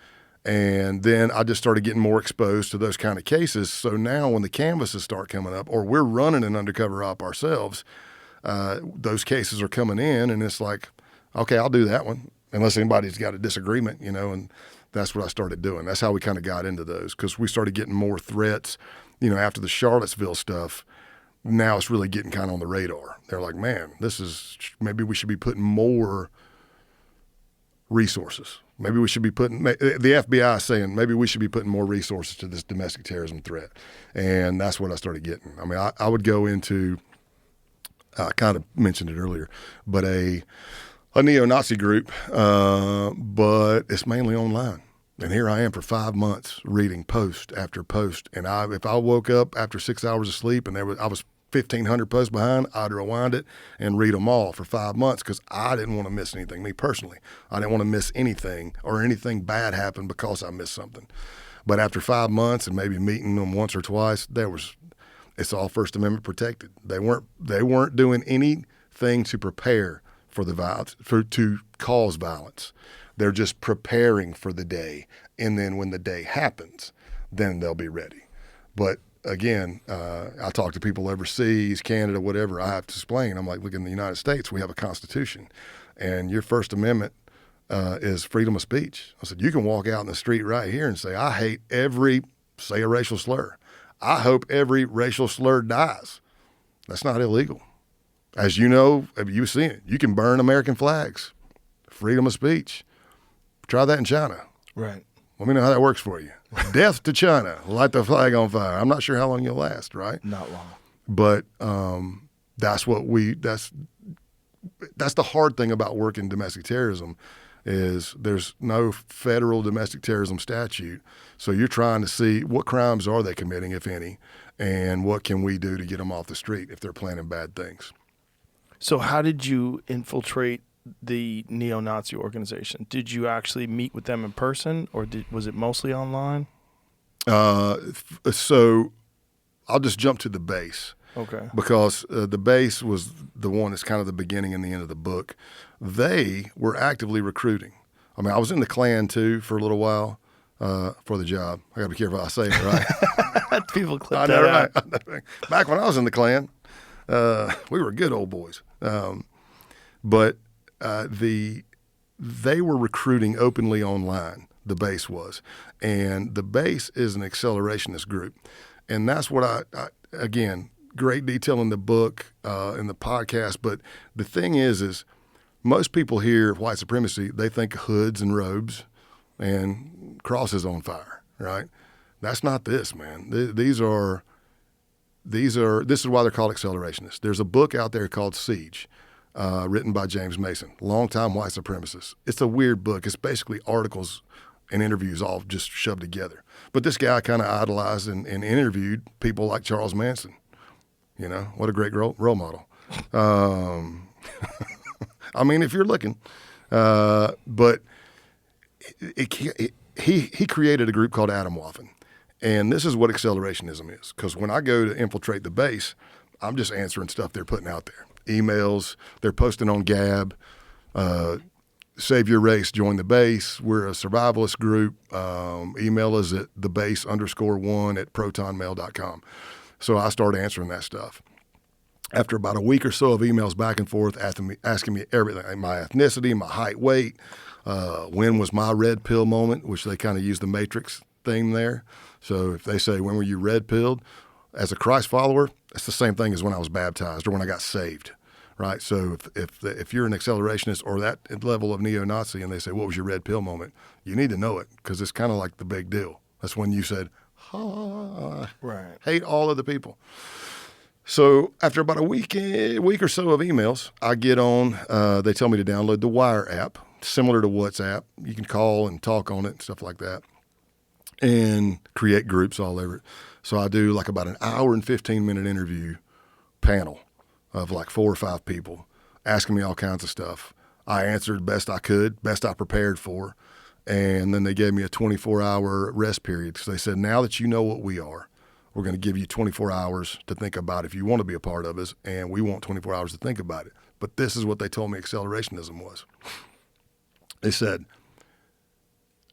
And then I just started getting more exposed to those kind of cases. So now when the canvases start coming up, or we're running an undercover op ourselves, those cases are coming in, and it's like, okay, I'll do that one, unless anybody's got a disagreement, and that's what I started doing. That's how we kind of got into those, because we started getting more threats, after the Charlottesville stuff. Now it's really getting kind of on the radar. They're like, man, maybe we should be putting more resources. Maybe we should be putting, the FBI is saying, maybe we should be putting more resources to this domestic terrorism threat. And that's what I started getting. I mean, I would go into, I kind of mentioned it earlier, but a neo-Nazi group, but it's mainly online. And here I am for 5 months reading post after post. And if I woke up after 6 hours of sleep and I was 1,500 posts behind, I'd rewind it and read them all for 5 months, because I didn't want to miss anything. Me personally, I didn't want to miss anything or anything bad happen because I missed something. But after 5 months and maybe meeting them once or twice, it's all First Amendment protected. They weren't doing anything to prepare for the violence, to cause violence. They're just preparing for the day, and then when the day happens, then they'll be ready. But again, I talk to people overseas, Canada, whatever. I have to explain. I'm like, look, in the United States, we have a Constitution, and your First Amendment is freedom of speech. I said, you can walk out in the street right here and say, I hate say a racial slur. I hope every racial slur dies. That's not illegal. As you know, you've seen it. You can burn American flags. Freedom of speech. Try that in China. Right. Let me know how that works for you. Death to China. Light the flag on fire. I'm not sure how long you'll last, right? Not long. But that's the hard thing about working domestic terrorism, is there's no federal domestic terrorism statute. So you're trying to see what crimes are they committing, if any, and what can we do to get them off the street if they're planning bad things. So how did you infiltrate the neo-Nazi organization? Did you actually meet with them in person, or was it mostly online? So I'll just jump to the base. Okay. Because the base was the one that's kind of the beginning and the end of the book. They were actively recruiting. I mean, I was in the Klan too for a little while for the job. I got to be careful how I say it, right? People clip I that know, out. right? Back when I was in the Klan, we were good old boys. But they were recruiting openly online, the base was. And the base is an accelerationist group. And that's what I again, great detail in the book, in the podcast. But the thing is most people hear white supremacy, they think hoods and robes and crosses on fire, right? That's not this, man. This is why they're called accelerationists. There's a book out there called Siege, written by James Mason, longtime white supremacist. It's a weird book. It's basically articles and interviews all just shoved together. But this guy kind of idolized and interviewed people like Charles Manson. You know, what a great role model. I mean, if you're looking, but he created a group called Atomwaffen. And this is what accelerationism is. Because when I go to infiltrate the base, I'm just answering stuff they're putting out there. Emails, they're posting on Gab, save your race, join the base. We're a survivalist group. Email us at thebase_1@protonmail.com. So I start answering that stuff. After about a week or so of emails back and forth asking me everything, my ethnicity, my height, weight, when was my red pill moment, which they kind of use the Matrix theme there. So if they say, when were you red pilled? As a Christ follower, it's the same thing as when I was baptized or when I got saved, right? So if you're an accelerationist or that level of neo-Nazi and they say, what was your red pill moment? You need to know it because it's kind of like the big deal. That's when you said, Right. hate all of the people. So after about a week or so of emails, I get on, they tell me to download the Wire app, similar to WhatsApp. You can call and talk on it and stuff like that and create groups all over it. So I do like about an hour and 15-minute interview panel of like 4 or 5 people asking me all kinds of stuff. I answered best I could, best I prepared for. And then they gave me a 24-hour rest period because they said, now that you know what we are, we're going to give you 24 hours to think about if you want to be a part of us, and we want 24 hours to think about it. But this is what they told me accelerationism was. They said,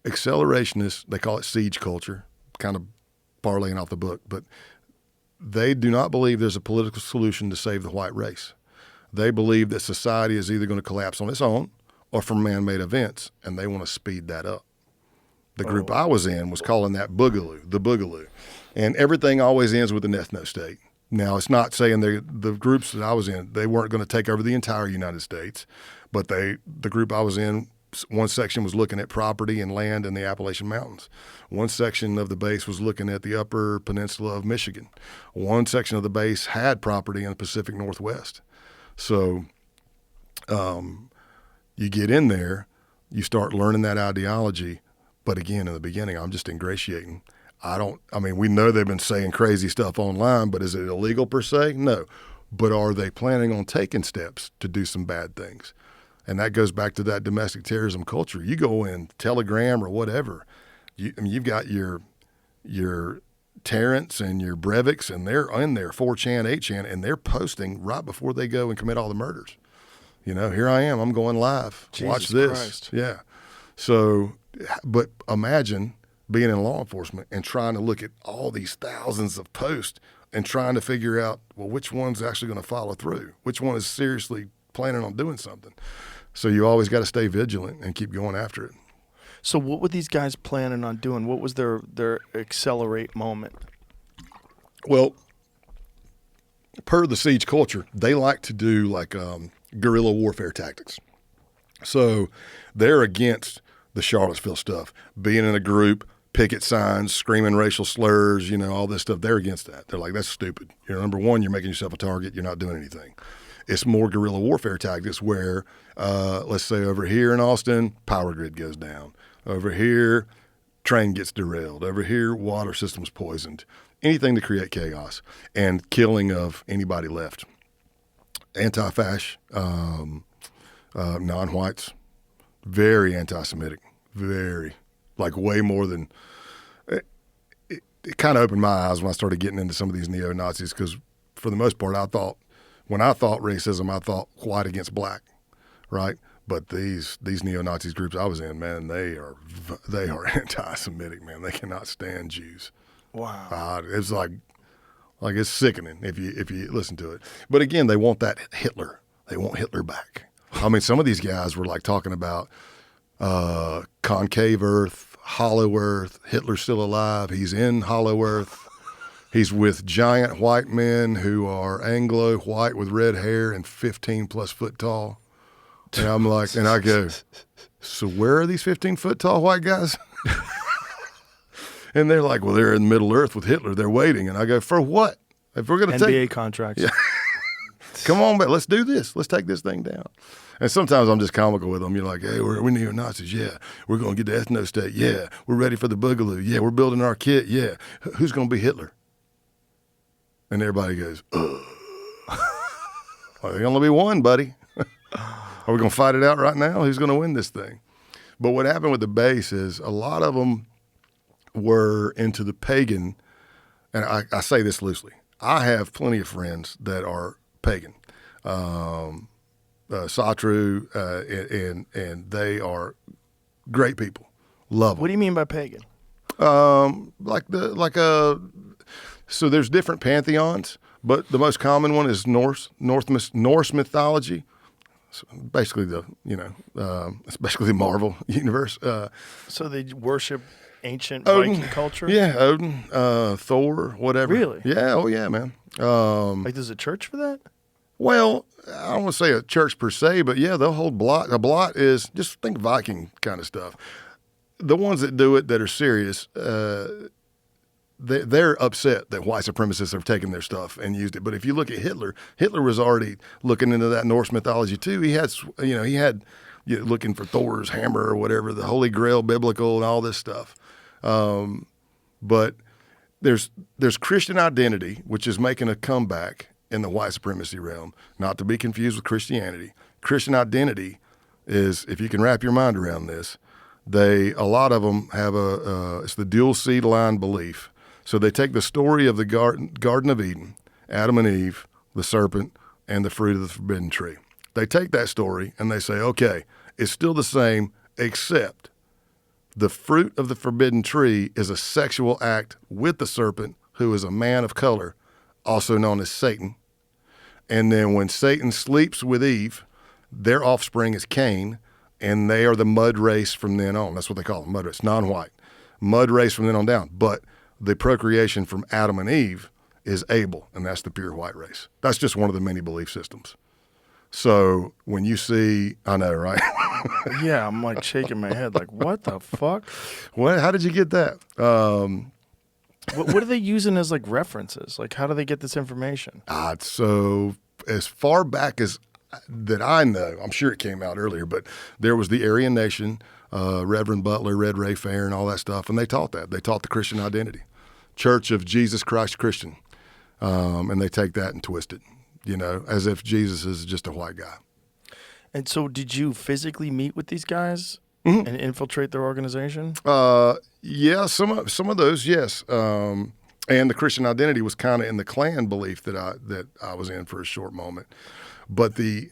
accelerationists, they call it siege culture, kind of parlaying off the book, but they do not believe there's a political solution to save the white race. They believe that society is either going to collapse on its own or from man-made events, and they want to speed that up. The group I was in was calling that boogaloo, the boogaloo. And everything always ends with an ethno state. Now, it's not saying the groups that I was in, they weren't going to take over the entire United States, but the group I was in, one section was looking at property and land in the Appalachian Mountains. One section of the base was looking at the upper peninsula of Michigan. One section of the base had property in the Pacific Northwest. So you get in there, you start learning that ideology, but again, in the beginning, I'm just ingratiating. We know they've been saying crazy stuff online, but is it illegal per se? No. But are they planning on taking steps to do some bad things? And that goes back to that domestic terrorism culture. You go in Telegram or whatever, you've got your Terrence and your Breiviks, and they're in there, 4chan, 8chan, and they're posting right before they go and commit all the murders. You know, here I am, I'm going live. Jesus Watch this. Christ. Yeah. So, but imagine being in law enforcement and trying to look at all these thousands of posts and trying to figure out, well, which one's actually going to follow through? Which one is seriously planning on doing something? So you always got to stay vigilant and keep going after it. So what were these guys planning on doing? What was their accelerate moment? Well, per the siege culture, they like to do like guerrilla warfare tactics. So they're against the Charlottesville stuff, being in a group, picket signs, screaming racial slurs, all this stuff. They're against that. They're like, that's stupid. Number one, you're making yourself a target. You're not doing anything. It's more guerrilla warfare tactics where, let's say over here in Austin, power grid goes down. Over here, train gets derailed. Over here, water system's poisoned. Anything to create chaos and killing of anybody left. Anti-fash, non-whites, very anti-Semitic, very, like way more than, it kind of opened my eyes when I started getting into some of these neo-Nazis because for the most part, when I thought racism, I thought white against black, right? But these neo-Nazis groups I was in, man, they are anti-Semitic, man. They cannot stand Jews. Wow. It's like it's sickening if you listen to it. But again, they want that Hitler. They want Hitler back. I mean, some of these guys were like talking about concave Earth, hollow Earth. Hitler's still alive. He's in hollow Earth. He's with giant white men who are Anglo white with red hair and 15+ foot tall. And I'm like, and I go, so where are these 15-foot tall white guys? And they're like, well, they're in Middle Earth with Hitler. They're waiting. And I go, for what? If we're going to NBA contracts. Yeah. Come on, man, let's do this. Let's take this thing down. And sometimes I'm just comical with them. You're like, hey, we're neo-Nazis. Yeah. We're going to get the ethno-state. Yeah. We're ready for the boogaloo. Yeah. We're building our kit. Yeah. Who's going to be Hitler? And everybody goes, ugh. Well, there's going to be one, buddy. Are we going to fight it out right now? Who's going to win this thing? But what happened with the base is a lot of them were into the pagan, and I say this loosely. I have plenty of friends that are pagan, Satru, and they are great people. Love them. What do you mean by pagan? So there's different pantheons, but the most common one is Norse mythology. So basically it's basically the Marvel universe. So they worship ancient Odin, Viking culture? Yeah, Odin, Thor, whatever. Really? Yeah, oh yeah, man. Like there's a church for that? Well, I don't want to say a church per se, but yeah, they'll hold blot. A blot is, just think Viking kind of stuff. The ones that do it that are serious, they're upset that white supremacists have taken their stuff and used it. But if you look at Hitler was already looking into that Norse mythology too. He had looking for Thor's hammer or whatever, the Holy Grail biblical and all this stuff. But there's Christian identity, which is making a comeback in the white supremacy realm, not to be confused with Christianity. Christian identity is, if you can wrap your mind around this, a lot of them have it's the dual seed line belief. So they take the story of the Garden of Eden, Adam and Eve, the serpent, and the fruit of the forbidden tree. They take that story and they say, okay, it's still the same, except the fruit of the forbidden tree is a sexual act with the serpent, who is a man of color, also known as Satan. And then when Satan sleeps with Eve, their offspring is Cain, and they are the mud race from then on. That's what they call them, mud race, non-white. Mud race from then on down. But the procreation from Adam and Eve is Abel, and that's the pure white race. That's just one of the many belief systems. So when you see, I know, right? Yeah, I'm like shaking my head like, what the fuck? What? How did you get that? What are they using as like references? Like, how do they get this information? So as far back as that I know, I'm sure it came out earlier, but there was the Aryan Nation, Reverend Butler, Red Ray Fair, and all that stuff, and they taught that. They taught the Christian identity, Church of Jesus Christ Christian, and they take that and twist it, as if Jesus is just a white guy. And so did you physically meet with these guys Mm-hmm. and infiltrate their organization? Yeah, some of those, yes. And the Christian identity was kind of in the clan belief that I was in for a short moment. But the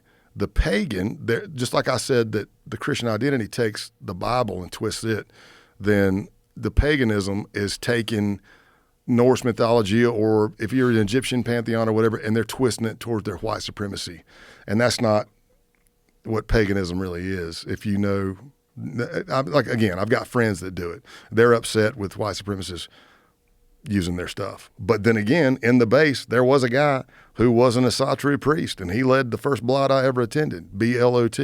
pagan, just like I said, that the Christian identity takes the Bible and twists it, then the paganism is taking Norse mythology, or if you're an Egyptian pantheon or whatever, and they're twisting it towards their white supremacy. And that's not what paganism really is. If you know, I've got friends that do it. They're upset with white supremacists using their stuff. But then again, in the base, there was a guy who wasn't a Satru priest, and he led the first blot I ever attended, BLOT,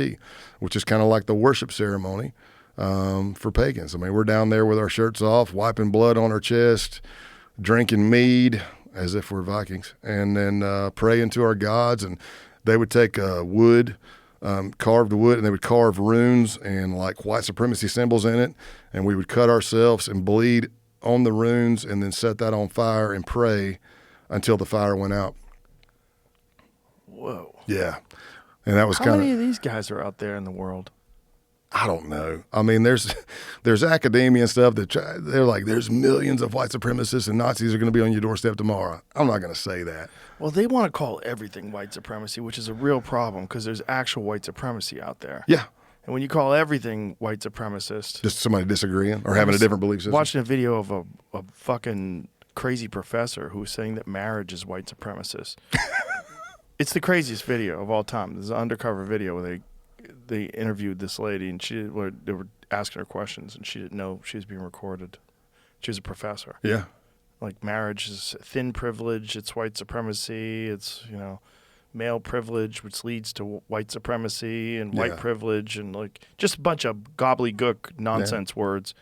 which is kind of like the worship ceremony for pagans. I mean, we're down there with our shirts off, wiping blood on our chest, drinking mead as if we're Vikings, and then praying to our gods. And they would take wood, carved wood, and they would carve runes and like white supremacy symbols in it, and we would cut ourselves and bleed on the runes and then set that on fire and pray until the fire went out. Whoa. Yeah. And that was How kind many of these guys are out there in the world? I don't know. I mean, there's academia and stuff they're like, there's millions of white supremacists and Nazis are going to be on your doorstep tomorrow. I'm not going to say that. Well, they want to call everything white supremacy, which is a real problem because there's actual white supremacy out there. Yeah. And when you call everything white supremacist, Just somebody disagreeing or having a different belief system. Watching a video of a fucking crazy professor who was saying that marriage is white supremacist. It's the craziest video of all time. There's an undercover video where they interviewed this lady and they were asking her questions and she didn't know she was being recorded. She was a professor. Yeah. Like marriage is thin privilege, it's white supremacy, it's, male privilege, which leads to white supremacy and white privilege and like just a bunch of gobbledygook nonsense words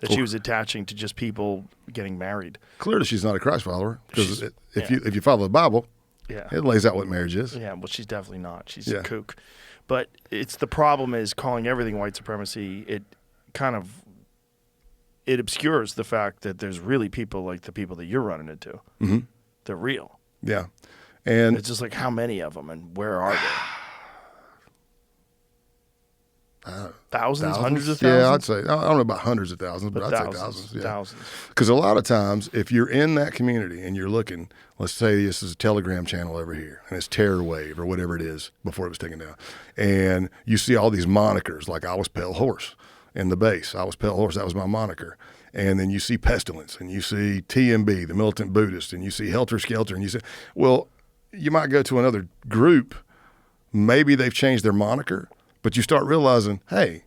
that she was attaching to just people getting married. Clearly she's not a Christ follower because if you follow the Bible, it lays out what marriage is. Yeah, well, she's definitely not. She's a kook. But the problem is calling everything white supremacy, it obscures the fact that there's really people like the people that you're running into. Mm-hmm. They're real. Yeah. And it's just like, how many of them and where are they? Thousands, hundreds of thousands? Yeah, I'd say, I don't know about hundreds of thousands, but I'd say thousands. Yeah. Thousands. Because a lot of times, if you're in that community and you're looking, let's say this is a Telegram channel over here, and it's Terror Wave or whatever it is before it was taken down, and you see all these monikers, like I was Pale Horse in the base. I was Pale Horse, that was my moniker. And then you see Pestilence, and you see TMB, the Militant Buddhist, and you see Helter Skelter, and you say, well, you might go to another group, maybe they've changed their moniker, but you start realizing, hey,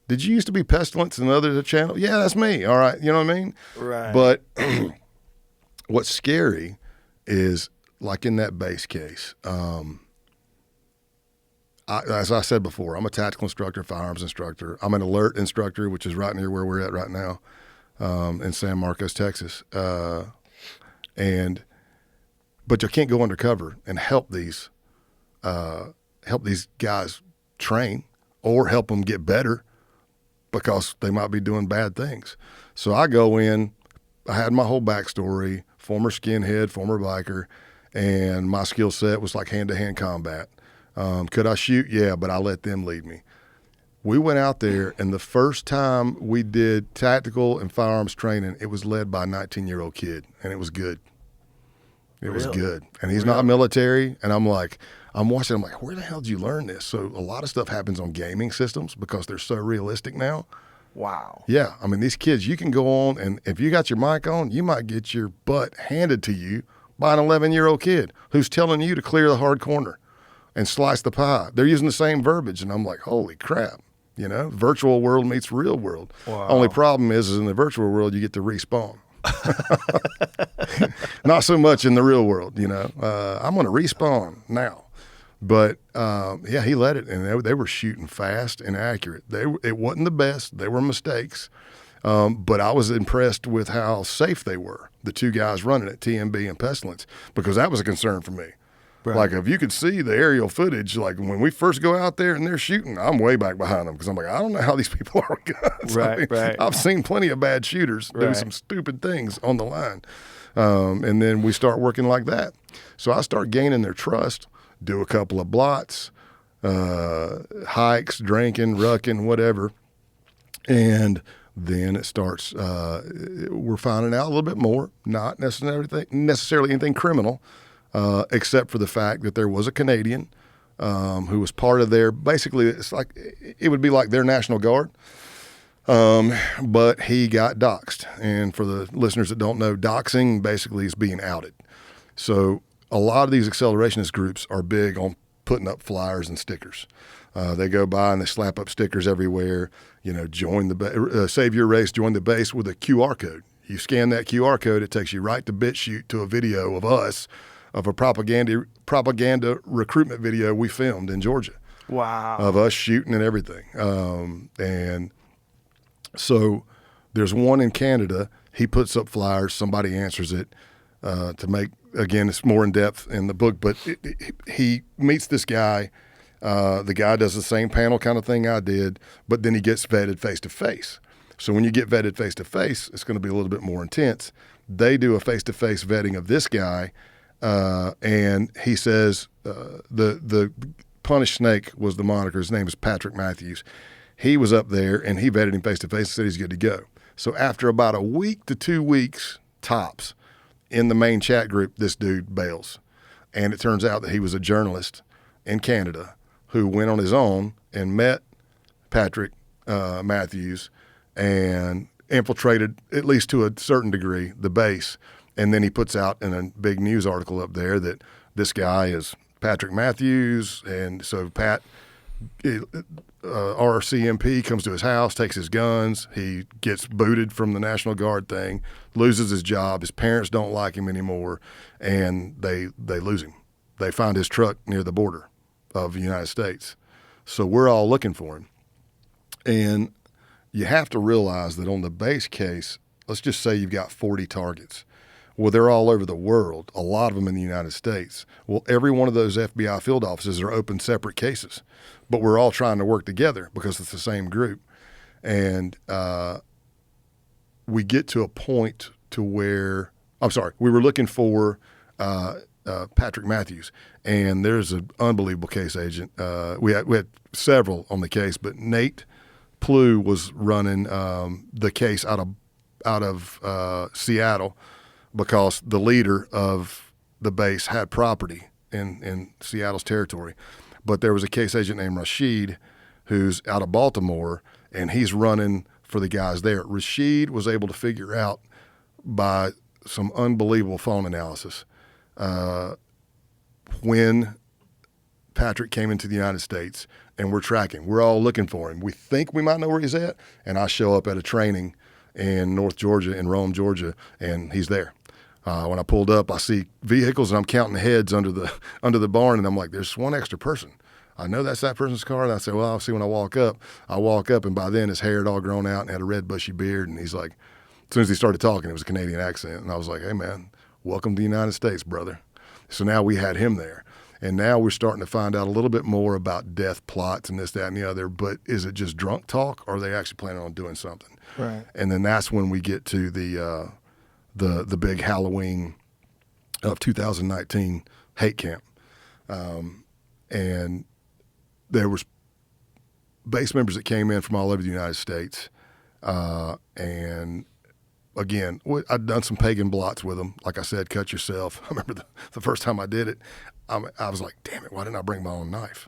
did you used to be Pestilence in another channel? Yeah, that's me. All right. You know what I mean? Right. But what's scary is, like in that base case, as I said before, I'm a tactical instructor, firearms instructor. I'm an alert instructor, which is right near where we're at right now in San Marcos, Texas. But you can't go undercover and help these guys train or help them get better because they might be doing bad things. So I go in, I had my whole backstory, former skinhead, former biker, and my skill set was like hand-to-hand combat. Could I shoot? Yeah, but I let them lead me. We went out there, and the first time we did tactical and firearms training, it was led by a 19-year-old kid, and it was good. It was good. And he's not military, and I'm watching, I'm like, where the hell did you learn this? So a lot of stuff happens on gaming systems because they're so realistic now. Wow. Yeah. I mean, these kids, you can go on, and if you got your mic on, you might get your butt handed to you by an 11-year-old kid who's telling you to clear the hard corner and slice the pie. They're using the same verbiage, and I'm like, holy crap. Virtual world meets real world. Wow. Only problem is in the virtual world, you get to respawn. Not so much in the real world, I'm going to respawn now. But, he led it, and they were shooting fast and accurate. It wasn't the best. There were mistakes. But I was impressed with how safe they were, the two guys running it, TMB and Pestilence, because that was a concern for me. Right. Like, if you could see the aerial footage, like when we first go out there and they're shooting, I'm way back behind them because I'm like, I don't know how these people are with guns. Right, right. I've seen plenty of bad shooters do some stupid things on the line. And then we start working like that. So I start gaining their trust, do a couple of blots, hikes, drinking, rucking, whatever. And then it starts, we're finding out a little bit more, not necessarily anything criminal, except for the fact that there was a Canadian who was part of their, basically, it would be like their National Guard, but he got doxed. And for the listeners that don't know, doxing basically is being outed. So a lot of these accelerationist groups are big on putting up flyers and stickers. They go by and they slap up stickers everywhere, join the save your race, join the base with a QR code. You scan that QR code, it takes you right to BitChute to a video of us, of a propaganda recruitment video we filmed in Georgia. Wow. Of us shooting and everything. And so there's one in Canada. He puts up flyers. Somebody answers it to make, again, it's more in depth in the book, but he meets this guy. The guy does the same panel kind of thing I did, but then he gets vetted face-to-face. So when you get vetted face-to-face, it's going to be a little bit more intense. They do a face-to-face vetting of this guy, and he says the Punished Snake was the moniker. His name is Patrick Matthews. He was up there, and he vetted him face-to-face and said he's good to go. So after about a week to 2 weeks, tops, in the main chat group, this dude bails. And it turns out that he was a journalist in Canada who went on his own and met Patrick Matthews and infiltrated, at least to a certain degree, the base. And then he puts out in a big news article up there that this guy is Patrick Matthews. And so Pat, RCMP comes to his house, takes his guns. He gets booted from the National Guard thing, loses his job. His parents don't like him anymore, and they lose him. They find his truck near the border of the United States. So we're all looking for him. And you have to realize that on the base case, let's just say you've got 40 targets. Well, they're all over the world, a lot of them in the United States. Well, every one of those FBI field offices are open separate cases, but we're all trying to work together because it's the same group. And we get to a point to where, we were looking for Patrick Matthews, and there's an unbelievable case agent. We had several on the case, but Nate Plew was running the case out of Seattle, because the leader of the base had property in Seattle's territory. But there was a case agent named Rashid who's out of Baltimore, and he's running for the guys there. Rashid was able to figure out by some unbelievable phone analysis when Patrick came into the United States, and we're tracking. We're all looking for him. We think we might know where he's at, and I show up at a training in North Georgia, in Rome, Georgia, and he's there. When I pulled up, I see vehicles, and I'm counting the heads under the barn, and I'm like, there's one extra person. I know that's that person's car. And I say, well, I'll see when I walk up. I walk up, and by then his hair had all grown out and had a red bushy beard. And he's like, as soon as he started talking, it was a Canadian accent. And I was like, hey, man, welcome to the United States, brother. So now we had him there. And now we're starting to find out a little bit more about death plots and this, that, and the other. But is it just drunk talk, or are they actually planning on doing something? Right. And then that's when we get to the big Halloween of 2019 hate camp. And there was base members that came in from all over the United States. And again, I'd done some pagan blots with them. Like I said, cut yourself. I remember the first time I did it, I was like, damn it, why didn't I bring my own knife?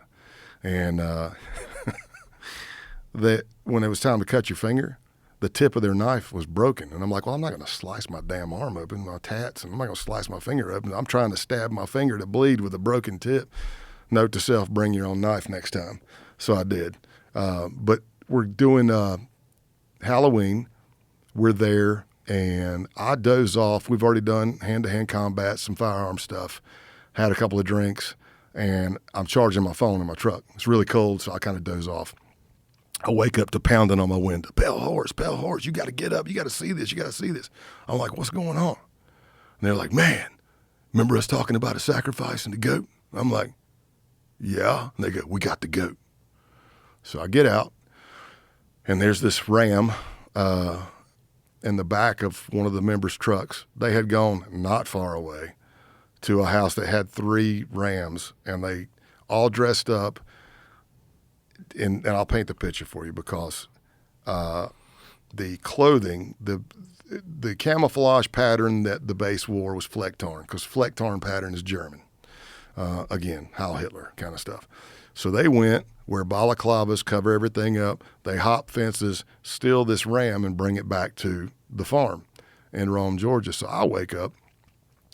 And when it was time to cut your finger, the tip of their knife was broken. And I'm like, well, I'm not going to slice my damn arm open, my tats, and I'm not going to slice my finger open. I'm trying to stab my finger to bleed with a broken tip. Note to self, bring your own knife next time. So I did. But we're doing Halloween. We're there, and I doze off. We've already done hand-to-hand combat, some firearm stuff, had a couple of drinks, and I'm charging my phone in my truck. It's really cold, so I kind of doze off. I wake up to pounding on my window. Bell horse, you got to get up. You got to see this. You got to see this. I'm like, what's going on? And they're like, man, remember us talking about a sacrifice and the goat? I'm like, yeah. And they go, we got the goat. So I get out, and there's this ram in the back of one of the members' trucks. They had gone not far away to a house that had 3 rams, and they all dressed up. And I'll paint the picture for you, because the clothing, the camouflage pattern that the base wore was Flecktarn, because Flecktarn pattern is German. Again, Heil Hitler kind of stuff. So they went, wear balaclavas, cover everything up. They hop fences, steal this ram, and bring it back to the farm in Rome, Georgia. So I wake up,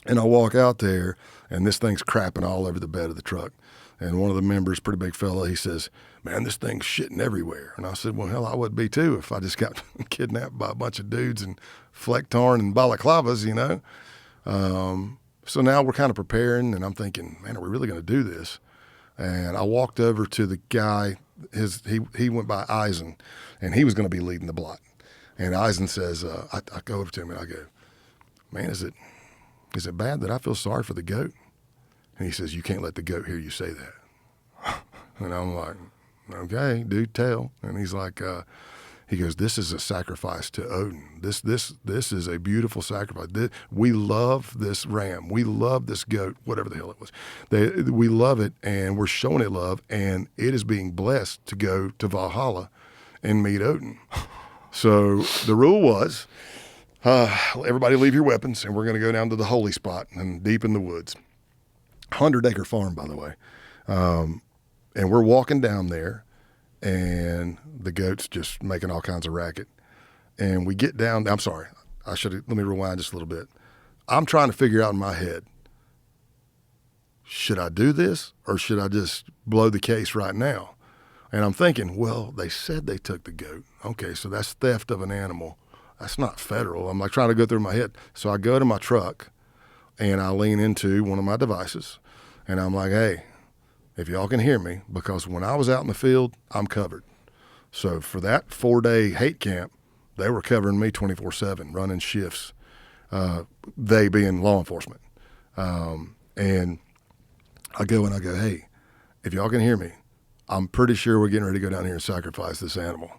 and I walk out there, and this thing's crapping all over the bed of the truck. And one of the members, pretty big fella, he says, man, this thing's shitting everywhere. And I said, well, hell, I would be too if I just got kidnapped by a bunch of dudes in Flecktarn and balaclavas, you know. So now we're kind of preparing, and I'm thinking, man, are we really going to do this? And I walked over to the guy, he went by Eisen, and he was going to be leading the blot. And Eisen says, I go over to him and I go, man, is it bad that I feel sorry for the goat? And he says, you can't let the goat hear you say that. And I'm like, okay, dude, tell. And he's like, he goes, this is a sacrifice to Odin. This is a beautiful sacrifice. We love this ram. We love this goat, whatever the hell it was. We love it, and we're showing it love, and it is being blessed to go to Valhalla and meet Odin. So the rule was, everybody leave your weapons, and we're going to go down to the holy spot and deep in the woods. 100-acre farm, by the way. And we're walking down there, and the goat's just making all kinds of racket. And we get down. I'm sorry. Let me rewind just a little bit. I'm trying to figure out in my head, should I do this or should I just blow the case right now? And I'm thinking, well, they said they took the goat. Okay, so that's theft of an animal. That's not federal. I'm like trying to go through my head. So I go to my truck and I lean into one of my devices and I'm like, hey, if y'all can hear me, because when I was out in the field, I'm covered. So for that 4-day hate camp, they were covering me 24/7, running shifts, they being law enforcement. And I go, hey, if y'all can hear me, I'm pretty sure we're getting ready to go down here and sacrifice this animal.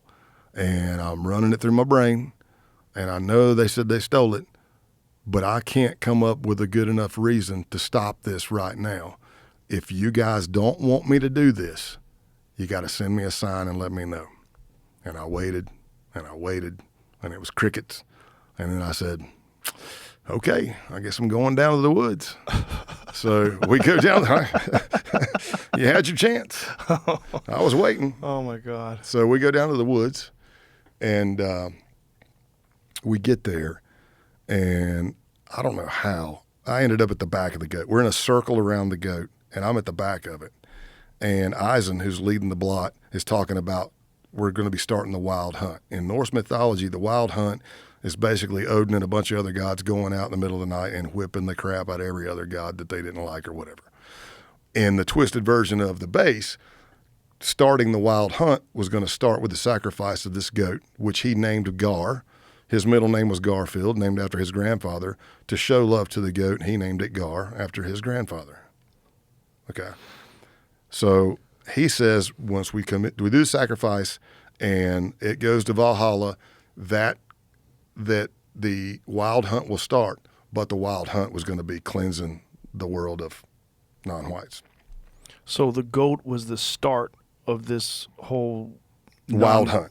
And I'm running it through my brain, and I know they said they stole it, but I can't come up with a good enough reason to stop this right now. If you guys don't want me to do this, you got to send me a sign and let me know. And I waited, and it was crickets. And then I said, okay, I guess I'm going down to the woods. So we go down there. You had your chance. I was waiting. Oh, my God. So we go down to the woods, and we get there, and I don't know how. I ended up at the back of the goat. We're in a circle around the goat, and I'm at the back of it. And Eisen, who's leading the blot, is talking about we're going to be starting the wild hunt. In Norse mythology, the wild hunt is basically Odin and a bunch of other gods going out in the middle of the night and whipping the crap out of every other god that they didn't like or whatever. In the twisted version of the base, starting the wild hunt was going to start with the sacrifice of this goat, which he named Gar. His middle name was Garfield, named after his grandfather. To show love to the goat, he named it Gar after his grandfather. Okay. So he says once we do the sacrifice and it goes to Valhalla, that the wild hunt will start, but the wild hunt was going to be cleansing the world of non-whites. So the goat was the start of this whole wild hunt.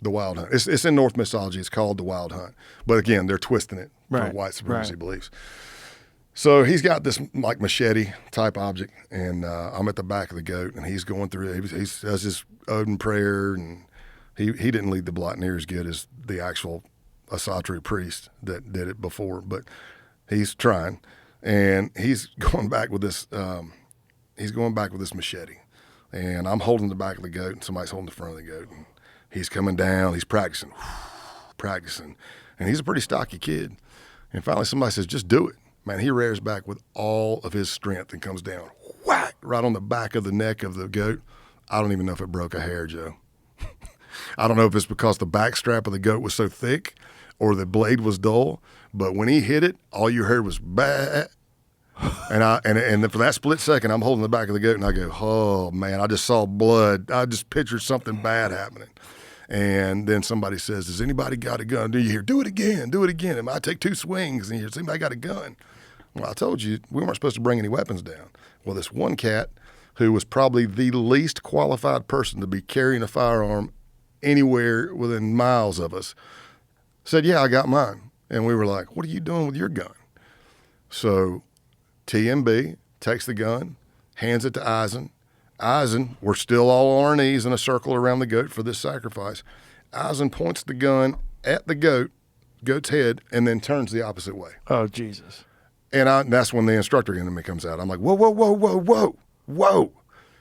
The wild hunt. It's in Norse mythology. It's called the wild hunt. But again, they're twisting it for white supremacy beliefs. So he's got this like machete type object, and I'm at the back of the goat, and he's going through it. He does his Odin prayer, and he didn't lead the blot near as good as the actual Asatru priest that did it before, but he's trying, and he's going back with this. He's going back with this machete, and I'm holding the back of the goat, and somebody's holding the front of the goat, and he's coming down. He's practicing, and he's a pretty stocky kid. And finally, somebody says, "Just do it." Man, he rears back with all of his strength and comes down, whack, right on the back of the neck of the goat. I don't even know if it broke a hair, Joe. I don't know if it's because the back strap of the goat was so thick or the blade was dull, but when he hit it, all you heard was bah. And for that split second, I'm holding the back of the goat, and I go, oh, man, I just saw blood. I just pictured something bad happening. And then somebody says, has anybody got a gun? Do you hear, do it again, do it again? It might take 2 swings, and you hear, has anybody got a gun? Well, I told you, we weren't supposed to bring any weapons down. Well, this one cat, who was probably the least qualified person to be carrying a firearm anywhere within miles of us, said, yeah, I got mine. And we were like, what are you doing with your gun? So TMB takes the gun, hands it to Eisen. Eisen, we're still all on our knees in a circle around the goat for this sacrifice. Eisen points the gun at the goat's head, and then turns the opposite way. Oh, Jesus. And that's when the instructor in me comes out. I'm like, whoa, whoa, whoa, whoa, whoa, whoa.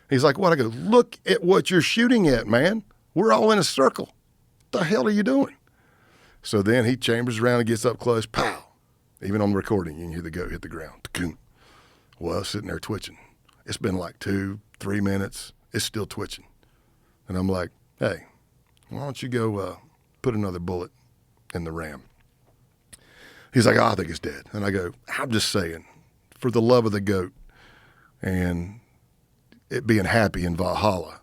He's like, what? I go, look at what you're shooting at, man. We're all in a circle. What the hell are you doing? So then he chambers around and gets up close. Pow. Even on the recording, you can hear the goat hit the ground. Well, sitting there twitching. It's been like 2-3 minutes. It's still twitching. And I'm like, hey, why don't you go put another bullet in the ram? He's like, oh, I think it's dead. And I go, I'm just saying, for the love of the goat and it being happy in Valhalla,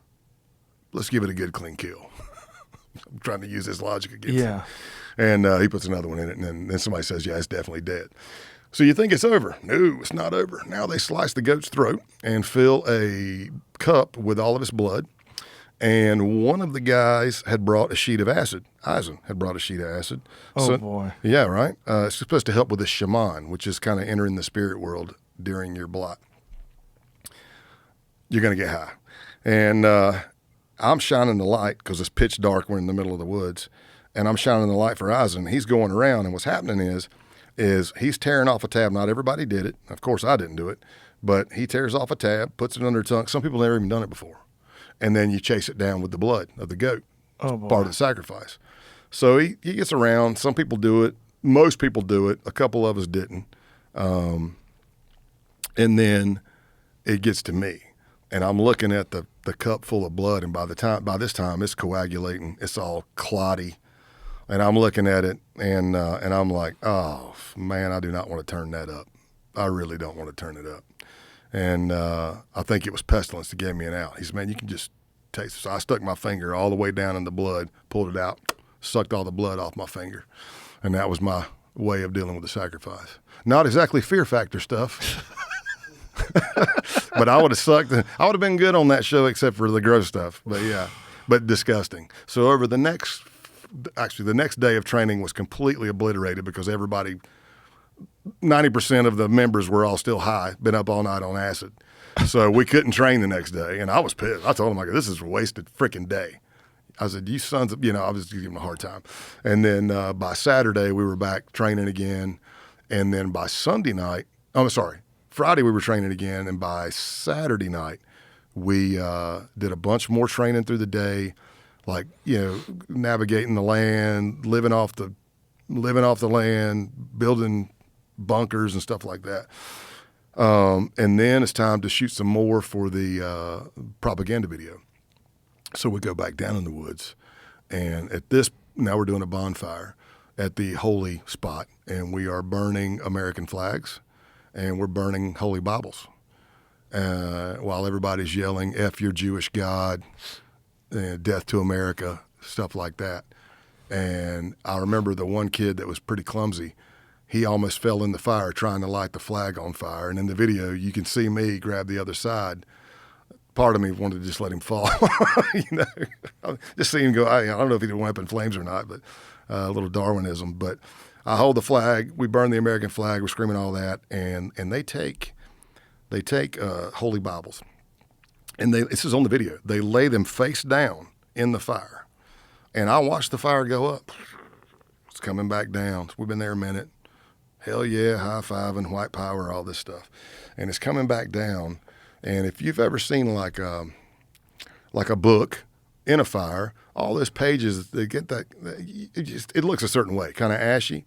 let's give it a good, clean kill. I'm trying to use his logic against him. And he puts another one in it, and then somebody says, yeah, it's definitely dead. So you think it's over. No, it's not over. Now they slice the goat's throat and fill a cup with all of its blood, And one of the guys had brought a sheet of acid. Eisen had brought a sheet of acid. Oh, boy. Yeah, right? It's supposed to help with the shaman, which is kind of entering the spirit world during your blot. You're going to get high. And I'm shining the light because it's pitch dark. We're in the middle of the woods. And I'm shining the light for Eisen. He's going around. And what's happening is he's tearing off a tab. Not everybody did it. Of course, I didn't do it. But he tears off a tab, puts it under his tongue. Some people have never even done it before. And then you chase it down with the blood of the goat. Oh, boy. Part of the sacrifice. So he gets around. Some people do it. Most people do it. A couple of us didn't. And then it gets to me. And I'm looking at the cup full of blood. And by this time, it's coagulating. It's all clotty. And I'm looking at it, and I'm like, oh, man, I do not want to turn that up. I really don't want to turn it up. And I think it was Pestilence that gave me an out. He said, man, you can just taste it. So I stuck my finger all the way down in the blood, pulled it out, sucked all the blood off my finger. And that was my way of dealing with the sacrifice. Not exactly Fear Factor stuff. But I would have sucked. I would have been good on that show except for the gross stuff. But, yeah, but disgusting. So over the next day of training was completely obliterated because everybody – 90% of the members were all still high, been up all night on acid. So we couldn't train the next day. And I was pissed. I told them, like, this is a wasted freaking day. I said, you sons of, I was just giving them a hard time. And then by Saturday, we were back training again. And then by Friday we were training again. And by Saturday night, we did a bunch more training through the day, like, navigating the land, living off the land, building bunkers and stuff like that. And then it's time to shoot some more for the propaganda video. So we go back down in the woods, and now we're doing a bonfire at the holy spot, and we are burning American flags, and we're burning holy Bibles while everybody's yelling, F your Jewish God, death to America, stuff like that. And I remember the one kid that was pretty clumsy. He almost fell in the fire trying to light the flag on fire. And in the video, you can see me grab the other side. Part of me wanted to just let him fall. Just see him go. I don't know if he went up in flames or not, but a little Darwinism. But I hold the flag. We burn the American flag. We're screaming all that. And they take holy Bibles. And this is on the video. They lay them face down in the fire. And I watched the fire go up. It's coming back down. We've been there a minute. Hell yeah, high-fiving, white power, all this stuff. And it's coming back down. And if you've ever seen like a book in a fire, all those pages, they get that, it looks a certain way, kind of ashy.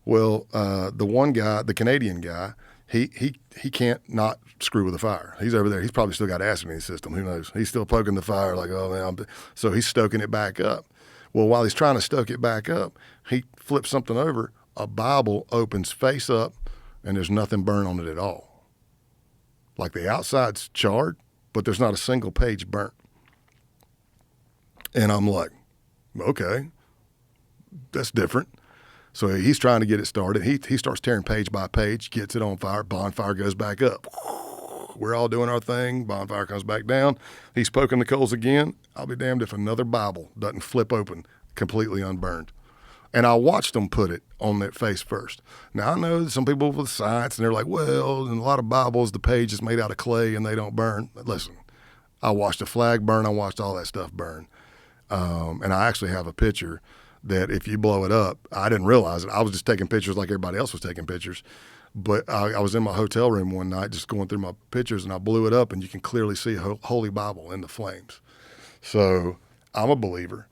Well, the one guy, the Canadian guy, he can't not screw with the fire. He's over there. He's probably still got acid in his system. Who knows? He's still poking the fire like, oh, man. So he's stoking it back up. Well, while he's trying to stoke it back up, he flips something over. A Bible opens face up, and there's nothing burned on it at all. Like the outside's charred, but there's not a single page burnt. And I'm like, okay, that's different. So he's trying to get it started. He starts tearing page by page, gets it on fire. Bonfire goes back up. We're all doing our thing. Bonfire comes back down. He's poking the coals again. I'll be damned if another Bible doesn't flip open completely unburned. And I watched them put it on that face first. Now, I know some people with science, and they're like, well, in a lot of Bibles, the page is made out of clay and they don't burn. But listen, I watched a flag burn. I watched all that stuff burn. And I actually have a picture that if you blow it up, I didn't realize it. I was just taking pictures like everybody else was taking pictures. But I was in my hotel room one night just going through my pictures, and I blew it up, and you can clearly see a Holy Bible in the flames. So I'm a believer.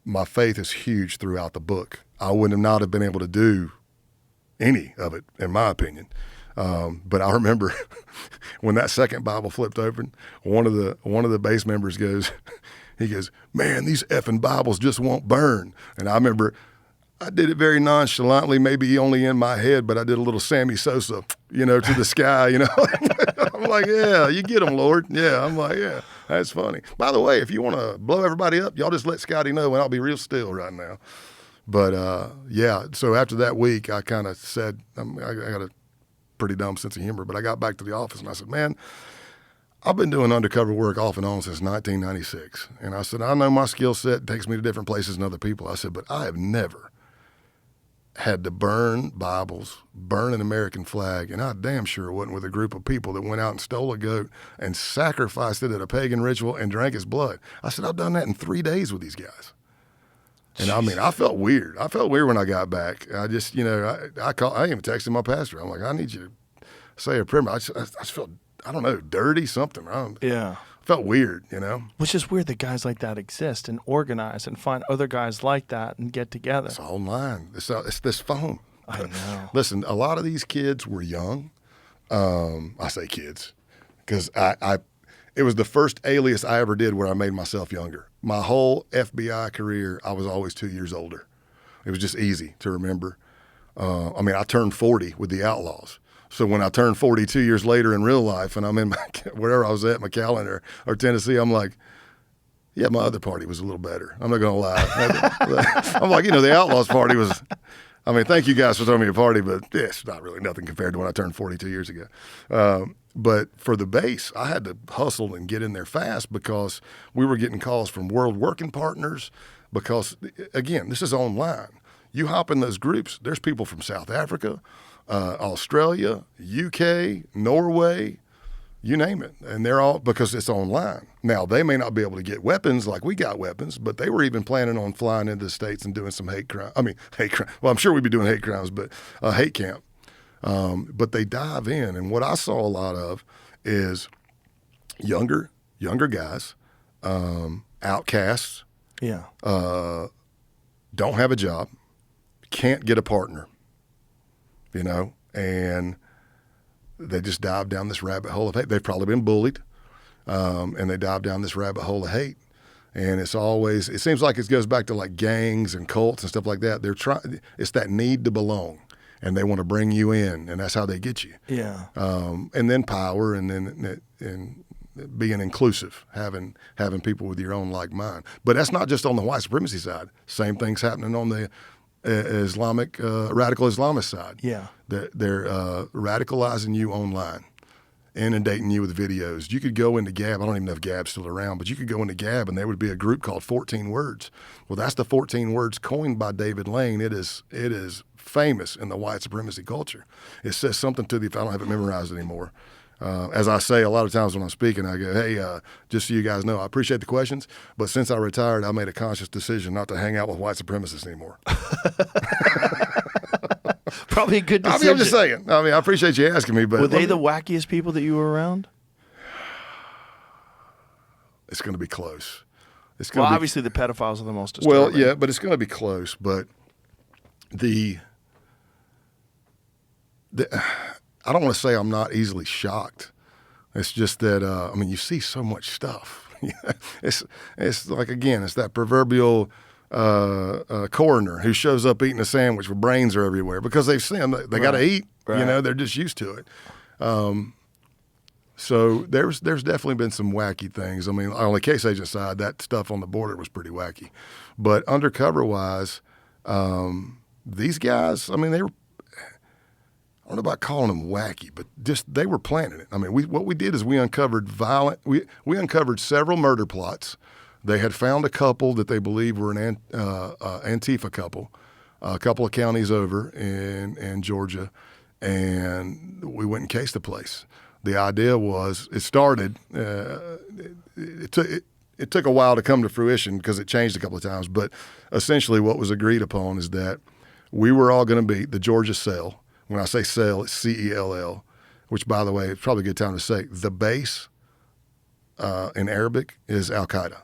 My faith is huge throughout the book. I would not have been able to do any of it, in my opinion. But I remember when that second Bible flipped open, one of the base members goes, he goes, man, these effing Bibles just won't burn. And I remember I did it very nonchalantly, maybe only in my head, but I did a little Sammy Sosa, to the sky, I'm like, yeah, you get them, Lord. Yeah, I'm like, yeah, that's funny. By the way, if you want to blow everybody up, y'all just let Scotty know, and I'll be real still right now. But, yeah, so after that week, I kind of said, I got a pretty dumb sense of humor, but I got back to the office, and I said, man, I've been doing undercover work off and on since 1996. And I said, I know my skill set takes me to different places than other people. I said, but I have never had to burn Bibles, burn an American flag, and I damn sure wasn't with a group of people that went out and stole a goat and sacrificed it at a pagan ritual and drank his blood. I said, I've done that in 3 days with these guys. And I mean, I felt weird. I felt weird when I got back. I just, I even texted my pastor. I'm like, I need you to say a prayer. I just felt, I don't know, dirty, something. Yeah. Felt weird, Which is weird that guys like that exist and organize and find other guys like that and get together. It's online. It's this phone. I know. Listen, a lot of these kids were young. I say kids because it was the first alias I ever did where I made myself younger. My whole FBI career, I was always 2 years older. It was just easy to remember. I turned 40 with the Outlaws. So when I turned 42 years later in real life and I'm in wherever I was at, McAllen or Tennessee, I'm like, yeah, my other party was a little better. I'm not going to lie. I'm like, the Outlaws party was, thank you guys for throwing me a party, but it's not really nothing compared to when I turned 42 years ago. But for the base, I had to hustle and get in there fast because we were getting calls from World Working Partners because, again, this is online. You hop in those groups, there's people from South Africa, Australia, UK, Norway, you name it. And they're all, because it's online. Now, they may not be able to get weapons like we got weapons, but they were even planning on flying into the States and doing some hate crime. Well, I'm sure we'd be doing hate crimes, but hate camp. But they dive in. And what I saw a lot of is younger guys, outcasts, don't have a job, can't get a partner. And they just dive down this rabbit hole of hate. They've probably been bullied, and they dive down this rabbit hole of hate. And it seems like it goes back to like gangs and cults and stuff like that. It's that need to belong, and they want to bring you in, and that's how they get you. Yeah. And then power, and then being inclusive, having people with your own like mind. But that's not just on the white supremacy side. Same thing's happening on the Islamic, radical Islamist side. Yeah. They're radicalizing you online, inundating you with videos. You could go into Gab. I don't even know if Gab's still around, but you could go into Gab and there would be a group called 14 Words. Well, that's the 14 words coined by David Lane. It is famous in the white supremacy culture. It says something to the, if I don't have it memorized anymore. As I say a lot of times when I'm speaking, I go, hey, just so you guys know, I appreciate the questions, but since I retired, I made a conscious decision not to hang out with white supremacists anymore. Probably a good decision. I'm just saying. I appreciate you asking me, but... Were they the wackiest people that you were around? It's going to be close. Obviously the pedophiles are the most disturbing. Well, yeah, but it's going to be close, but I don't want to say I'm not easily shocked. It's just that, you see so much stuff. It's like, again, it's that proverbial coroner who shows up eating a sandwich where brains are everywhere because they've seen they got to eat. Right. They're just used to it. So there's definitely been some wacky things. On the case agent side, that stuff on the border was pretty wacky. But undercover-wise, these guys, they were, I don't know about calling them wacky, but just they were planning it. What we did is we uncovered we uncovered several murder plots. They had found a couple that they believed were an Antifa couple, a couple of counties over in Georgia, and we went and cased the place. The idea was it started. It took a while to come to fruition because it changed a couple of times. But essentially, what was agreed upon is that we were all going to be the Georgia cell. When I say cell, it's CELL, which, by the way, it's probably a good time to say the base in Arabic is Al Qaeda.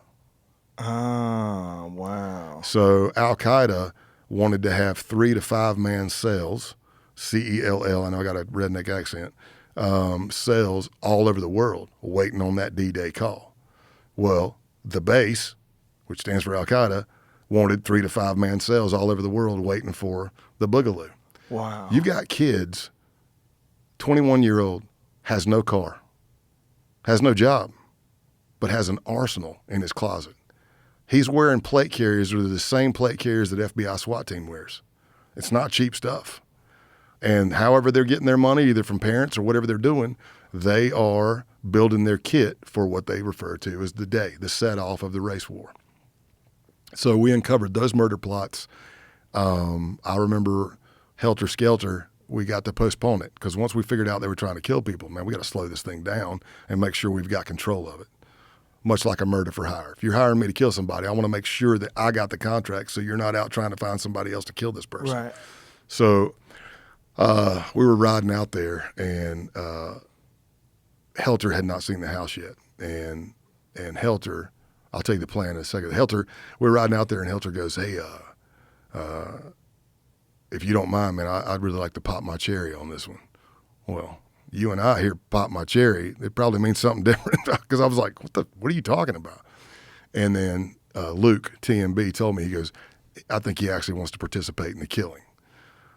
Oh, wow. So Al Qaeda wanted to have 3 to 5 man cells, CELL. I know I got a redneck accent. Cells all over the world waiting on that D-Day call. Well, the base, which stands for Al Qaeda, wanted 3 to 5 man cells all over the world waiting for the boogaloo. Wow. You've got kids, 21-year-old, has no car, has no job, but has an arsenal in his closet. He's wearing plate carriers that are the same plate carriers that FBI SWAT team wears. It's not cheap stuff. And however they're getting their money, either from parents or whatever they're doing, they are building their kit for what they refer to as the set-off of the race war. So we uncovered those murder plots. I remember Helter Skelter, we got to postpone it because once we figured out they were trying to kill people, man, we got to slow this thing down and make sure we've got control of it. Much like a murder for hire. If you're hiring me to kill somebody, I want to make sure that I got the contract so you're not out trying to find somebody else to kill this person. Right. So we were riding out there, and Helter had not seen the house yet. And Helter, I'll tell you the plan in a second. Helter, we're riding out there, and Helter goes, hey, if you don't mind, man, I'd really like to pop my cherry on this one. Well, you and I here pop my cherry, it probably means something different because I was like, what are you talking about? And then Luke, TMB, told me, he goes, I think he actually wants to participate in the killing.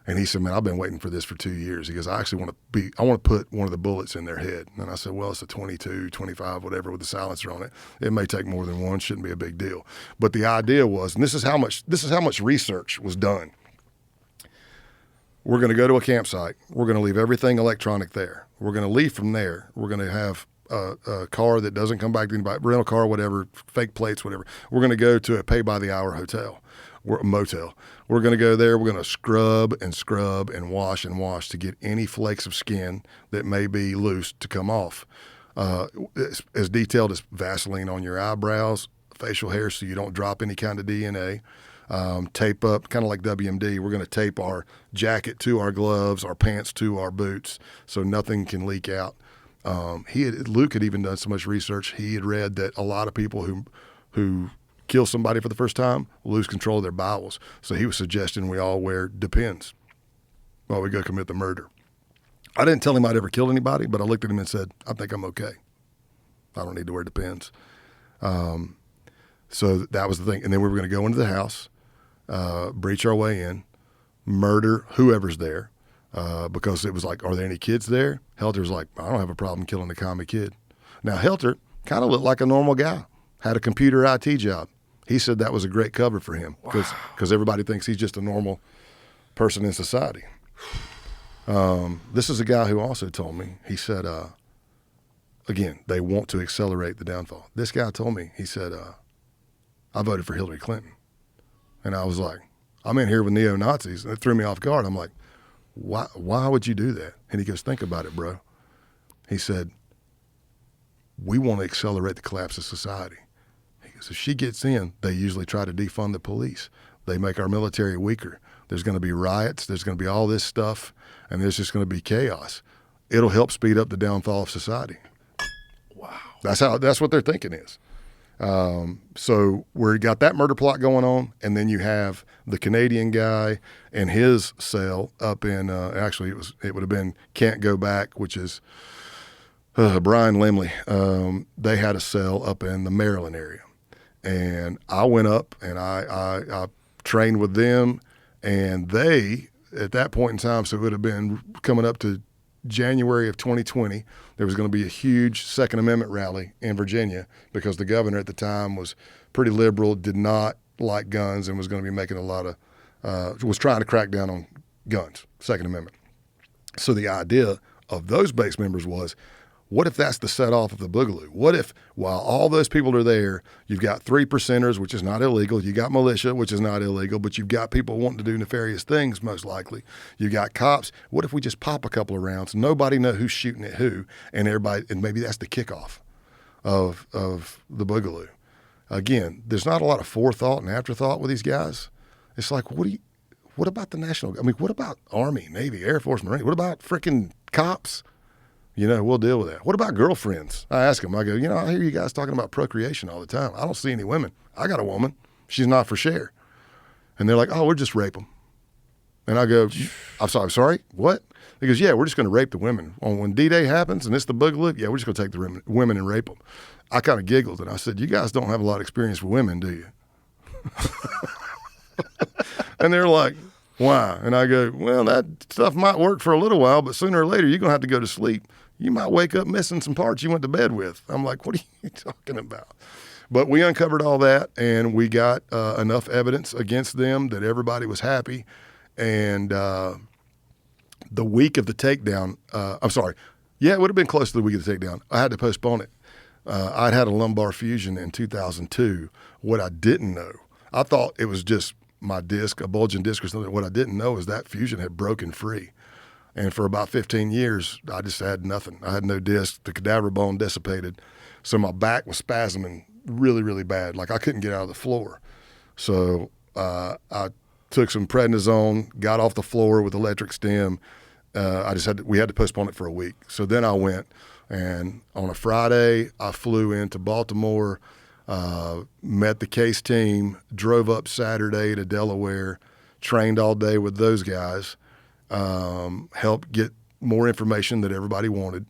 And he said, man, I've been waiting for this for 2 years. He goes, I want to put one of the bullets in their head. And I said, well, it's a 22, 25, whatever with the silencer on it. It may take more than one, shouldn't be a big deal. But the idea was, and this is how much research was done. We're going to go to a campsite. We're going to leave everything electronic there. We're going to leave from there. We're going to have a car that doesn't come back to anybody, rental car, whatever, fake plates, whatever. We're going to go to a pay-by-the-hour hotel, or a motel. We're going to go there. We're going to scrub and wash to get any flakes of skin that may be loose to come off. As detailed as Vaseline on your eyebrows, facial hair so you don't drop any kind of DNA. Tape up, kind of like WMD. We're going to tape our jacket to our gloves, our pants to our boots, so nothing can leak out. Luke had even done so much research. He had read that a lot of people who kill somebody for the first time lose control of their bowels. So he was suggesting we all wear Depends while we go commit the murder. I didn't tell him I'd ever killed anybody, but I looked at him and said, I think I'm okay. I don't need to wear Depends. So that was the thing. And then we were going to go into the house, breach our way in, murder whoever's there, because it was like, are there any kids there? Helter's like, I don't have a problem killing a commie kid. Now, Helter kind of looked like a normal guy, had a computer IT job. He said that was a great cover for him because everybody thinks he's just a normal person in society. This is a guy who also told me, he said, again, they want to accelerate the downfall. This guy told me, he said, I voted for Hillary Clinton. And I was like, I'm in here with neo-Nazis. And it threw me off guard. I'm like, why would you do that? And he goes, think about it, bro. He said, we want to accelerate the collapse of society. He goes, if she gets in, they usually try to defund the police. They make our military weaker. There's going to be riots. There's going to be all this stuff. And there's just going to be chaos. It'll help speed up the downfall of society. Wow. That's what their thinking is. So we got that murder plot going on, and then you have the Canadian guy and his cell up in, actually it would have been Can't Go Back, which is Brian Limley. They had a cell up in the Maryland area, and I went up and I trained with them, and they, at that point in time, so it would have been coming up to January of 2020, there was going to be a huge Second Amendment rally in Virginia because the governor at the time was pretty liberal, did not like guns, and was going to be making a lot of, was trying to crack down on guns, Second Amendment. So the idea of those base members was, what if that's the set off of the boogaloo? What if while all those people are there, you've got 3%ers, which is not illegal. You got militia, which is not illegal, but you've got people wanting to do nefarious things, most likely. You got cops. What if we just pop a couple of rounds? Nobody know who's shooting at who, and maybe that's the kickoff of the boogaloo. Again, there's not a lot of forethought and afterthought with these guys. It's like, what about the what about Army, Navy, Air Force, Marine? What about freaking cops? We'll deal with that. What about girlfriends? I ask them, I go, I hear you guys talking about procreation all the time. I don't see any women. I got a woman. She's not for share. And they're like, oh, we'll just rape them. And I go, I'm sorry, what? He goes, yeah, we're just going to rape the women. When D-Day happens and it's the boogaloo, yeah, we're just going to take the women and rape them. I kind of giggled and I said, you guys don't have a lot of experience with women, do you? And they're like, why? And I go, well, that stuff might work for a little while, but sooner or later you're going to have to go to sleep. You might wake up missing some parts you went to bed with. I'm like, what are you talking about? But we uncovered all that, and we got enough evidence against them that everybody was happy. And the week of the takedown, Yeah, it would have been close to the week of the takedown. I had to postpone it. I'd had a lumbar fusion in 2002. What I didn't know, I thought it was just my disc, a bulging disc or something. What I didn't know is that fusion had broken free. And for about 15 years, I just had nothing. I had no disc. The cadaver bone dissipated. So my back was spasming really, really bad. Like I couldn't get out of the floor. So I took some prednisone, got off the floor with electric stim. We had to postpone it for a week. So then I went, and on a Friday, I flew into Baltimore, met the case team, drove up Saturday to Delaware, trained all day with those guys, helped get more information that everybody wanted,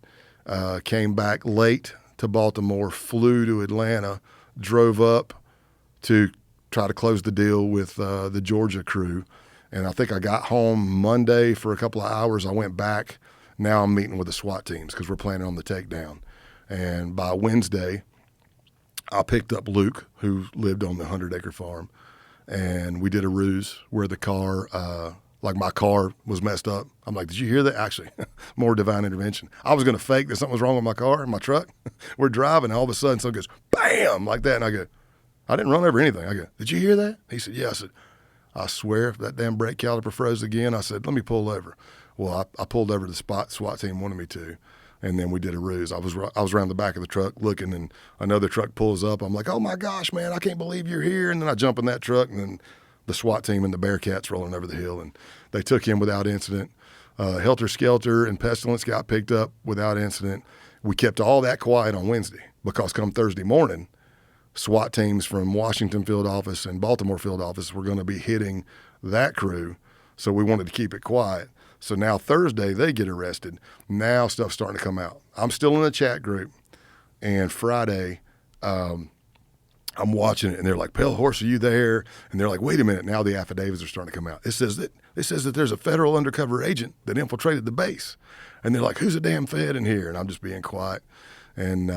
came back late to Baltimore, flew to Atlanta, drove up to try to close the deal with the Georgia crew. And I think I got home Monday for a couple of hours. I went back. Now I'm meeting with the SWAT teams because we're planning on the takedown. And by Wednesday, I picked up Luke, who lived on the 100-acre farm, and we did a ruse where the car, my car was messed up. I'm like, did you hear that? Actually, more divine intervention. I was going to fake that something was wrong with my car, my truck. We're driving, and all of a sudden something goes, bam, like that. And I go, I didn't run over anything. I go, did you hear that? He said, yeah. I said, I swear if that damn brake caliper froze again, I said, let me pull over. Well, I pulled over to the spot SWAT team wanted me to, and then we did a ruse. I was around the back of the truck looking, and another truck pulls up. I'm like, oh, my gosh, man, I can't believe you're here. And then I jump in that truck, and then the SWAT team and the Bearcats rolling over the hill, and they took him without incident. Helter Skelter and Pestilence got picked up without incident. We kept all that quiet on Wednesday because come Thursday morning, SWAT teams from Washington field office and Baltimore field office were going to be hitting that crew, so we wanted to keep it quiet. So now Thursday they get arrested. Now stuff's starting to come out. I'm still in the chat group, and Friday I'm watching it, and they're like, Pale Horse, are you there? And they're like, wait a minute, now the affidavits are starting to come out. It says that there's a federal undercover agent that infiltrated the base. And they're like, who's a damn Fed in here? And I'm just being quiet. And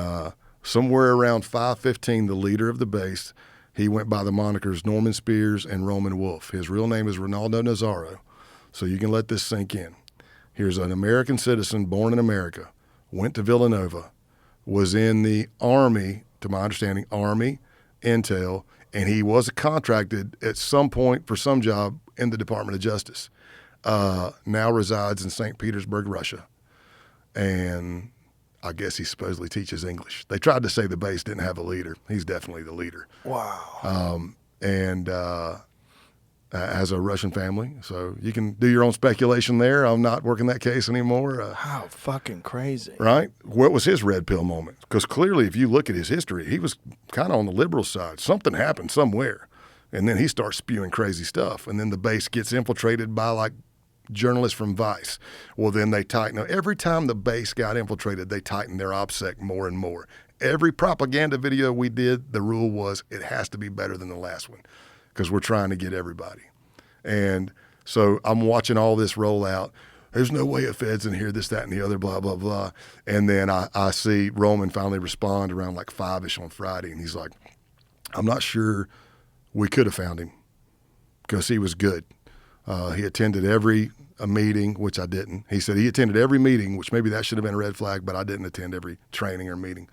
somewhere around 5:15, the leader of the base, he went by the monikers Norman Spears and Roman Wolf. His real name is Ronaldo Nazzaro. So you can let this sink in. Here's an American citizen born in America, went to Villanova, was in the Army, to my understanding, Army, Intel, and he was contracted at some point for some job in the Department of Justice. Now resides in St. Petersburg, Russia. And I guess he supposedly teaches English. They tried to say the base didn't have a leader. He's definitely the leader. Wow. And has a Russian family. So you can do your own speculation there. I'm not working that case anymore. How fucking crazy. Right? What was his red pill moment? Because clearly, if you look at his history, he was kind of on the liberal side. Something happened somewhere. And then he starts spewing crazy stuff. And then the base gets infiltrated by like journalists from Vice. Well, then they tighten. Every time the base got infiltrated, they tightened their OPSEC more and more. Every propaganda video we did, the rule was it has to be better than the last one because we're trying to get everybody. And so I'm watching all this roll out. There's no way a Fed's in here, this, that, and the other, blah, blah, blah. And then I see Roman finally respond around like 5-ish on Friday, and he's like, I'm not sure we could have found him because he was good. He attended every meeting, which I didn't. He said he attended every meeting, which maybe that should have been a red flag, but I didn't attend every training or meeting.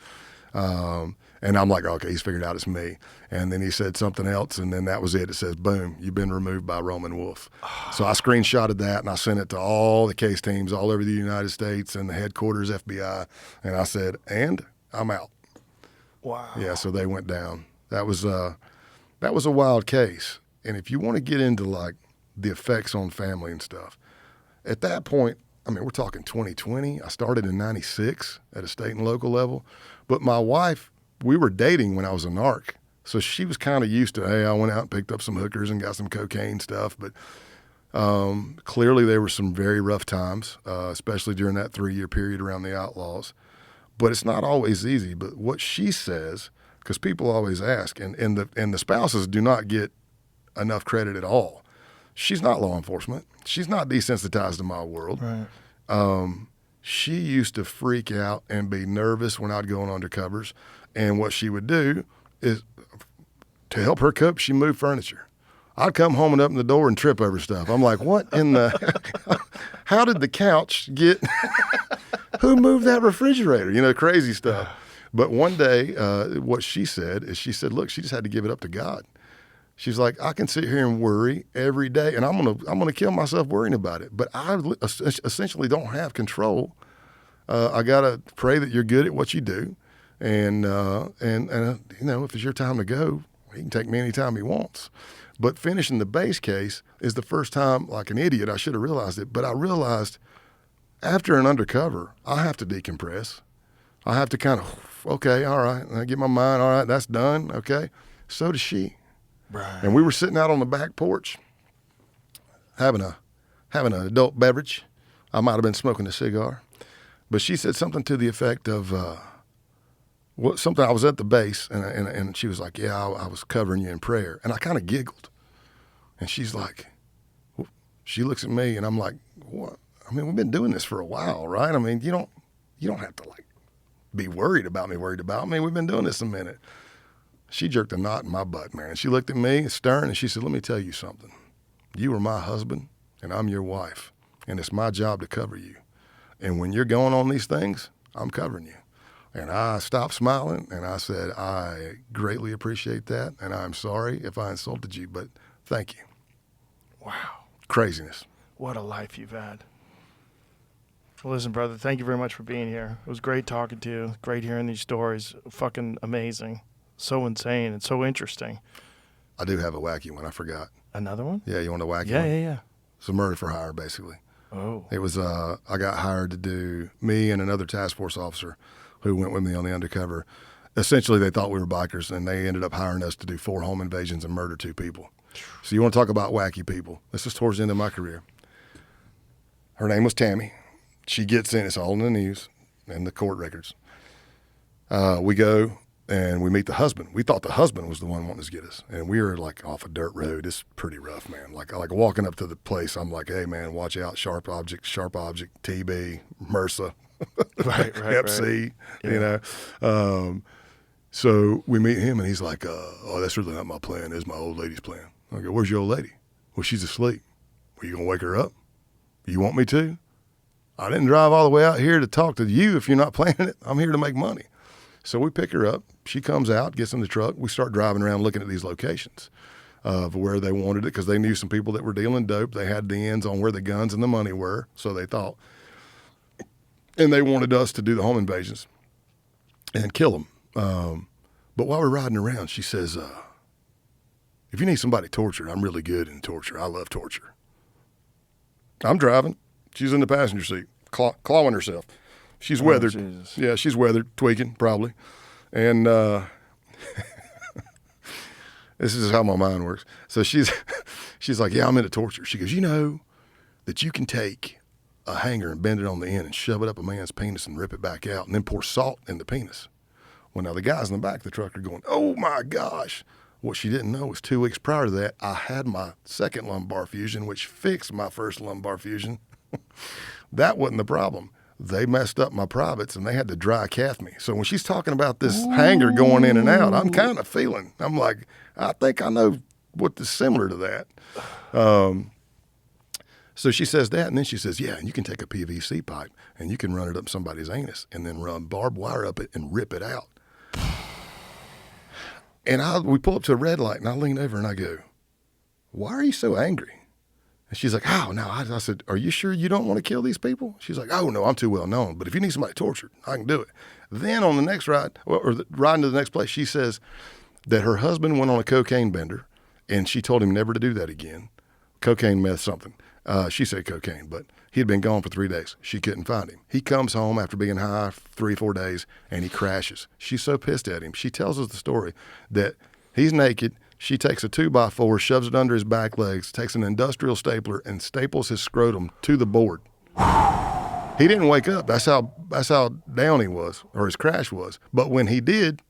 And I'm like, okay, he's figured out it's me. And then he said something else, and then that was it. It says, boom, you've been removed by Roman Wolf. So I screenshotted that, and I sent it to all the case teams all over the United States and the headquarters FBI. And I said, and I'm out. Wow. Yeah, so they went down. That was a wild case. And if you want to get into, like, the effects on family and stuff, at that point, I mean, we're talking 2020. I started in 96 at a state and local level. But my wife, we were dating when I was a narc. So she was kind of used to, hey, I went out and picked up some hookers and got some cocaine stuff. But clearly there were some very rough times, especially during that 3-year period around the Outlaws. But it's not always easy. But what she says, because people always ask, and the spouses do not get enough credit at all. She's not law enforcement. She's not desensitized to my world. Right. She used to freak out and be nervous when I'd go on undercovers. And what she would do is, to help her cope, she moved furniture. I'd come home and open the door and trip over stuff. I'm like, what in the, how did the couch get Who moved that refrigerator? You know, crazy stuff. But one day, what she said is, she said, look, she just had to give it up to God. She's like, I can sit here and worry every day, and I'm gonna kill myself worrying about it. But I essentially don't have control. I gotta pray that you're good at what you do, and you know, if it's your time to go, he can take me anytime he wants. But finishing the base case is the first time, like an idiot, I should have realized it. But I realized after an undercover, I have to decompress. I have to kind of, okay, all right, and I get my mind, all right, that's done, okay. So does she. Right. And we were sitting out on the back porch having an adult beverage. I might have been smoking a cigar. But she said something to the effect of, something. I was at the base, and she was like, yeah, I was covering you in prayer. And I kind of giggled. And she's like, she looks at me, and I'm like, what? I mean, we've been doing this for a while, right? I mean, you don't have to, like, be worried about me. We've been doing this a minute. She jerked a knot in my butt, man. She looked at me, stern, and she said, let me tell you something. You are my husband, and I'm your wife, and it's my job to cover you. And when you're going on these things, I'm covering you. And I stopped smiling, and I said, I greatly appreciate that, and I'm sorry if I insulted you, but thank you. Wow. Craziness. What a life you've had. Well, listen, brother, thank you very much for being here. It was great talking to you. Great hearing these stories. Fucking amazing. So insane and so interesting. I do have a wacky one. I forgot. Another one? Yeah, you want a wacky Yeah, one? yeah. It's a murder for hire, basically. Oh. It was, I got hired to do, me and another task force officer who went with me on the undercover. Essentially, they thought we were bikers, and they ended up hiring us to do 4 home invasions and murder 2 people. So you want to talk about wacky people. This is towards the end of my career. Her name was Tammy. She gets in, it's all in the news and the court records. We go and we meet the husband. We thought the husband was the one wanting to get us. And we were like off a dirt road. It's pretty rough, man. Like walking up to the place, I'm like, hey man, watch out, sharp object, TB, MRSA, Right, Hep C, right. Yeah. you know. So we meet him and he's like, oh, that's really not my plan. It's my old lady's plan. I go, where's your old lady? Well, she's asleep. Are you going to wake her up? You want me to? I didn't drive all the way out here to talk to you if you're not planning it. I'm here to make money. So we pick her up. She comes out, gets in the truck. We start driving around looking at these locations of where they wanted it because they knew some people that were dealing dope. They had the ends on where the guns and the money were, so they thought. And they wanted us to do the home invasions and kill them. But while we're riding around, she says, if you need somebody tortured, I'm really good in torture. I love torture. I'm driving. She's in the passenger seat, clawing herself. She's weathered. Jesus. Yeah, she's weathered, tweaking probably. And this is how my mind works. So she's like, yeah, I'm into torture. She goes, you know that you can take a hanger and bend it on the end and shove it up a man's penis and rip it back out and then pour salt in the penis. Well, now the guys in the back of the truck are going, oh my gosh. What she didn't know was 2 weeks prior to that, I had my second lumbar fusion, which fixed my first lumbar fusion. That wasn't the problem. They messed up my privates and they had to dry calf me. So when she's talking about this hanger going in and out, I'm kind of feeling, I'm like, I think I know what is similar to that. So she says that, and then she says, yeah, and you can take a PVC pipe and you can run it up somebody's anus and then run barbed wire up it and rip it out. And we pull up to a red light, and I lean over and I go, why are you so angry? And she's like, oh, no. I said, are you sure you don't want to kill these people? She's like, oh, no, I'm too well known. But if you need somebody tortured, I can do it. Then on the next ride, riding to the next place, she says that her husband went on a cocaine bender, and she told him never to do that again. Cocaine, meth, something. She said cocaine, but he had been gone for 3 days. She couldn't find him. He comes home after being high 3-4 days, and he crashes. She's so pissed at him. She tells us the story that he's naked. She takes a 2x4, shoves it under his back legs, takes an industrial stapler, and staples his scrotum to the board. He didn't wake up. That's how down he was, or his crash was. But when he did,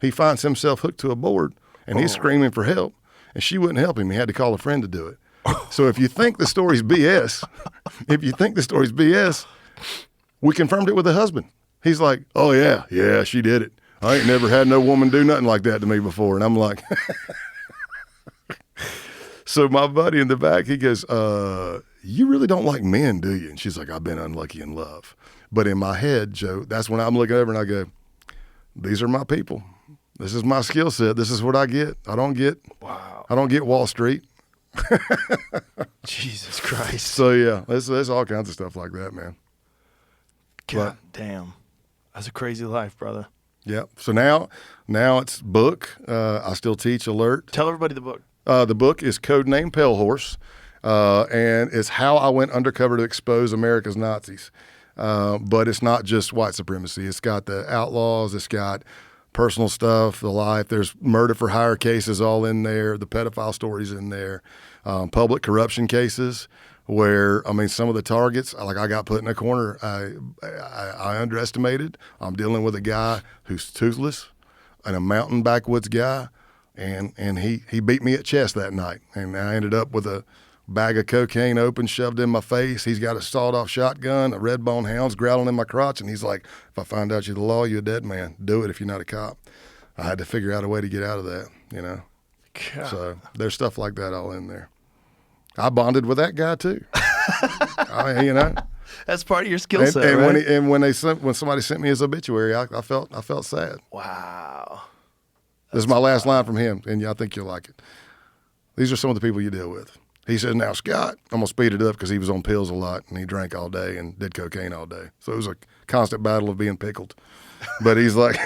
he finds himself hooked to a board, and he's screaming for help. And she wouldn't help him. He had to call a friend to do it. So if you think the story's BS, we confirmed it with the husband. He's like, oh, yeah, she did it. I ain't never had no woman do nothing like that to me before. And I'm like, So my buddy in the back, he goes, you really don't like men, do you? And she's like, I've been unlucky in love. But in my head, Joe, that's when I'm looking over and I go, these are my people. This is my skill set. This is what I get. I don't get Wall Street. Jesus Christ. So yeah, there's all kinds of stuff like that, man. God damn. That's a crazy life, brother. Yeah. So now it's book. I still teach alert. Tell everybody the book. The book is Codename Pale Horse, and it's how I went undercover to expose America's Nazis. But it's not just white supremacy. It's got the outlaws. It's got personal stuff, the life. There's murder for hire cases all in there. The pedophile stories in there. Public corruption cases where, I mean, some of the targets, like I got put in a corner. I underestimated. I'm dealing with a guy who's toothless and a mountain backwoods guy. And he beat me at chess that night. And I ended up with a bag of cocaine open, shoved in my face. He's got a sawed-off shotgun, a red bone hound's growling in my crotch, and he's like, if I find out you're the law, you're a dead man. Do it if you're not a cop. I had to figure out a way to get out of that, you know. God. So there's stuff like that all in there. I bonded with that guy too. I mean, you know. That's part of your skill set, right? When somebody sent me his obituary, I felt sad. Wow. This is my last line from him, and I think you'll like it. These are some of the people you deal with. He said, now, Scott, I'm going to speed it up because he was on pills a lot, and he drank all day and did cocaine all day. So it was a constant battle of being pickled. But he's like,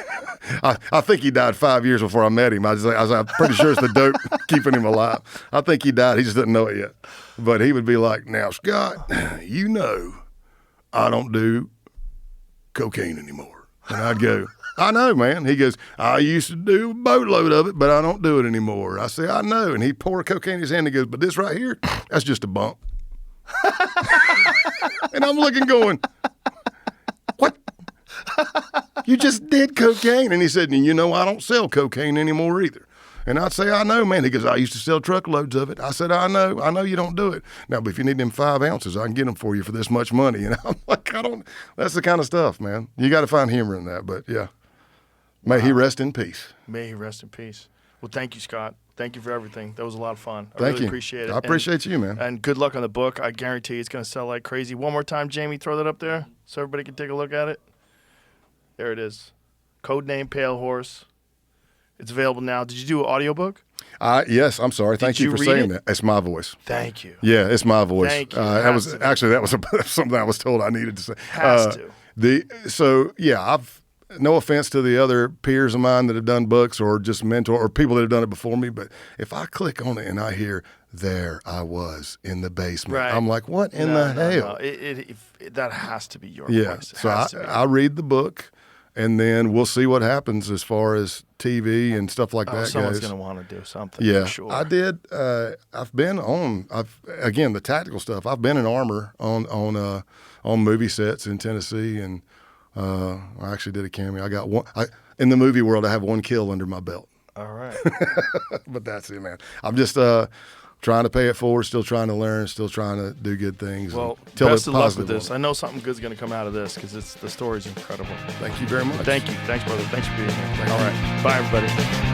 I think he died 5 years before I met him. I'm pretty sure it's the dope keeping him alive. I think he died. He just didn't know it yet. But he would be like, now, Scott, you know I don't do cocaine anymore. And I'd go, I know, man. He goes, I used to do a boatload of it, but I don't do it anymore. I say, I know. And he poured cocaine in his hand and he goes, but this right here, that's just a bump. And I'm looking going, what? You just did cocaine. And he said, and you know, I don't sell cocaine anymore either. And I'd say, I know, man. He goes, I used to sell truckloads of it. I said, I know you don't do it. Now, but if you need them 5 ounces, I can get them for you for this much money. And I'm like, that's the kind of stuff, man. You got to find humor in that, but yeah. May he rest in peace. May he rest in peace. Well, thank you, Scott. Thank you for everything. That was a lot of fun. I Thank really you. Appreciate it. I appreciate you, man. And good luck on the book. I guarantee you it's going to sell like crazy. One more time, Jamie, throw that up there so everybody can take a look at it. There it is. Codename Pale Horse. It's available now. Did you do an audiobook? Yes, I'm sorry. Thank you for saying that. It's my voice. Thank you. Yeah, it's my voice. Thank you. That was something I was told I needed to say. Has to. I've no offense to the other peers of mine that have done books or just mentor or people that have done it before me, but if I click on it and I hear there I was in the basement, right. I'm like, what in the hell? No. That has to be your voice. So I read the book. And then we'll see what happens as far as TV and stuff like that someone's goes. going to want to do something. Yeah, for sure. I did. Again, the tactical stuff. I've been an armor on movie sets in Tennessee, and I actually did a cameo. I got one. In the movie world, I have 1 kill under my belt. All right. But that's it, man. I'm just trying to pay it forward, still trying to learn, still trying to do good things. Well, best of luck with this. I know something good's going to come out of this because the story's incredible. Thank you very much. Thank you. Thanks, brother. Thanks for being here. All right. Bye, everybody.